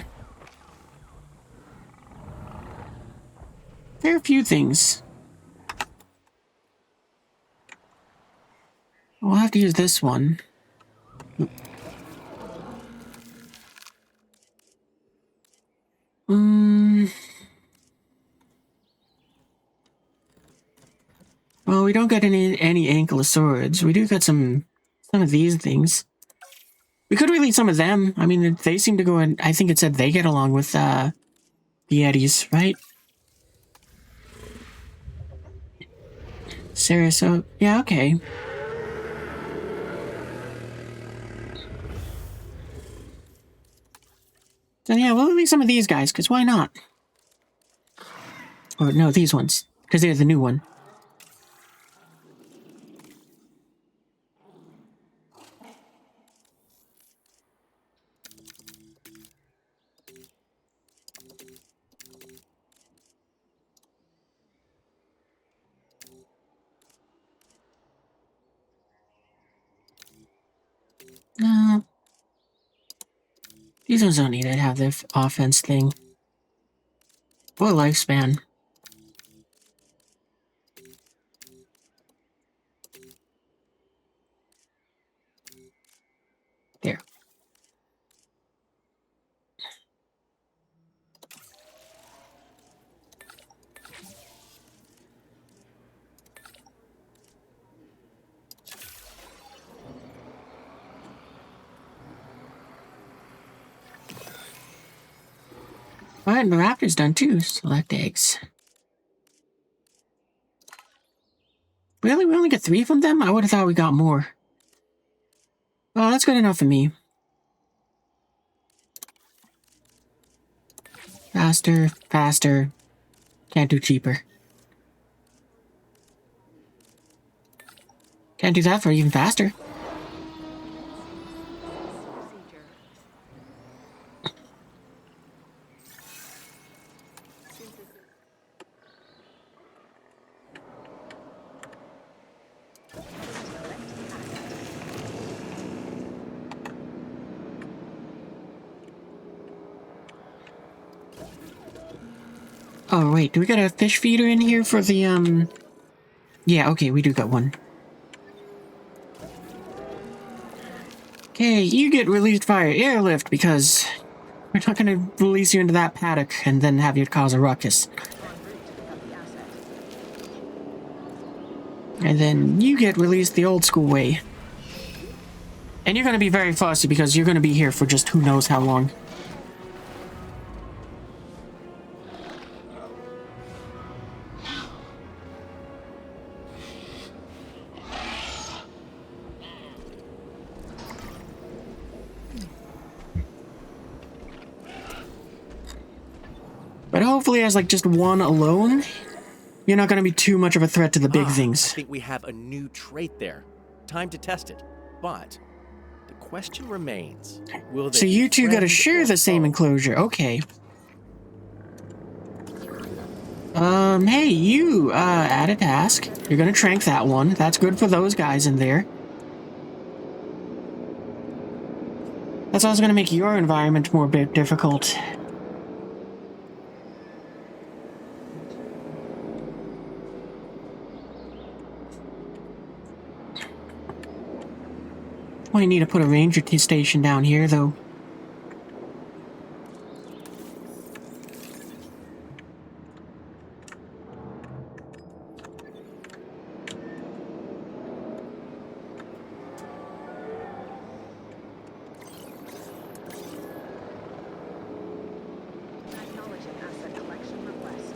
There are a few things. We'll have to use this one. Well, we don't get any ankylosaurids. We do get some of these things. We could release some of them. I mean, they seem to go in. I think it said they get along with the eddies, right? Sarah, so yeah, okay. So yeah, we'll release some of these guys, because why not? Or no, these ones, because they're the new one. No. These ones don't need to have their offense thing. Or lifespan. There. Alright, and the raptor's done too. Select eggs. Really? We only get 3 from them? I would have thought we got more. Well, that's good enough for me. Faster, faster. Can't do cheaper. Can't do that for even faster. Oh, wait, do we got a fish feeder in here for the, Yeah, okay, we do got one. Okay, you get released via airlift because we're not gonna release you into that paddock and then have you cause a ruckus. And then you get released the old school way. And you're gonna be very fussy because you're gonna be here for just who knows how long. But hopefully as like just one alone, you're not going to be too much of a threat to the big things. I think we have a new trait there. Time to test it. But the question remains, will they So you two got to share the same foe? enclosure. Okay. Hey, you, add a task. You're going to trank that one. That's good for those guys in there. That's also going to make your environment more bit difficult. Well, you need to put a ranger station down here, though. Acknowledging asset collection request.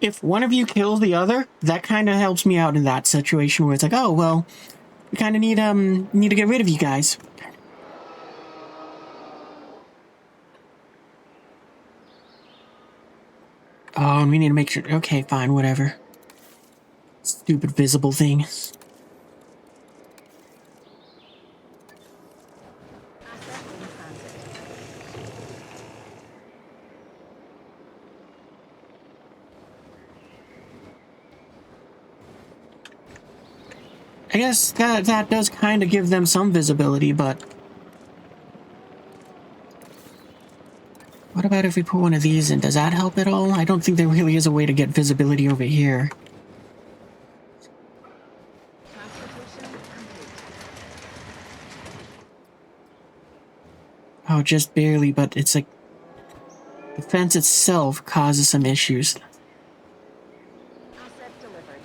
If one of you kills the other, that kind of helps me out in that situation where it's like, oh, well, we kind of need to get rid of you guys. Oh, and we need to make sure. Okay, fine, whatever. Stupid visible thing. Asset in transit. I guess that does kind of give them some visibility, but what about if we put one of these in? Does that help at all? I don't think there really is a way to get visibility over here. Transportation complete. Oh, just barely, but it's like the fence itself causes some issues. Asset delivered.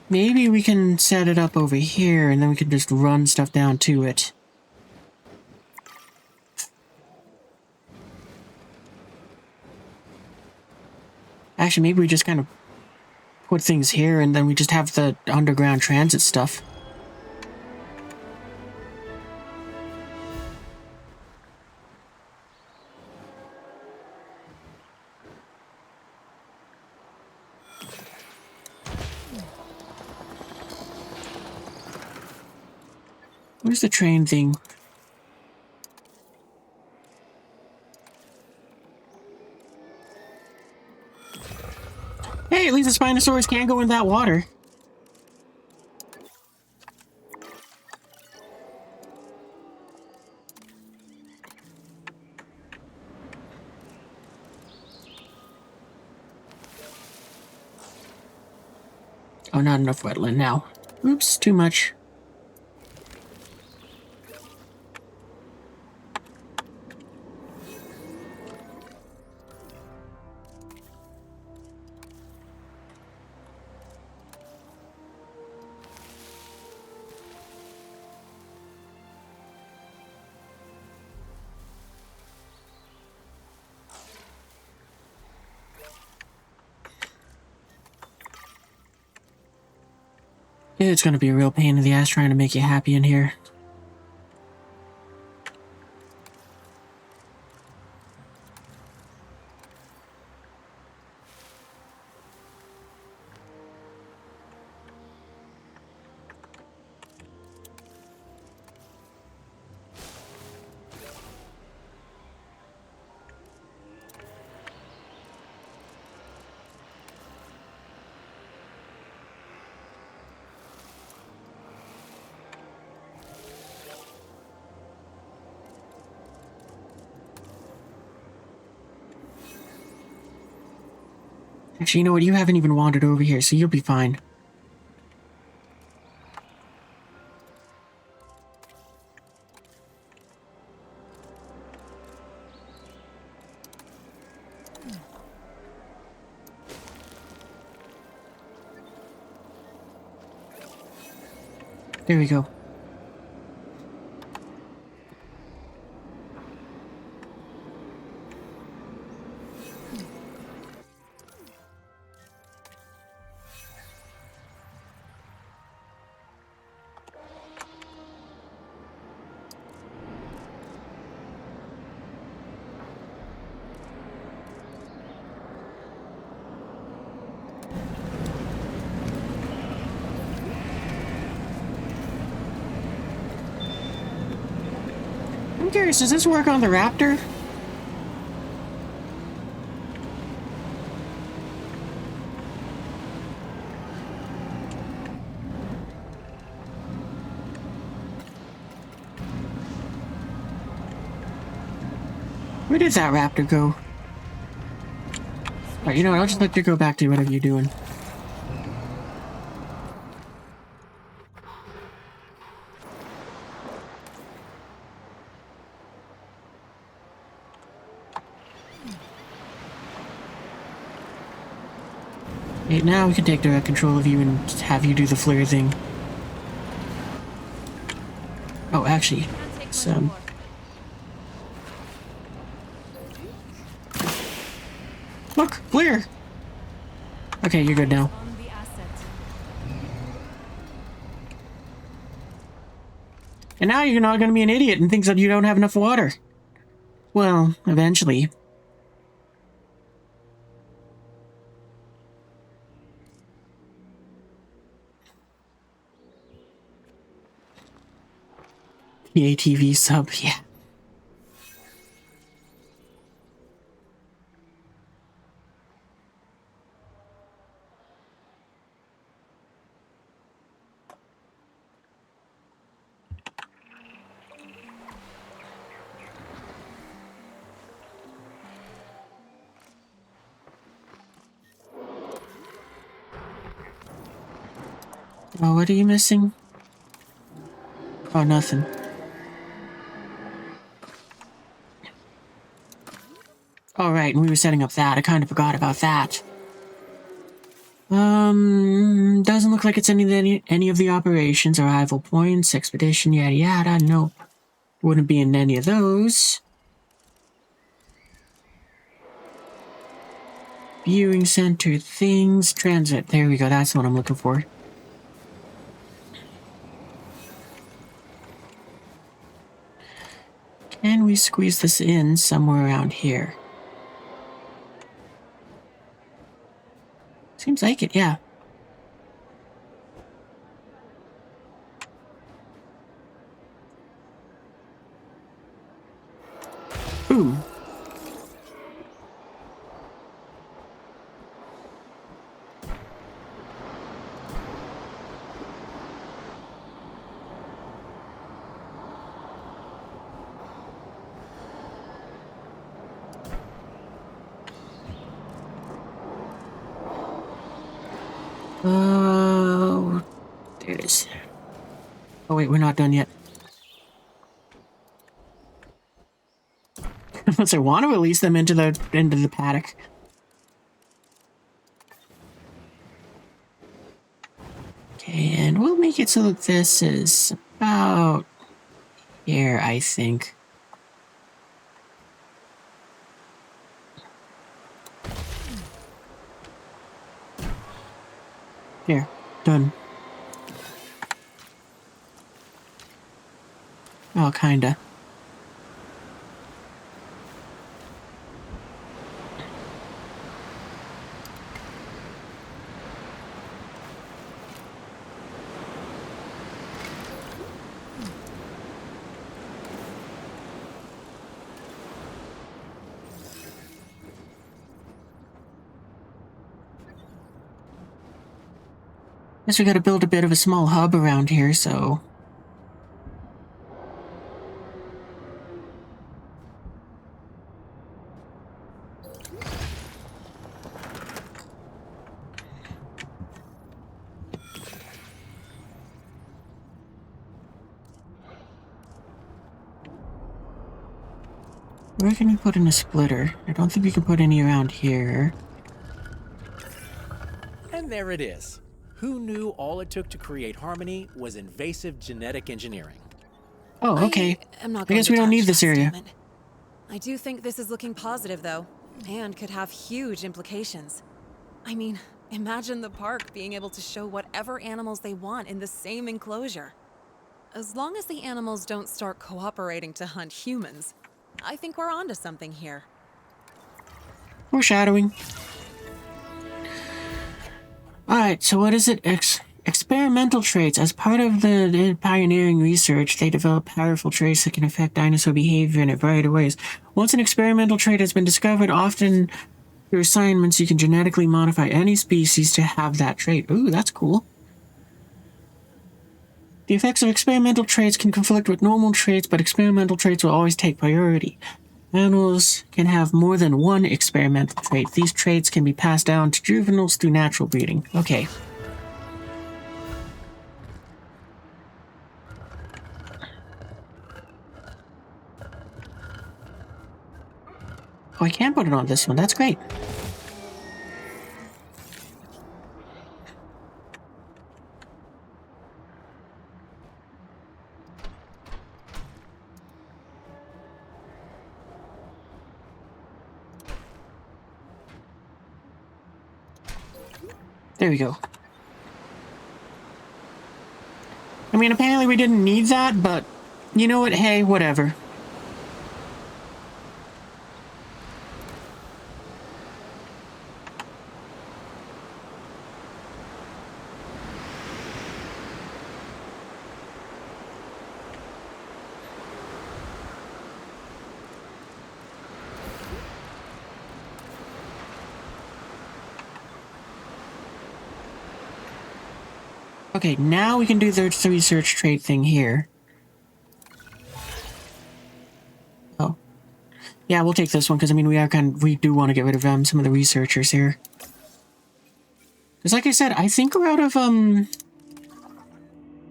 Maybe we can set it up over here, and then we can just run stuff down to it. Actually, maybe we just kind of put things here, and then we just have the underground transit stuff. Where's the train thing? Hey, at least the Spinosaurus can't go in that water. Oh, not enough wetland now. Oops, too much. It's gonna be a real pain in the ass trying to make you happy in here. Actually, you know what? You haven't even wandered over here, so you'll be fine. There we go. I'm curious, does this work on the Raptor? Where did that Raptor go? Alright, you know what, I'll just let you go back to whatever you're doing. Okay, now we can take direct control of you and have you do the flare thing. Oh, actually, it's, look, flare! Okay, you're good now. And now you're not gonna be an idiot and think that you don't have enough water. Well, eventually. The ATV sub, yeah. Oh, what are you missing? Oh, nothing. All right, and we were setting up that. I kind of forgot about that. Doesn't look like it's any of the operations, arrival points, expedition, yada yada. Nope. Wouldn't be in any of those. Viewing center things, transit. There we go, that's what I'm looking for. Can we squeeze this in somewhere around here? Seems like it, yeah. Boom. Oh, there it is. Oh wait, we're not done yet. Unless I want to release them into the paddock. Okay, and we'll make it so that this is about here, I think. Here, done. Oh, kinda. Guess we gotta build a bit of a small hub around here, so... Where can you put in a splitter? I don't think we can put any around here. And there it is. Who knew all it took to create harmony was invasive genetic engineering? Oh, okay. I guess we don't need this area. Statement. I do think this is looking positive, though, and could have huge implications. I mean, imagine the park being able to show whatever animals they want in the same enclosure. As long as the animals don't start cooperating to hunt humans, I think we're onto something here. Foreshadowing. Alright, so what is it? Experimental traits. As part of the pioneering research, they develop powerful traits that can affect dinosaur behavior in a variety of ways. Once an experimental trait has been discovered, often through assignments, you can genetically modify any species to have that trait. Ooh, that's cool. The effects of experimental traits can conflict with normal traits, but experimental traits will always take priority. Animals can have more than one experimental trait. These traits can be passed down to juveniles through natural breeding. Okay. Oh, I can put it on this one. That's great. There we go. I mean, apparently we didn't need that, but you know what? Hey, whatever. Okay, now we can do the research trait thing here. Oh. Yeah, we'll take this one, because, I mean, we do want to get rid of some of the researchers here. Because, like I said, I think we're out of,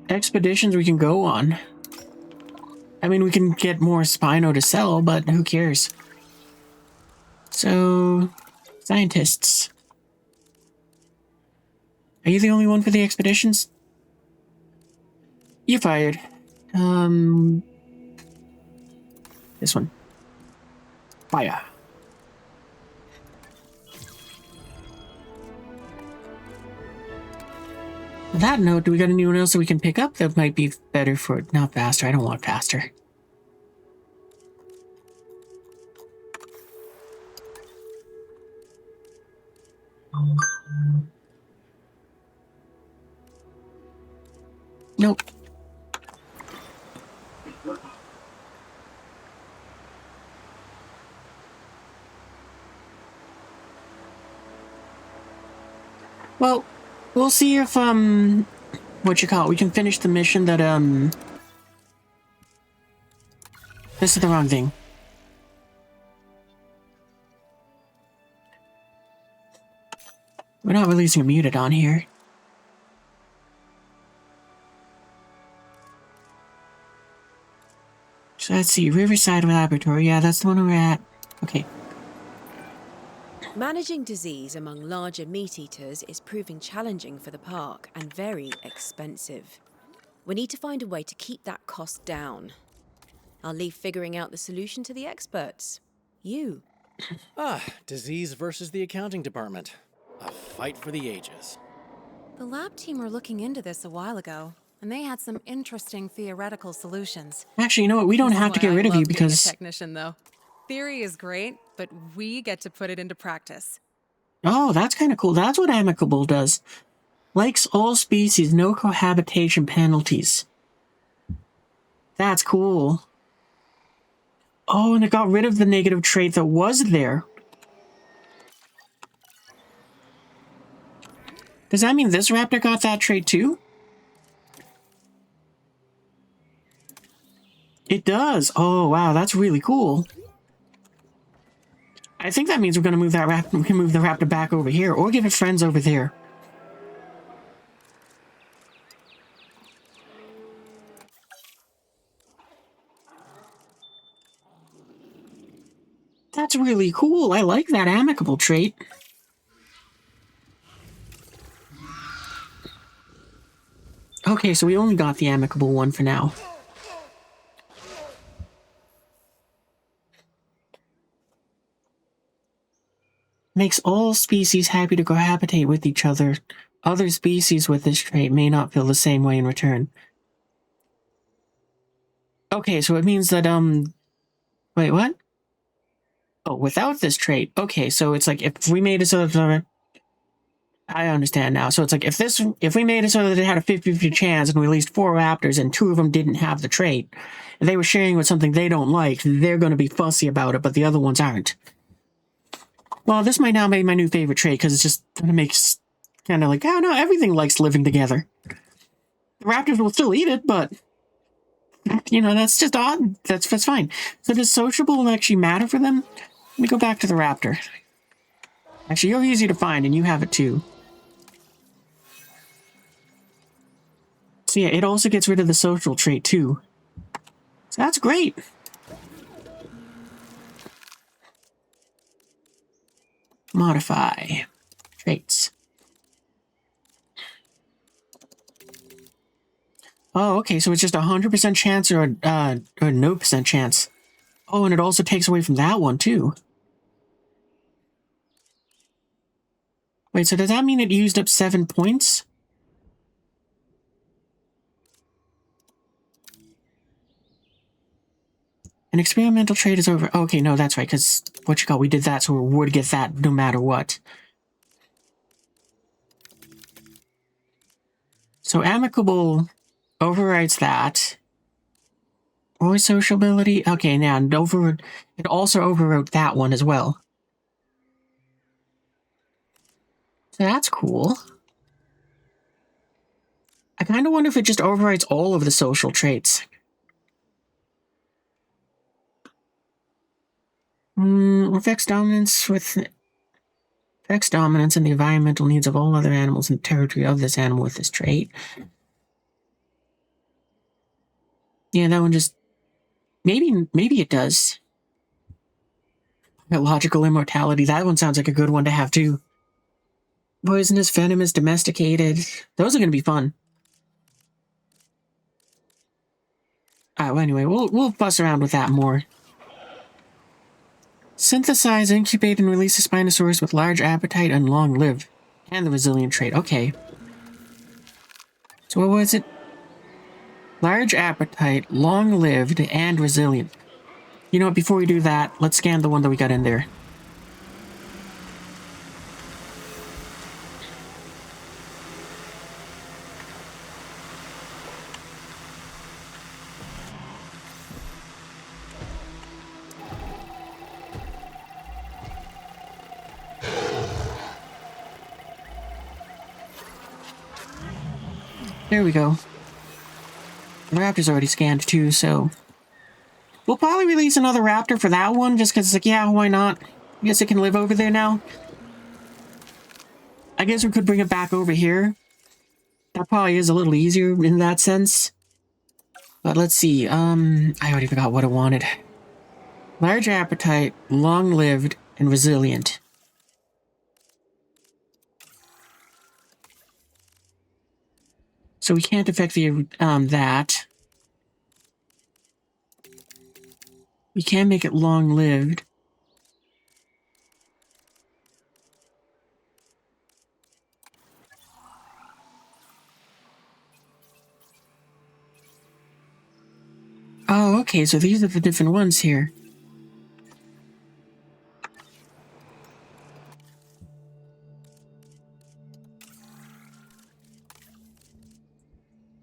expeditions we can go on. I mean, we can get more Spino to sell, but who cares? So, scientists. Are you the only one for the expeditions? You're fired. This one. Fire. On that note, do we got anyone else that we can pick up that might be better for... Not faster, I don't want faster. Nope. Well, we'll see if, what you call it, we can finish the mission that, this is the wrong thing. We're not releasing a muted on here. So let's see, Riverside Laboratory. Yeah, that's the one we're at. Okay. Managing disease among larger meat-eaters is proving challenging for the park and very expensive. We need to find a way to keep that cost down. I'll leave figuring out the solution to the experts. You. Disease versus the accounting department. A fight for the ages. The lab team were looking into this a while ago, and they had some interesting theoretical solutions. Actually, you know what? We don't have to get rid of you because... Being a technician, though. Theory is great, but we get to put it into practice. Oh, that's kind of cool. That's what Amicable does. Likes all species, no cohabitation penalties. That's cool. Oh, and it got rid of the negative trait that was there. Does that mean this raptor got that trait too? It does. Oh, wow, that's really cool. I think that means we're going to move that raptor. We can move the raptor back over here, or give it friends over there. That's really cool. I like that amicable trait. Okay, so we only got the amicable one for now. Makes all species happy to cohabitate with each other. Other species with this trait may not feel the same way in return. Okay, so it means that, wait, what? Oh, without this trait. Okay, so it's like if we made it so that I understand now. So it's like if we made it so that it had a 50-50 chance and we released 4 raptors and 2 of them didn't have the trait, and they were sharing with something they don't like, they're going to be fussy about it, but the other ones aren't. Well, this might now be my new favorite trait because it's just going to make kind of like, oh no, everything likes living together. The raptors will still eat it, but you know, that's just odd. That's fine. So does sociable actually matter for them? Let me go back to the raptor. Actually, you're easy to find and you have it too. So yeah, it also gets rid of the social trait too. So that's great. Modify. Traits. Oh, okay, so it's just 100% chance or no percent chance. Oh, and it also takes away from that one too. Wait, so does that mean it used up 7 points? An experimental trait is over. Oh, okay, no, that's right, because we did that, so we would get that no matter what. So amicable overrides that. Always sociability. Okay, now it also overwrote that one as well. So that's cool. I kind of wonder if it just overrides all of the social traits. Affects dominance and the environmental needs of all other animals in the territory of this animal with this trait. Yeah, that one just maybe it does. Logical immortality. That one sounds like a good one to have too. Poisonous, venomous, domesticated. Those are going to be fun. Well, anyway, we'll fuss around with that more. Synthesize, incubate, and release a Spinosaurus with large appetite and long live. And the resilient trait. Okay. So what was it? Large appetite, long-lived, and resilient. You know what, before we do that, let's scan the one that we got in there. There we go. The raptor's already scanned too, so... We'll probably release another raptor for that one, just because it's like, yeah, why not? I guess it can live over there now. I guess we could bring it back over here. That probably is a little easier in that sense. But let's see, I already forgot what I wanted. Large appetite, long-lived, and resilient. So we can't affect the, that. We can make it long-lived. Oh, okay, so these are the different ones here.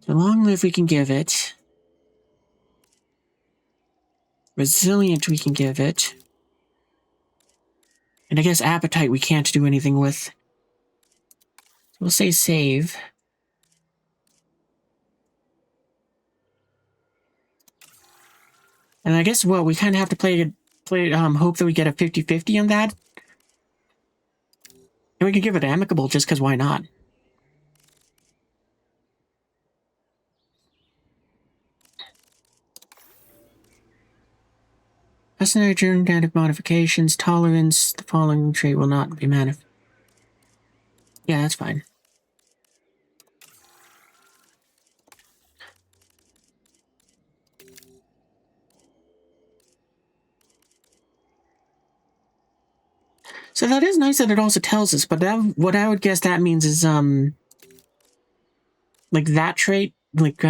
So long-lived we can give it. Resilient we can give it. And I guess appetite we can't do anything with. So we'll say save. And I guess, well, we kind of have to hope that we get a 50-50 on that. And we can give it amicable just because why not? Customary genetic modifications, tolerance, the following trait will not be manifest. Yeah, that's fine. So that is nice that it also tells us, but what I would guess that means is, like that trait, like,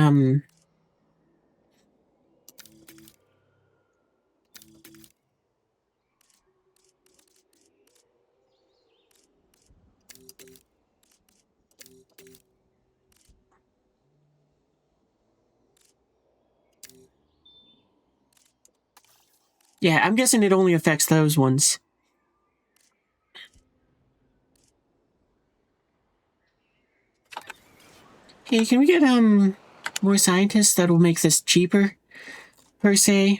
Yeah, I'm guessing it only affects those ones. Okay, can we get, more scientists that will make this cheaper, per se?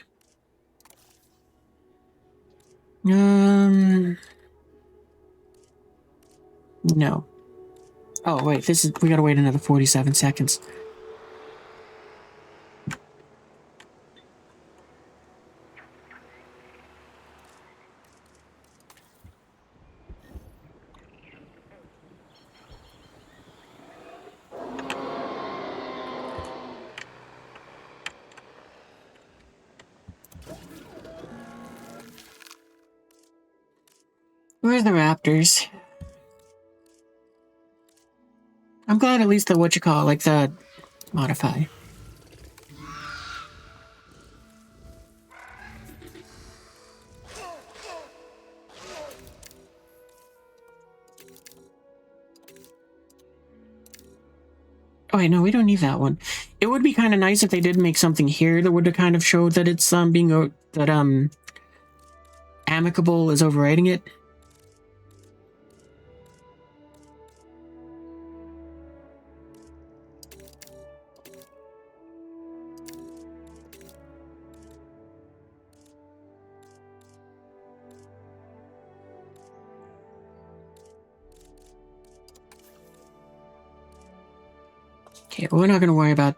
No. Oh, wait, we gotta wait another 47 seconds. Where's the raptors? I'm glad at least the like the modify. Oh wait, no, we don't need that one. It would be kind of nice if they did make something here that would have kind of showed that it's being that amicable is overriding it. Okay, but we're not going to worry about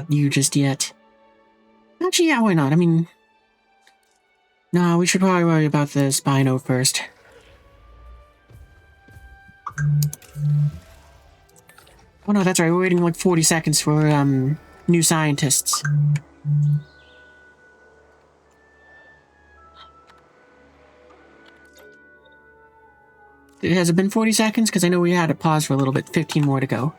you just yet. Actually, yeah, why not? I mean, no, we should probably worry about the Spino first. Oh no, that's right, we're waiting like 40 seconds for, new scientists. Has it been 40 seconds? Because I know we had to pause for a little bit. 15 more to go.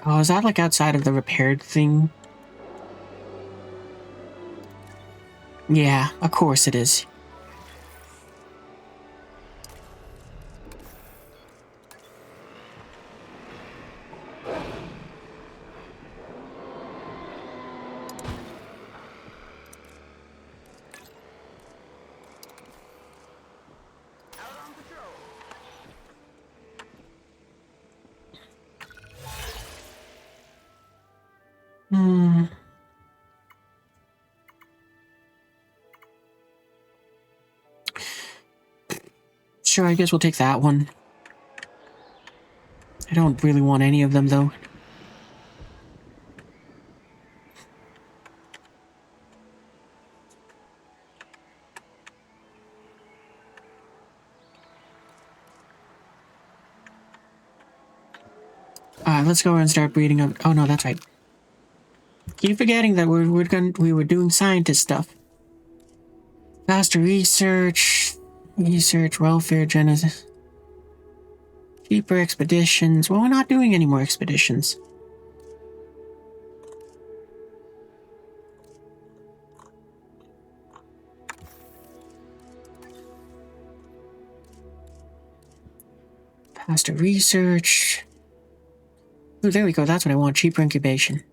Oh, is that like outside of the repaired thing? Yeah, of course it is. Sure, I guess we'll take that one. I don't really want any of them, though. Alright, let's go and start breeding up. Oh no, that's right. Keep forgetting that we were doing scientist stuff. Faster research, welfare, genesis. Cheaper expeditions. Well, we're not doing any more expeditions. Faster research. Oh, there we go. That's what I want. Cheaper incubation.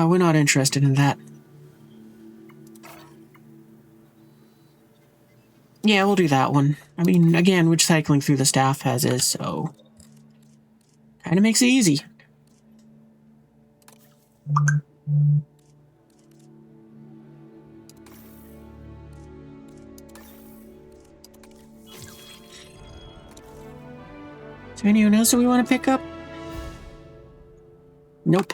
We're not interested in that. Yeah, we'll do that one. I mean, again, we're cycling through the staff as is, so... Kinda makes it easy. Is there anyone else that we want to pick up? Nope.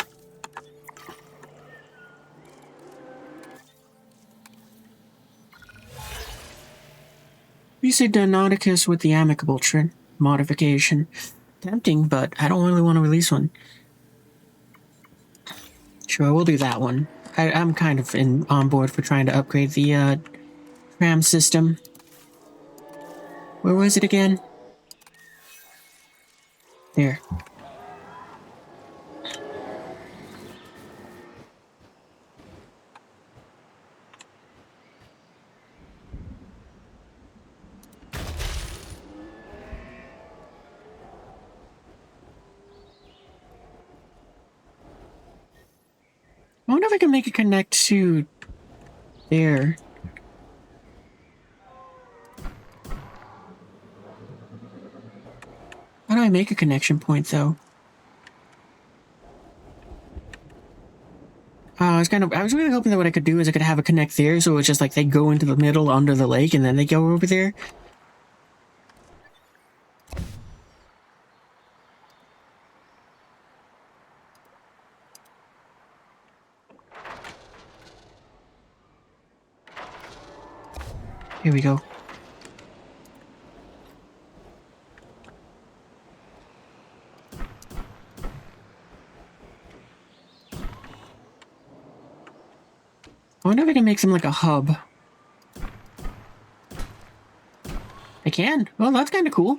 We said Nauticus with the amicable modification. Tempting, but I don't really want to release one. Sure, we'll do that one. I'm kind of on board for trying to upgrade the tram system. Where was it again? There. wonder if I can make it connect to there. How do I make a connection point, though? I was really hoping that what I could do is I could have a connect there, so it's just like they go into the middle under the lake and then they go over there. Here we go. I wonder if I can make them like a hub. I can. Well, that's kind of cool.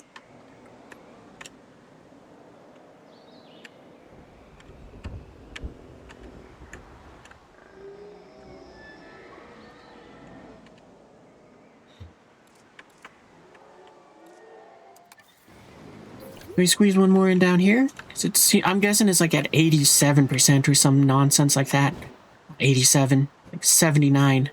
Can we squeeze one more in down here? I'm guessing it's like at 87% or some nonsense like that. 87, like 79.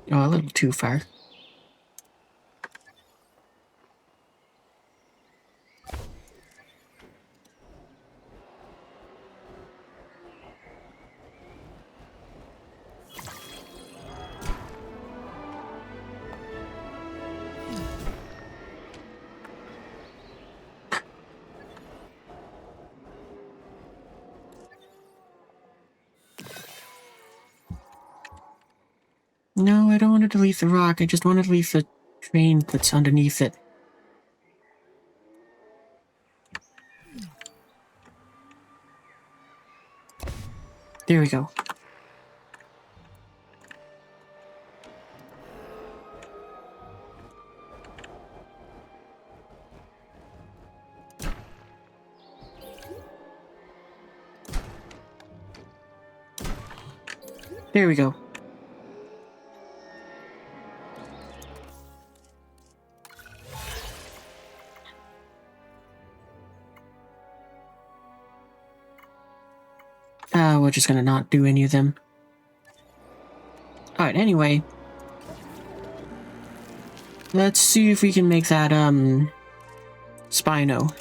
Oh, a little too far. No, I don't want to delete the rock. I just want to delete the train that's underneath it. There we go. There we go. We're just gonna not do any of them. Alright, anyway. Let's see if we can make that, Spino.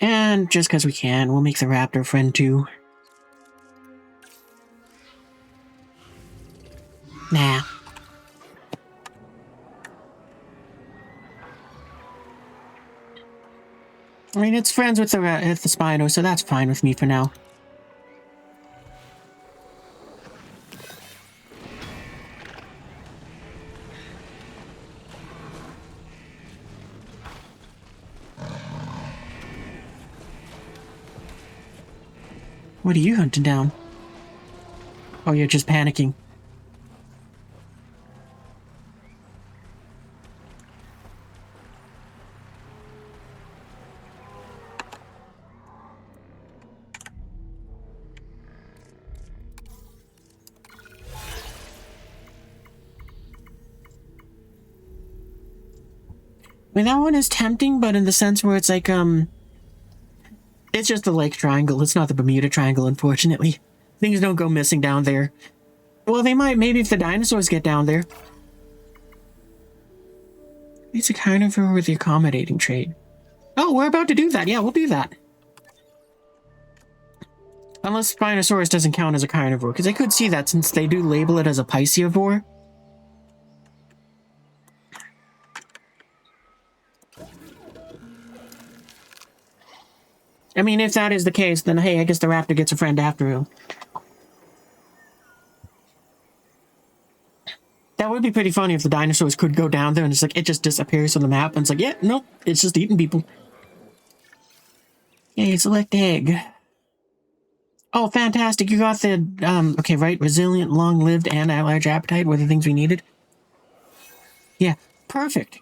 And just because we can, we'll make the raptor friend too. Nah. I mean, it's friends with the Spino, so that's fine with me for now. What are you hunting down? Oh, you're just panicking. I mean, that one is tempting, but in the sense where it's like, it's just the Lake Triangle. It's not the Bermuda Triangle, unfortunately. Things don't go missing down there. Well, they might, maybe if the dinosaurs get down there. It's a carnivore with the accommodating trait. Oh, we're about to do that. Yeah, we'll do that. Unless Spinosaurus doesn't count as a carnivore, because I could see that since they do label it as a piscivore. I mean, if that is the case, then hey, I guess the raptor gets a friend after him. That would be pretty funny if the dinosaurs could go down there and it's like, it just disappears from the map and it's like, yeah, nope, it's just eating people. Yay, select egg. Oh, fantastic. You got the, okay, right, resilient, long-lived, and a large appetite were the things we needed. Yeah, perfect.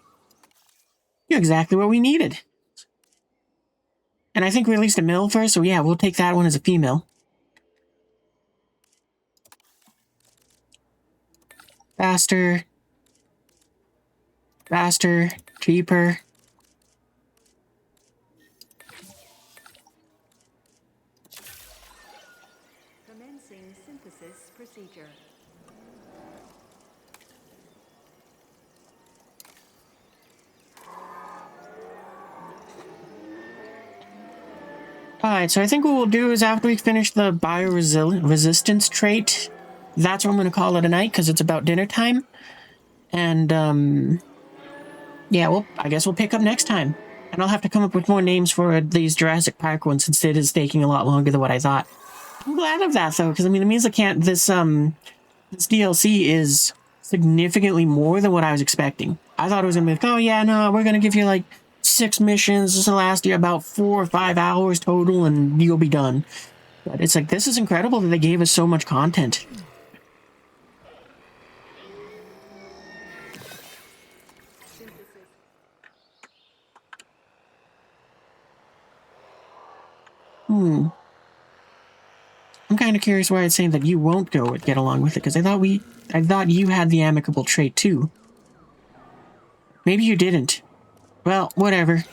You're exactly what we needed. And I think we released a male first, so yeah, we'll take that one as a female. Faster. Faster. Cheaper. Commencing synthesis procedure. Alright, so I think what we'll do is after we finish the bio-resistance trait, that's what I'm going to call it a night, because it's about dinner time. And, yeah, well, I guess we'll pick up next time. And I'll have to come up with more names for these Jurassic Park ones, since it is taking a lot longer than what I thought. I'm glad of that, though, because, I mean, it means this DLC is significantly more than what I was expecting. I thought it was going to be like, oh, yeah, no, we're going to give you, like, 6 missions. This will last you about 4 or 5 hours total, and you'll be done. But it's like, this is incredible that they gave us so much content. I'm kind of curious why it's saying that you won't go and get along with it, because I thought you had the amicable trait too. Maybe you didn't. Well, whatever.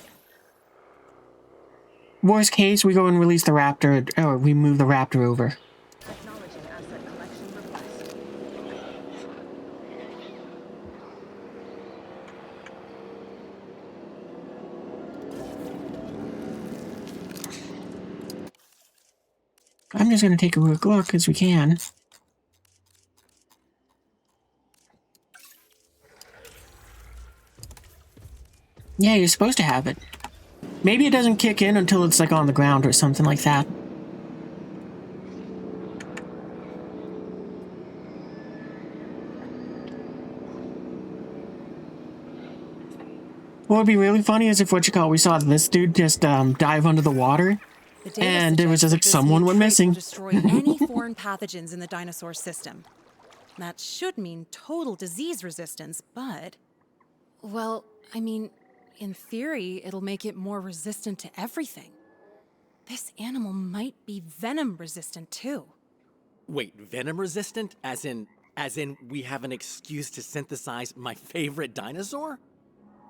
Worst case, we go and release the raptor, or we move the raptor over. Acknowledging asset collection request. I'm just going to take a quick look as we can. Yeah, you're supposed to have it. Maybe it doesn't kick in until it's like on the ground or something like that. What would be really funny is if we saw this dude just dive under the water, and it was just like someone went missing. Destroy any foreign pathogens in the dinosaur system. That should mean total disease resistance, but... Well, I mean, in theory, it'll make it more resistant to everything. This animal might be venom resistant too. Wait, venom resistant? As in we have an excuse to synthesize my favorite dinosaur?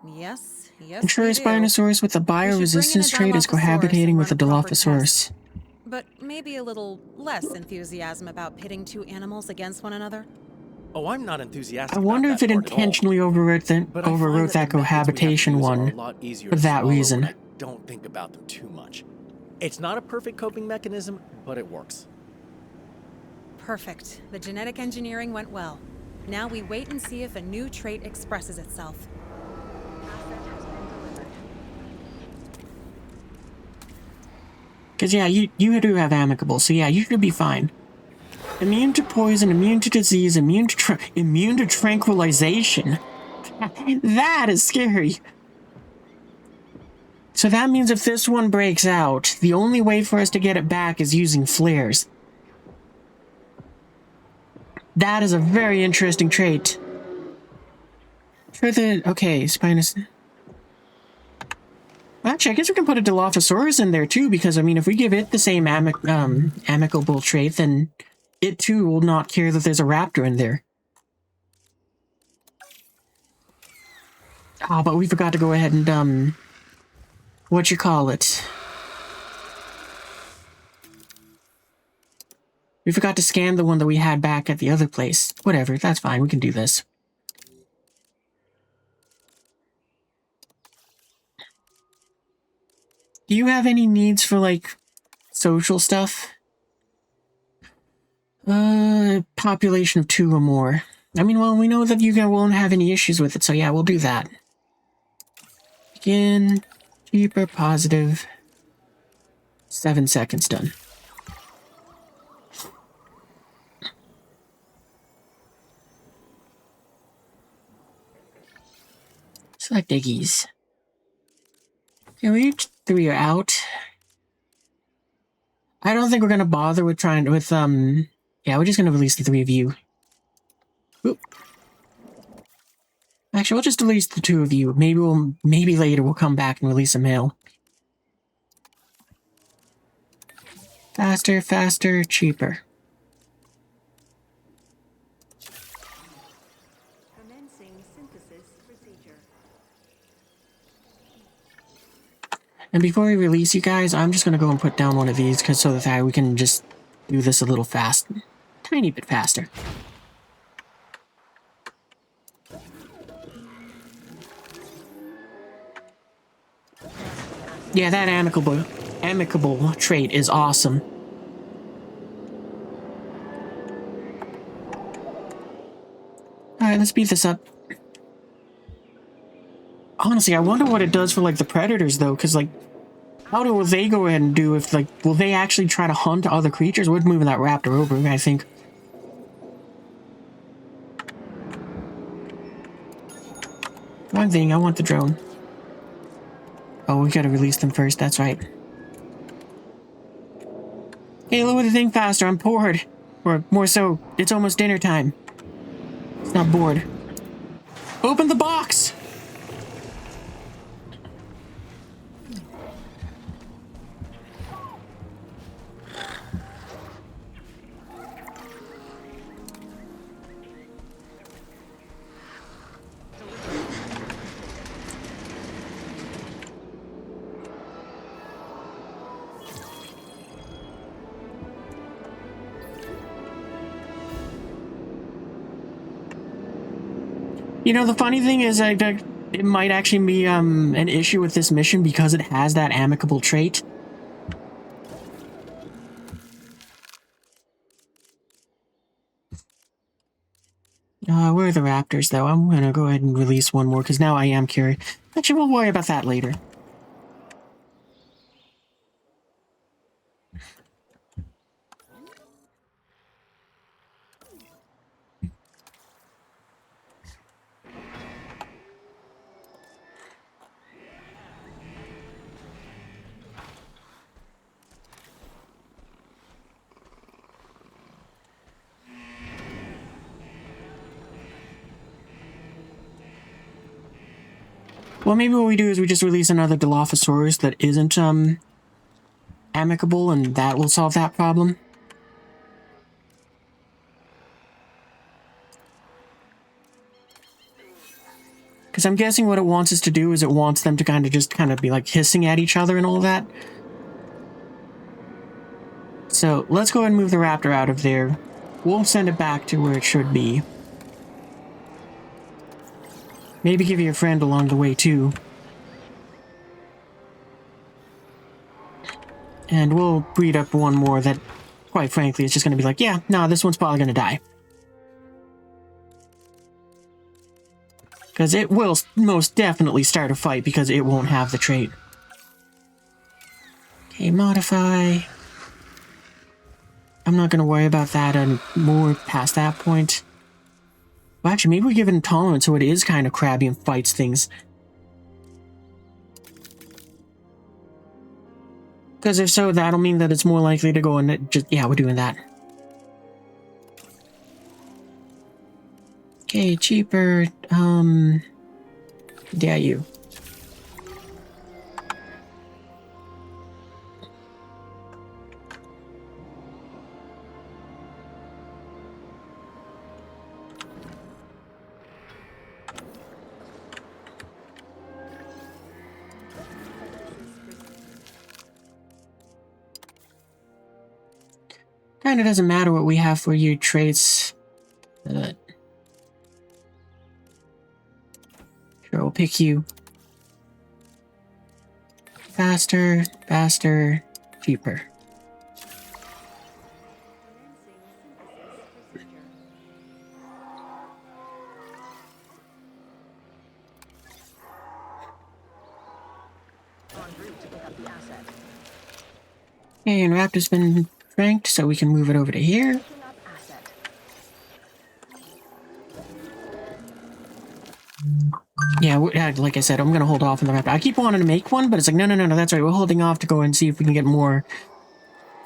Yes, yes. Ensure Spinosaurus with the bioresistance trait is cohabitating with the Dilophosaurus. But maybe a little less enthusiasm about pitting 2 animals against one another. Oh, I'm not enthusiastic. I wonder if it intentionally overwrote that cohabitation one for that reason. I don't think about them too much. It's not a perfect coping mechanism, but it works. Perfect. The genetic engineering went well. Now we wait and see if a new trait expresses itself. Because, yeah, you do have amicable, so yeah, you should be fine. Immune to poison, immune to disease, immune to tranquilization. That is scary. So that means if this one breaks out, the only way for us to get it back is using flares. That is a very interesting trait. Okay, Spinus... Actually, I guess we can put a Dilophosaurus in there too, because, I mean, if we give it the same amicable trait, then it too will not care that there's a raptor in there. Oh, but we forgot to go ahead and, what you call it? We forgot to scan the one that we had back at the other place. Whatever, that's fine, we can do this. Do you have any needs for, like, social stuff? Population of 2 or more. I mean, well, we know that you won't have any issues with it, so yeah, we'll do that. Begin. Cheaper, positive. 7 seconds, done. Select Iggy's. Okay, we 3 are out. I don't think we're gonna bother with yeah, we're just gonna release the 3 of you. Oop. Actually, we'll just release the 2 of you. Maybe later we'll come back and release a male. Faster, faster, cheaper. Commencing synthesis procedure. And before we release you guys, I'm just gonna go and put down one of these so that we can just do this a little tiny bit faster. Yeah, that amicable trait is awesome. Alright, let's beat this up. Honestly, I wonder what it does for, like, the predators, though, because, like, how will they go ahead and do if, like, will they actually try to hunt other creatures? We're moving that raptor over, I think. Wrong thing, I want the drone. Oh, we gotta release them first, that's right. Hey, lower the thing faster, I'm bored. Or, more so, it's almost dinner time. It's not bored. Open the box! You know, the funny thing is, it might actually be an issue with this mission because it has that amicable trait. Where are the raptors, though? I'm gonna go ahead and release one more, because now I am curious. Actually, we'll worry about that later. Well, maybe what we do is we just release another Dilophosaurus that isn't, amicable, and that will solve that problem. Because I'm guessing what it wants us to do is it wants them to kind of be, like, hissing at each other and all that. So, let's go ahead and move the raptor out of there. We'll send it back to where it should be. Maybe give you a friend along the way, too. And we'll breed up one more that, quite frankly, is just going to be like, yeah, no, this one's probably going to die. Because it will most definitely start a fight because it won't have the trait. Okay, modify. I'm not going to worry about that anymore past that point. Well, actually, maybe we give it intolerance so it is kind of crabby and fights things. Because if so, that'll mean that it's more likely to go and just... Yeah, we're doing that. Okay, cheaper. Yeah, you. Kinda doesn't matter what we have for you traits. Sure, we'll pick you. Faster, faster, cheaper. Okay, and Raptor's been ranked, so we can move it over to here. Yeah, like I said, I'm gonna hold off on the raptor. I keep wanting to make one, but it's like, no, that's right. We're holding off to go and see if we can get more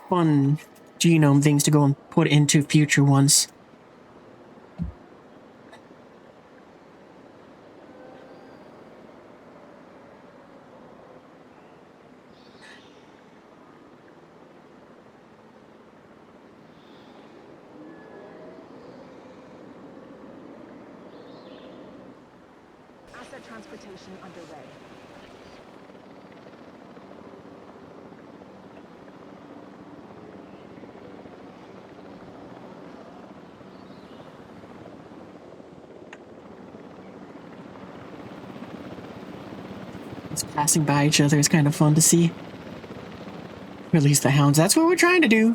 fun genome things to go and put into future ones. Asset transportation underway. It's passing by each other is kind of fun to see. Release the hounds. That's what we're trying to do.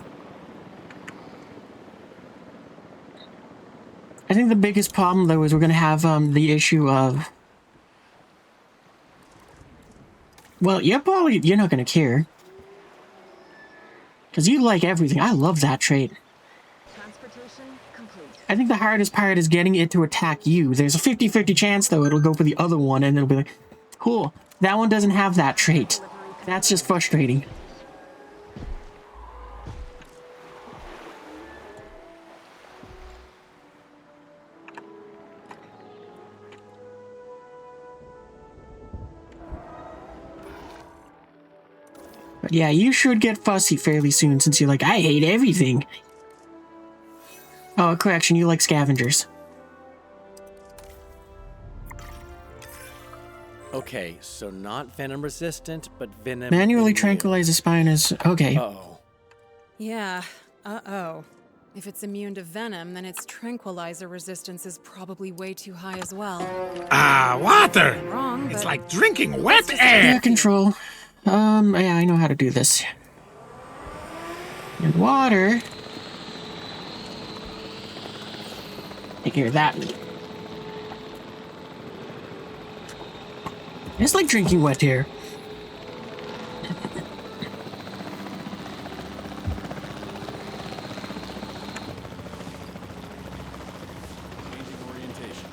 I think the biggest problem, though, is we're going to have the issue of... Well, you're not going to care. Because you like everything. I love that trait. Transportation complete. I think the hardest part is getting it to attack you. There's a 50-50 chance, though, it'll go for the other one, and it'll be like, cool, that one doesn't have that trait. That's just frustrating. But yeah, you should get fussy fairly soon, since you're like, I hate everything. Oh, correction, you like scavengers. Okay, so not venom resistant, but venom Manually immune. tranquilize the spine is... Okay. Uh-oh. Yeah, uh-oh. If it's immune to venom, then its tranquilizer resistance is probably way too high as well. Water! Wrong, It's but like drinking wet Yeah, air! control. Yeah, I know how to do this. And water. Take care of that. It's like drinking wet air. Changing orientation.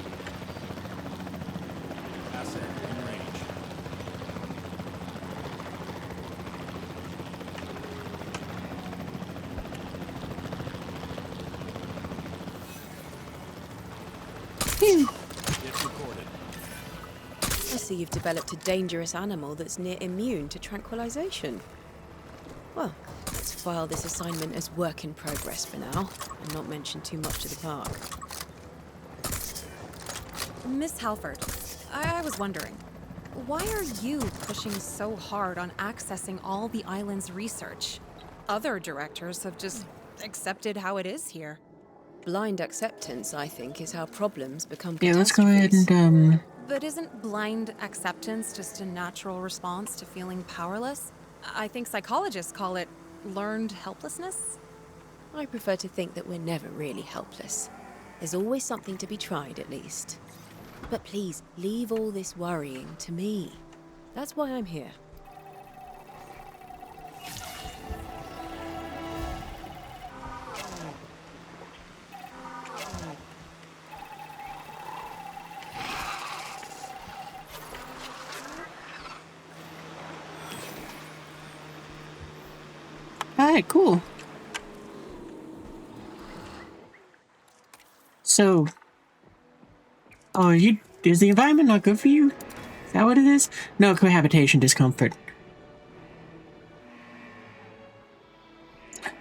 Asset in range. Phew. Hit recorded. I see you've developed a dangerous animal that's near immune to tranquilization. Well, let's file this assignment as work in progress for now, and not mention too much to the park. Miss Halford, I was wondering, why are you pushing so hard on accessing all the island's research? Other directors have just accepted how it is here. Blind acceptance, I think, is how problems become Yeah, let's go ahead catastrophes. and, But isn't blind acceptance just a natural response to feeling powerless? I think psychologists call it learned helplessness. I prefer to think that we're never really helpless. There's always something to be tried, at least. But please, leave all this worrying to me. That's why I'm here. Alright, cool. So... Oh, is the environment not good for you? Is that what it is? No, cohabitation discomfort.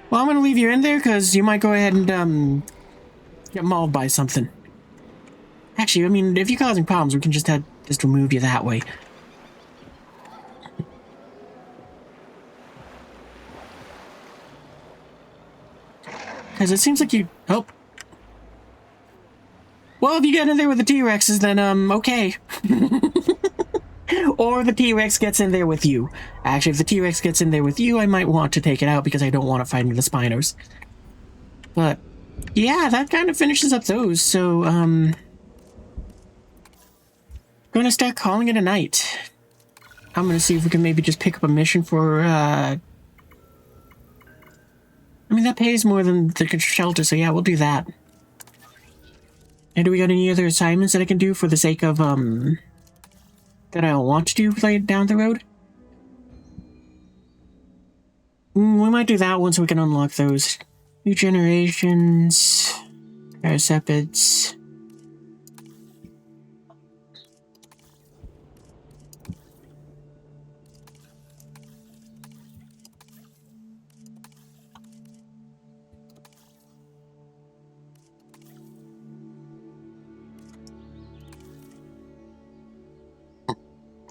Well, I'm gonna leave you in there, because you might go ahead and, get mauled by something. Actually, I mean, if you're causing problems, we can just remove you that way. Because it seems like you... Oh. Well, if you get in there with the T-Rexes, then, okay. Or the T-Rex gets in there with you. Actually, if the T-Rex gets in there with you, I might want to take it out because I don't want to fight the Spinos. But, yeah, that kind of finishes up those, so, gonna start calling it a night. I'm gonna see if we can maybe just pick up a mission for, I mean, that pays more than the shelter, so yeah, we'll do that. And do we got any other assignments that I can do for the sake of, that I want to do later down the road. We might do that once we can unlock those. New generations, paraseptids.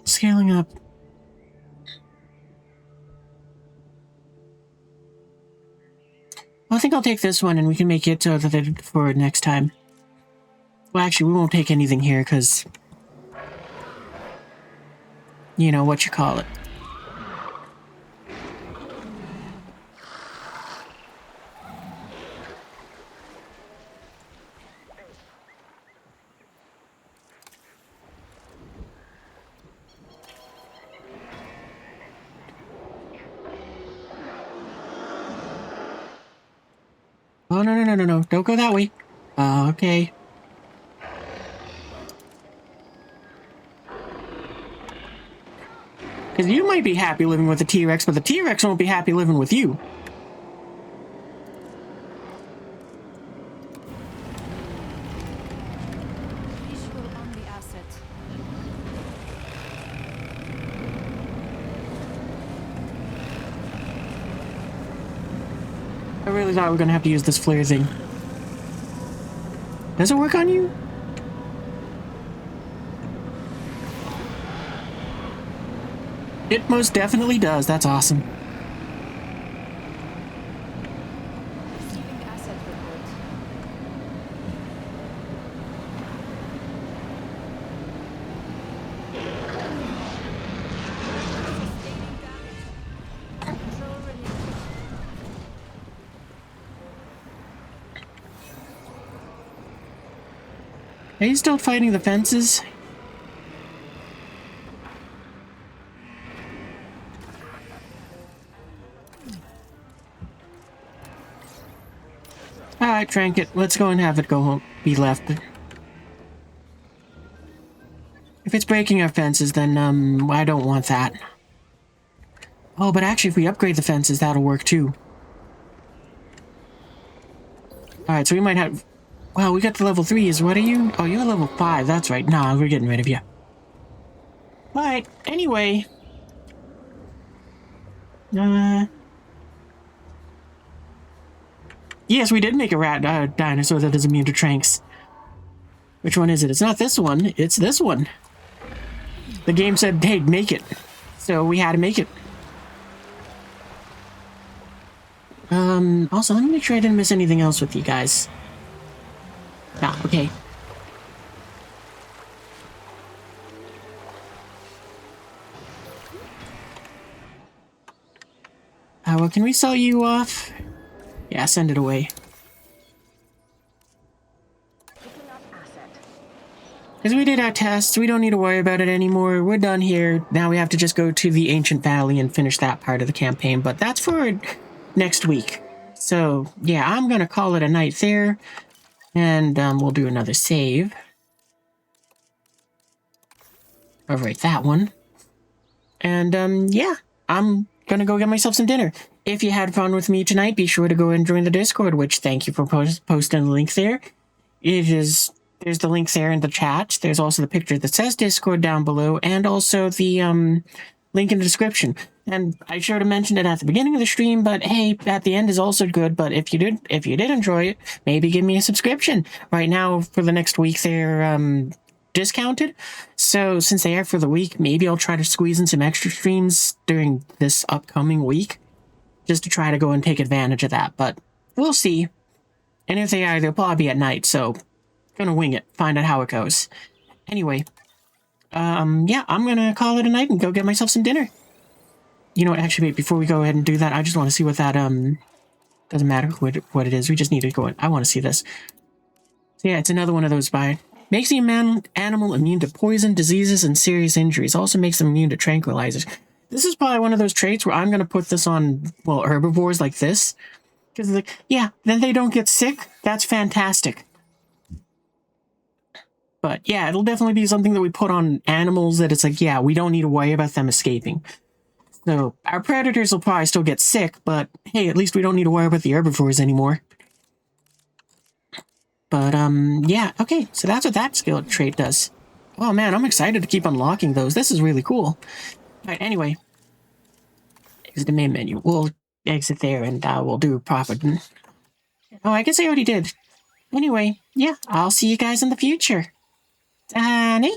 Scaling up. I think I'll take this one and we can make it so that for next time. Well, actually, we won't take anything here because, you know, what you call it. Oh, no. Don't go that way. Okay. Because you might be happy living with the T-Rex, but the T-Rex won't be happy living with you. Visual on the asset. I really thought we were going to have to use this flare thing. Does it work on you? It most definitely does. That's awesome. Receiving asset report. Sustaining damage. Control relinquished. Are you still fighting the fences? Alright, Trinket, let's go and have it go home. Be left. If it's breaking our fences, then, I don't want that. Oh, but actually, if we upgrade the fences, that'll work too. Alright, so we might have... Well, we got to level 3s. What are you? Oh, you're level 5. That's right. Nah, we're getting rid of you. Alright, anyway. Yes, we did make a rat dinosaur that is immune to tranks. Which one is it? It's not this one. It's this one. The game said, hey, make it. So we had to make it. Also, let me make sure I didn't miss anything else with you guys. Ah, okay. Well, can we sell you off? Yeah, send it away. Picking up asset. Because we did our tests, we don't need to worry about it anymore. We're done here. Now we have to just go to the Ancient Valley and finish that part of the campaign, but that's for next week. So, yeah, I'm gonna call it a night there, and we'll do another save. Overwrite that one. And, yeah, I'm gonna go get myself some dinner. If you had fun with me tonight, be sure to go and join the Discord, which thank you for posting the link there. There's the link there in the chat. There's also the picture that says Discord down below, and also the link in the description. And I should have mentioned it at the beginning of the stream, but hey, at the end is also good. But if you did enjoy it, maybe give me a subscription. Right now, for the next week, they're discounted. So since they are for the week, maybe I'll try to squeeze in some extra streams during this upcoming week, just to try to go and take advantage of that. But we'll see. And if they are, they'll probably be at night. So gonna wing it, find out how it goes. Anyway, yeah, I'm gonna call it a night and go get myself some dinner. You know what, actually, wait, before we go ahead and do that, I just want to see what that, doesn't matter what it is, we just need to go in. I want to see this. So yeah, it's another one of those makes the animal immune to poison, diseases, and serious injuries. Also makes them immune to tranquilizers. This is probably one of those traits where I'm gonna put this on, well, herbivores like this. Because, like, yeah, then they don't get sick. That's fantastic. But yeah, it'll definitely be something that we put on animals that it's like, yeah, we don't need to worry about them escaping. So our predators will probably still get sick, but hey, at least we don't need to worry about the herbivores anymore. But yeah, okay, so that's what that skill trait does. Oh man, I'm excited to keep unlocking those. This is really cool. Alright, anyway. Exit the main menu. We'll exit there and we'll do profit. Oh, I guess I already did. Anyway, yeah, I'll see you guys in the future. Danny?